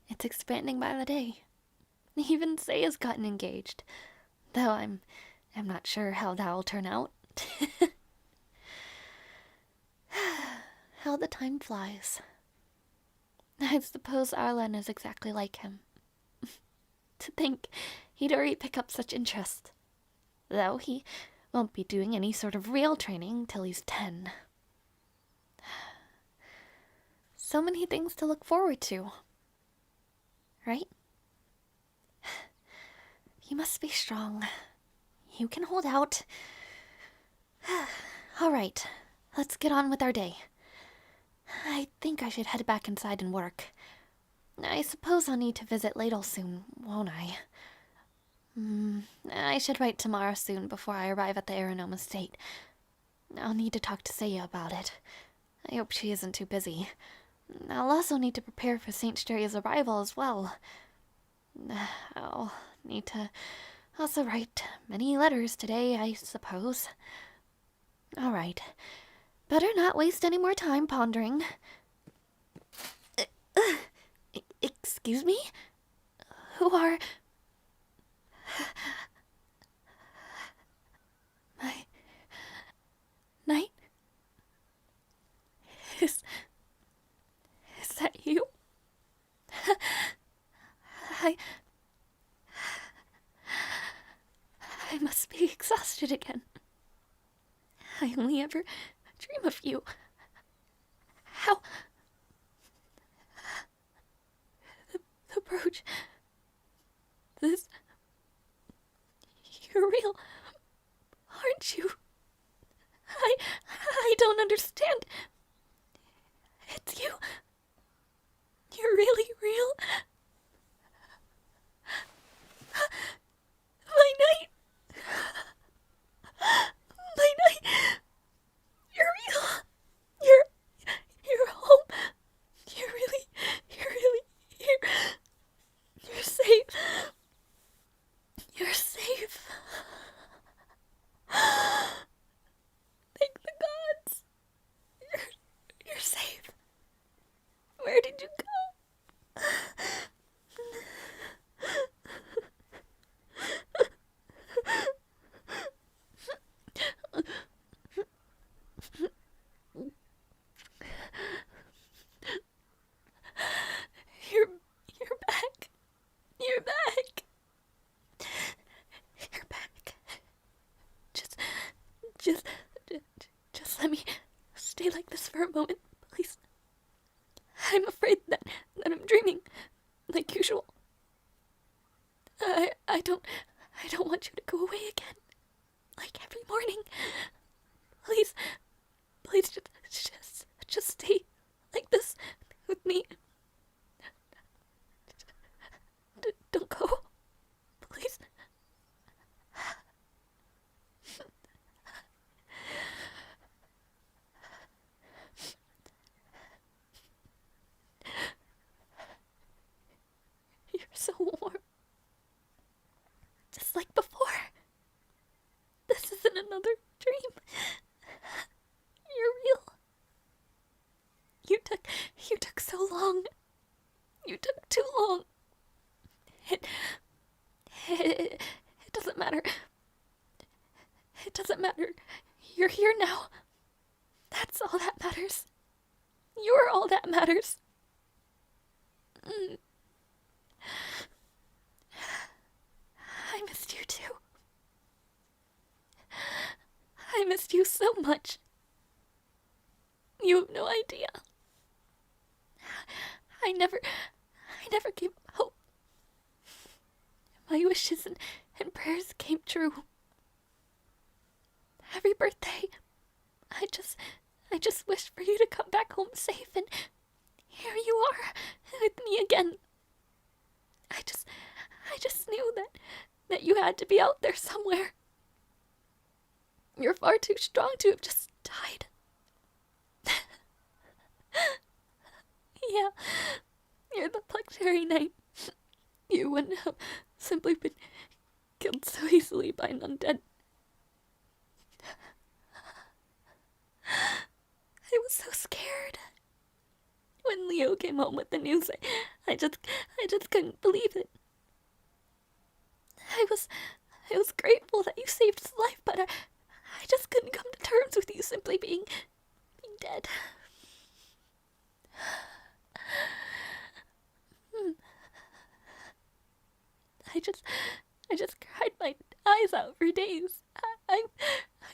It's expanding by the day. Even Saya's gotten engaged. Though I'm not sure how that'll turn out. How the time flies. I suppose Arlen is exactly like him. To think he'd already pick up such interest. Though he won't be doing any sort of real training till he's 10. So many things to look forward to. Right? You must be strong. You can hold out. Alright, let's get on with our day. I think I should head back inside and work. I suppose I'll need to visit Ladle soon, won't I? I should write tomorrow soon before I arrive at the Aeronome estate. I'll need to talk to Saya about it. I hope she isn't too busy. I'll also need to prepare for St. Steria's arrival as well. I'll need to also write many letters today, I suppose. Alright. Better not waste any more time pondering. Excuse me? Who are... My... Knight? Is that you? I must be exhausted again. I only ever dream of you. How... The brooch... This... You're real, aren't you? I don't understand. It's you. You're really real. My knight. My knight. You're real. You're home. You're really here. You're safe. You're safe. like usual. I don't want you to go away again. Like every morning. Please just stay like this with me. Don't go. Please. You're so warm. Just like before. This isn't another dream. You're real. You took so long. You took too long. It doesn't matter. It doesn't matter. You're here now. That's all that matters. You're all that matters. I missed you too. I missed you so much. You have no idea. I never gave up hope. My wishes and prayers came true. Every birthday, I just wished for you to come back home safe, and here you are with me again. I just knew that you had to be out there somewhere. You're far too strong to have just died. Yeah, you're the Pluckberry Knight. You wouldn't have simply been killed so easily by an undead. I was so scared. When Leo came home with the news, I just couldn't believe it. I was grateful that you saved his life, but I just couldn't come to terms with you simply being dead. I just cried my eyes out for days. I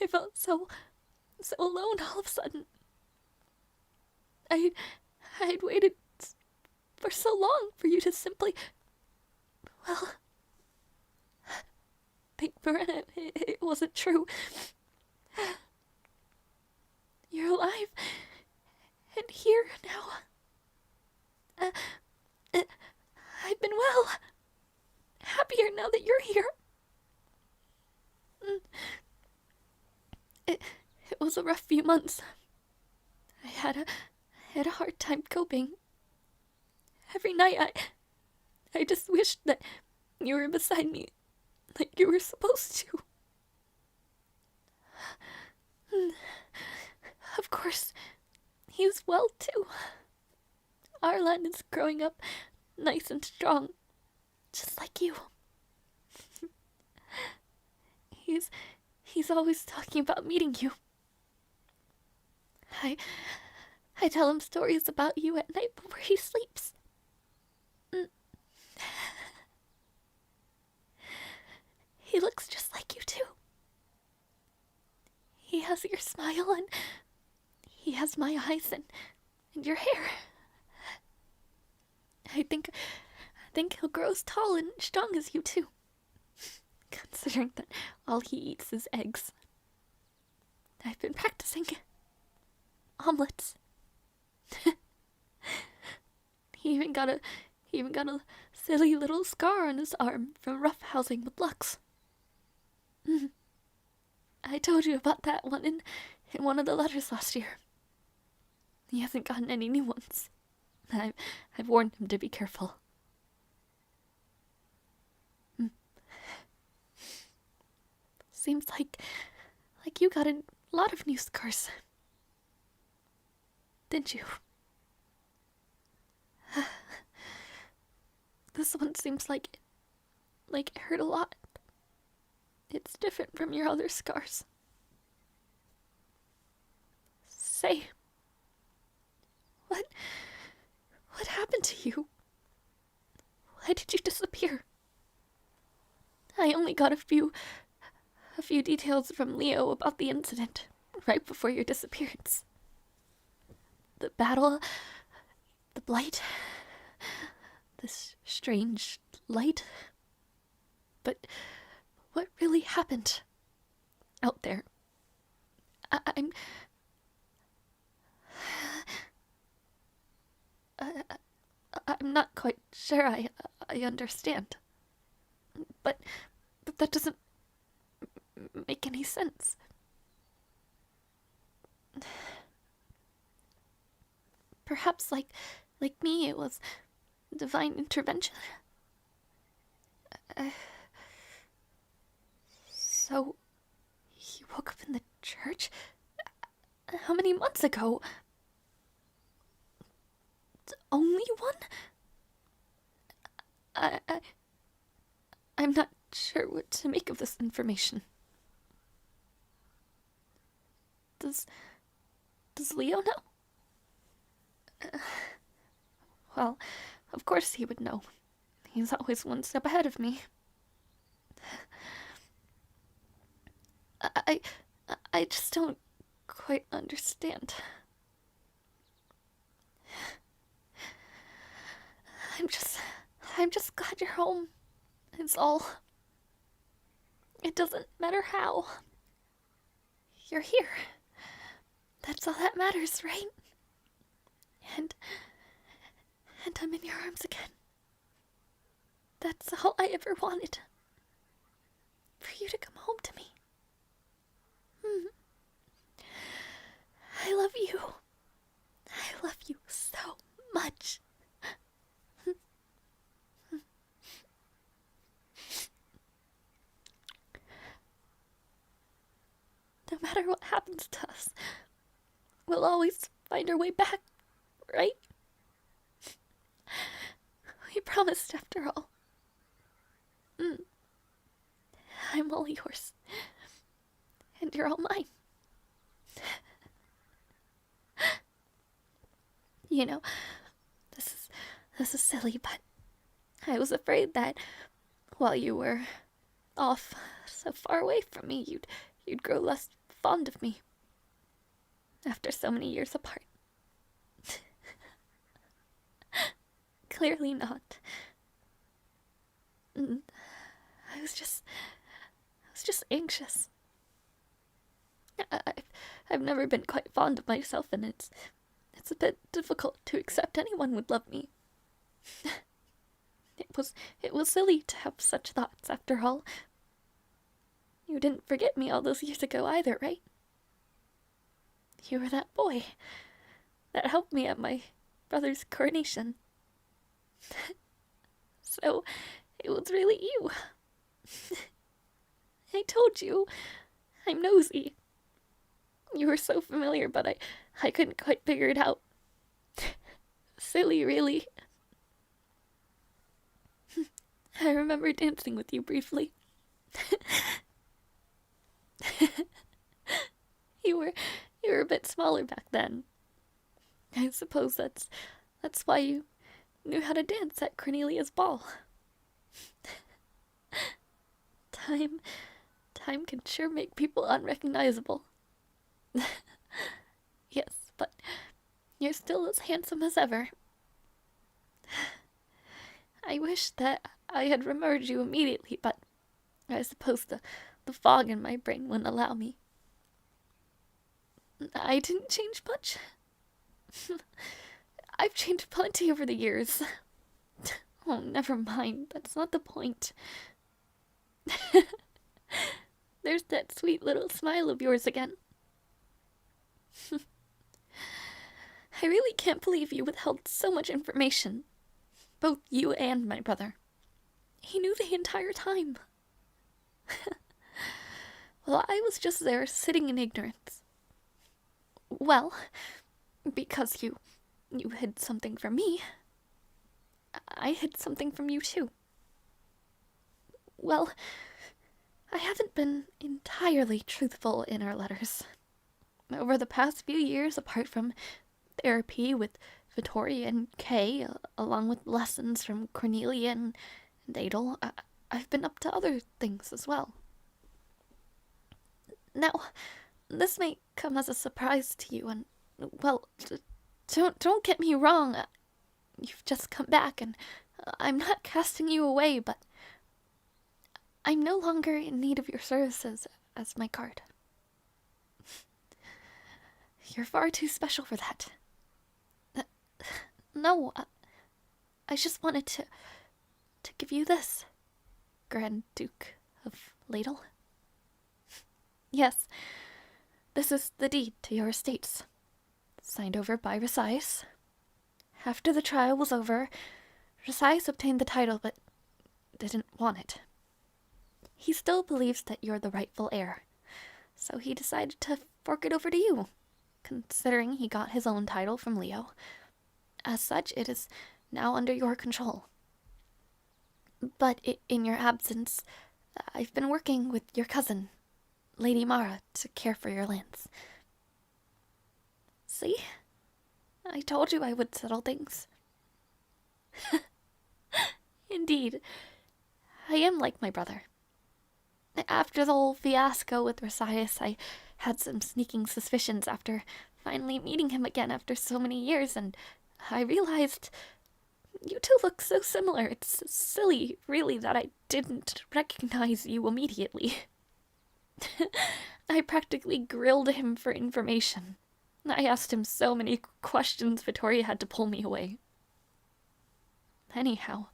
felt so alone all of a sudden. I'd waited for so long for you to simply, well, think for it wasn't true. You're alive and here now. I've been well. Happier now that you're here. It was a rough few months. I had a hard time coping. Every night I just wished that you were beside me like you were supposed to. Of course, he's well too. Arlan is growing up nice and strong, just like you. He's always talking about meeting you. I tell him stories about you at night before he sleeps. He looks just like you too. He has your smile and he has my eyes and your hair. I think he'll grow as tall and strong as you too. Considering that all he eats is eggs. I've been practicing omelets. He even got a silly little scar on his arm from roughhousing with Lux. I told you about that one in one of the letters last year. He hasn't gotten any new ones. I've warned him to be careful. Seems like you got a lot of new scars. Didn't you? This one seems like it hurt a lot. It's different from your other scars. Say, what happened to you? Why did you disappear? I only got a few details from Leo about the incident right before your disappearance. The battle, the blight, this strange light. But what really happened out there? I'm not quite sure I understand. But that doesn't make any sense. Perhaps like me, it was divine intervention. So, he woke up in the church? How many months ago? The only one? I'm not sure what to make of this information. Does Leo know? Well, of course he would know. He's always one step ahead of me. I just don't quite understand. I'm just glad you're home. It's all. It doesn't matter how. You're here. That's all that matters, right? And I'm in your arms again. That's all I ever wanted. For you to come home to me. I love you. I love you so much. No matter what happens to us, we'll always find our way back, right? We promised after all. I'm all yours. And you're all mine. You know, this is silly, but I was afraid that while you were off so far away from me, you'd grow less fond of me after so many years apart. Clearly not. I was just anxious. I've never been quite fond of myself, and it's a bit difficult to accept anyone would love me. It was silly to have such thoughts, after all. You didn't forget me all those years ago either, right? You were that boy that helped me at my brother's coronation. So, it was really you. I told you, I'm nosy. You were so familiar, but I couldn't quite figure it out. Silly, really. I remember dancing with you briefly. You were a bit smaller back then. I suppose that's why you knew how to dance at Cornelia's ball. Time can sure make people unrecognizable. Yes, but you're still as handsome as ever. I wish that I had remembered you immediately, but I suppose the fog in my brain wouldn't allow me. I didn't change much. I've changed plenty over the years. Oh, never mind. That's not the point. There's that sweet little smile of yours again. I really can't believe you withheld so much information. Both you and my brother. He knew the entire time. Well, I was just there sitting in ignorance. Well, because you hid something from me, I hid something from you too. Well, I haven't been entirely truthful in our letters. Over the past few years, apart from therapy with Vittoria and Kay, along with lessons from Cornelia and Adel, I've been up to other things as well. Now, this may come as a surprise to you, and, well, don't get me wrong. You've just come back, and I'm not casting you away, but I'm no longer in need of your services as my guard. You're far too special for that. No, I just wanted to give you this, Grand Duke of Ladle. Yes, this is the deed to your estates, signed over by Shiaides. After the trial was over, Shiaides obtained the title, but didn't want it. He still believes that you're the rightful heir, so he decided to fork it over to you, considering he got his own title from Leo. As such, it is now under your control. But in your absence, I've been working with your cousin, Lady Mara, to care for your lands. See? I told you I would settle things. Indeed, I am like my brother. After the whole fiasco with Shiaides, I had some sneaking suspicions after finally meeting him again after so many years, and I realized you two look so similar. It's silly, really, that I didn't recognize you immediately. I practically grilled him for information. I asked him so many questions Vittoria had to pull me away. Anyhow,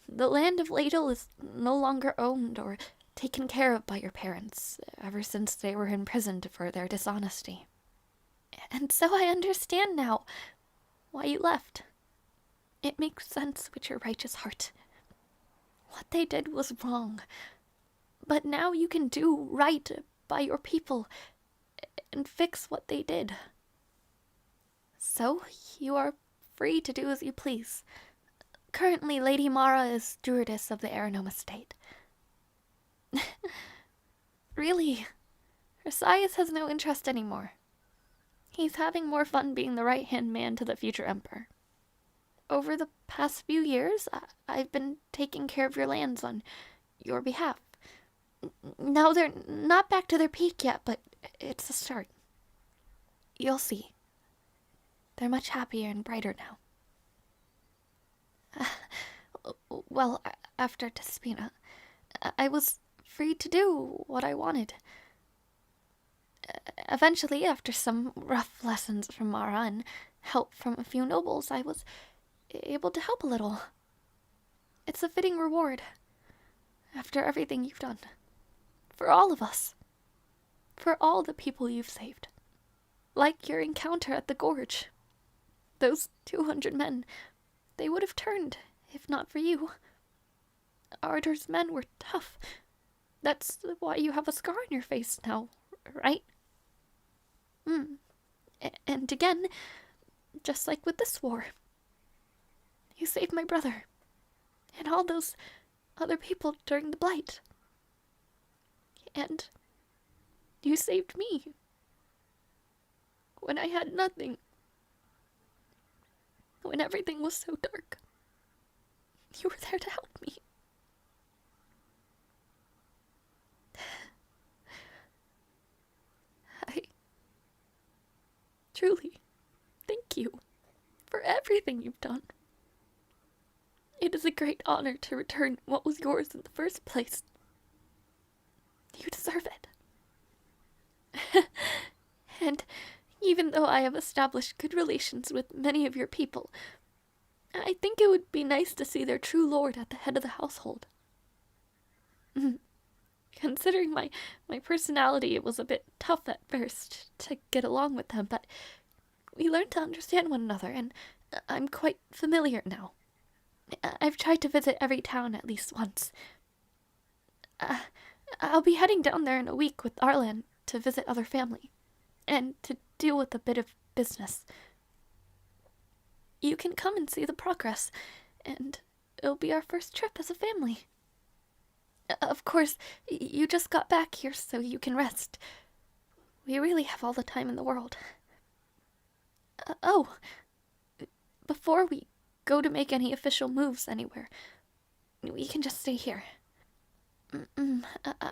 the land of Ladle is no longer owned or taken care of by your parents, ever since they were imprisoned for their dishonesty. And so I understand now why you left. It makes sense with your righteous heart. What they did was wrong, but now you can do right by your people and fix what they did. So, you are free to do as you please. Currently, Lady Mara is stewardess of the Aeronome estate. Really, Shiaides has no interest anymore. He's having more fun being the right-hand man to the future emperor. Over the past few years, I've been taking care of your lands on your behalf. Now they're not back to their peak yet, but it's a start. You'll see. They're much happier and brighter now. Well, after Despina, I was free to do what I wanted. Eventually, after some rough lessons from Mara and help from a few nobles, I was able to help a little. It's a fitting reward, after everything you've done. For all of us. For all the people you've saved. Like your encounter at the gorge. Those 200 men, they would have turned, if not for you. Ardor's men were tough. That's why you have a scar on your face now, right? And again, just like with this war, you saved my brother, and all those other people during the Blight. And you saved me. When I had nothing. When everything was so dark. You were there to help me. I truly thank you for everything you've done. It is a great honor to return what was yours in the first place. You deserve it. And even though I have established good relations with many of your people, I think it would be nice to see their true lord at the head of the household. Considering my personality, it was a bit tough at first to get along with them, but we learned to understand one another, and I'm quite familiar now. I've tried to visit every town at least once. I'll be heading down there in a week with Arlan to visit other family, and to deal with a bit of business. You can come and see the progress, and it'll be our first trip as a family. Of course, you just got back here so you can rest. We really have all the time in the world. Before we go to make any official moves anywhere, we can just stay here.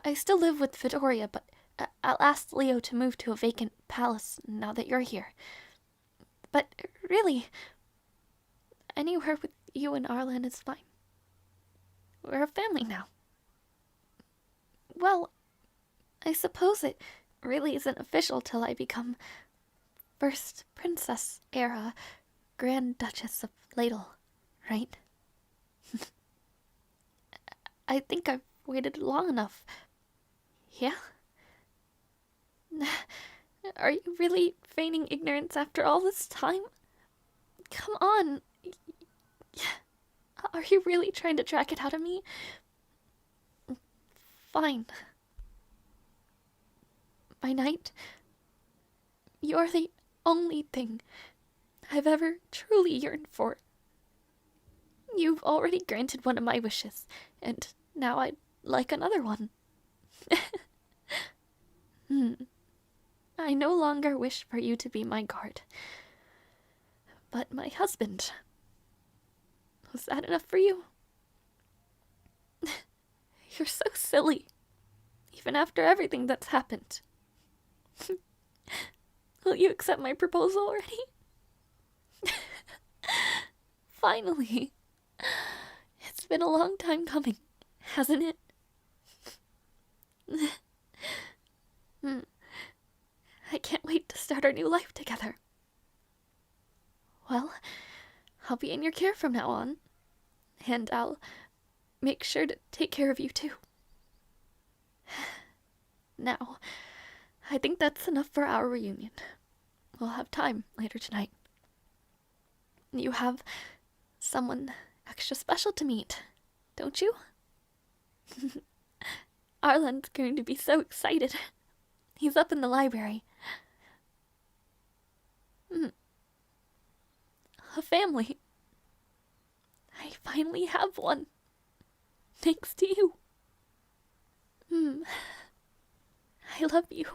I still live with Vittoria, but I'll ask Leo to move to a vacant palace now that you're here. But really, anywhere with You and Arlen is fine. We're a family now. Well, I suppose it really isn't official till I become first Princess Aera, Grand Duchess of Ladle, right? I think I've waited long enough. Yeah? Are you really feigning ignorance after all this time? Come on. Are you really trying to drag it out of me? Fine. My knight, you're the only thing I've ever truly yearned for. You've already granted one of my wishes, and now I'd like another one. I no longer wish for you to be my guard, but my husband. Was that enough for you? You're so silly, even after everything that's happened. Will you accept my proposal already? Finally. It's been a long time coming, hasn't it? I can't wait to start our new life together. Well, I'll be in your care from now on, and I'll make sure to take care of you too. Now, I think that's enough for our reunion. We'll have time later tonight. You have someone extra special to meet, don't you? Arlen's going to be so excited. He's up in the library. A family. I finally have one. Thanks to you. I love you.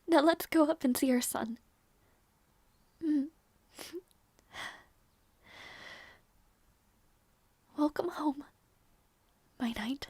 Now let's go up and see our son. Welcome home, my knight.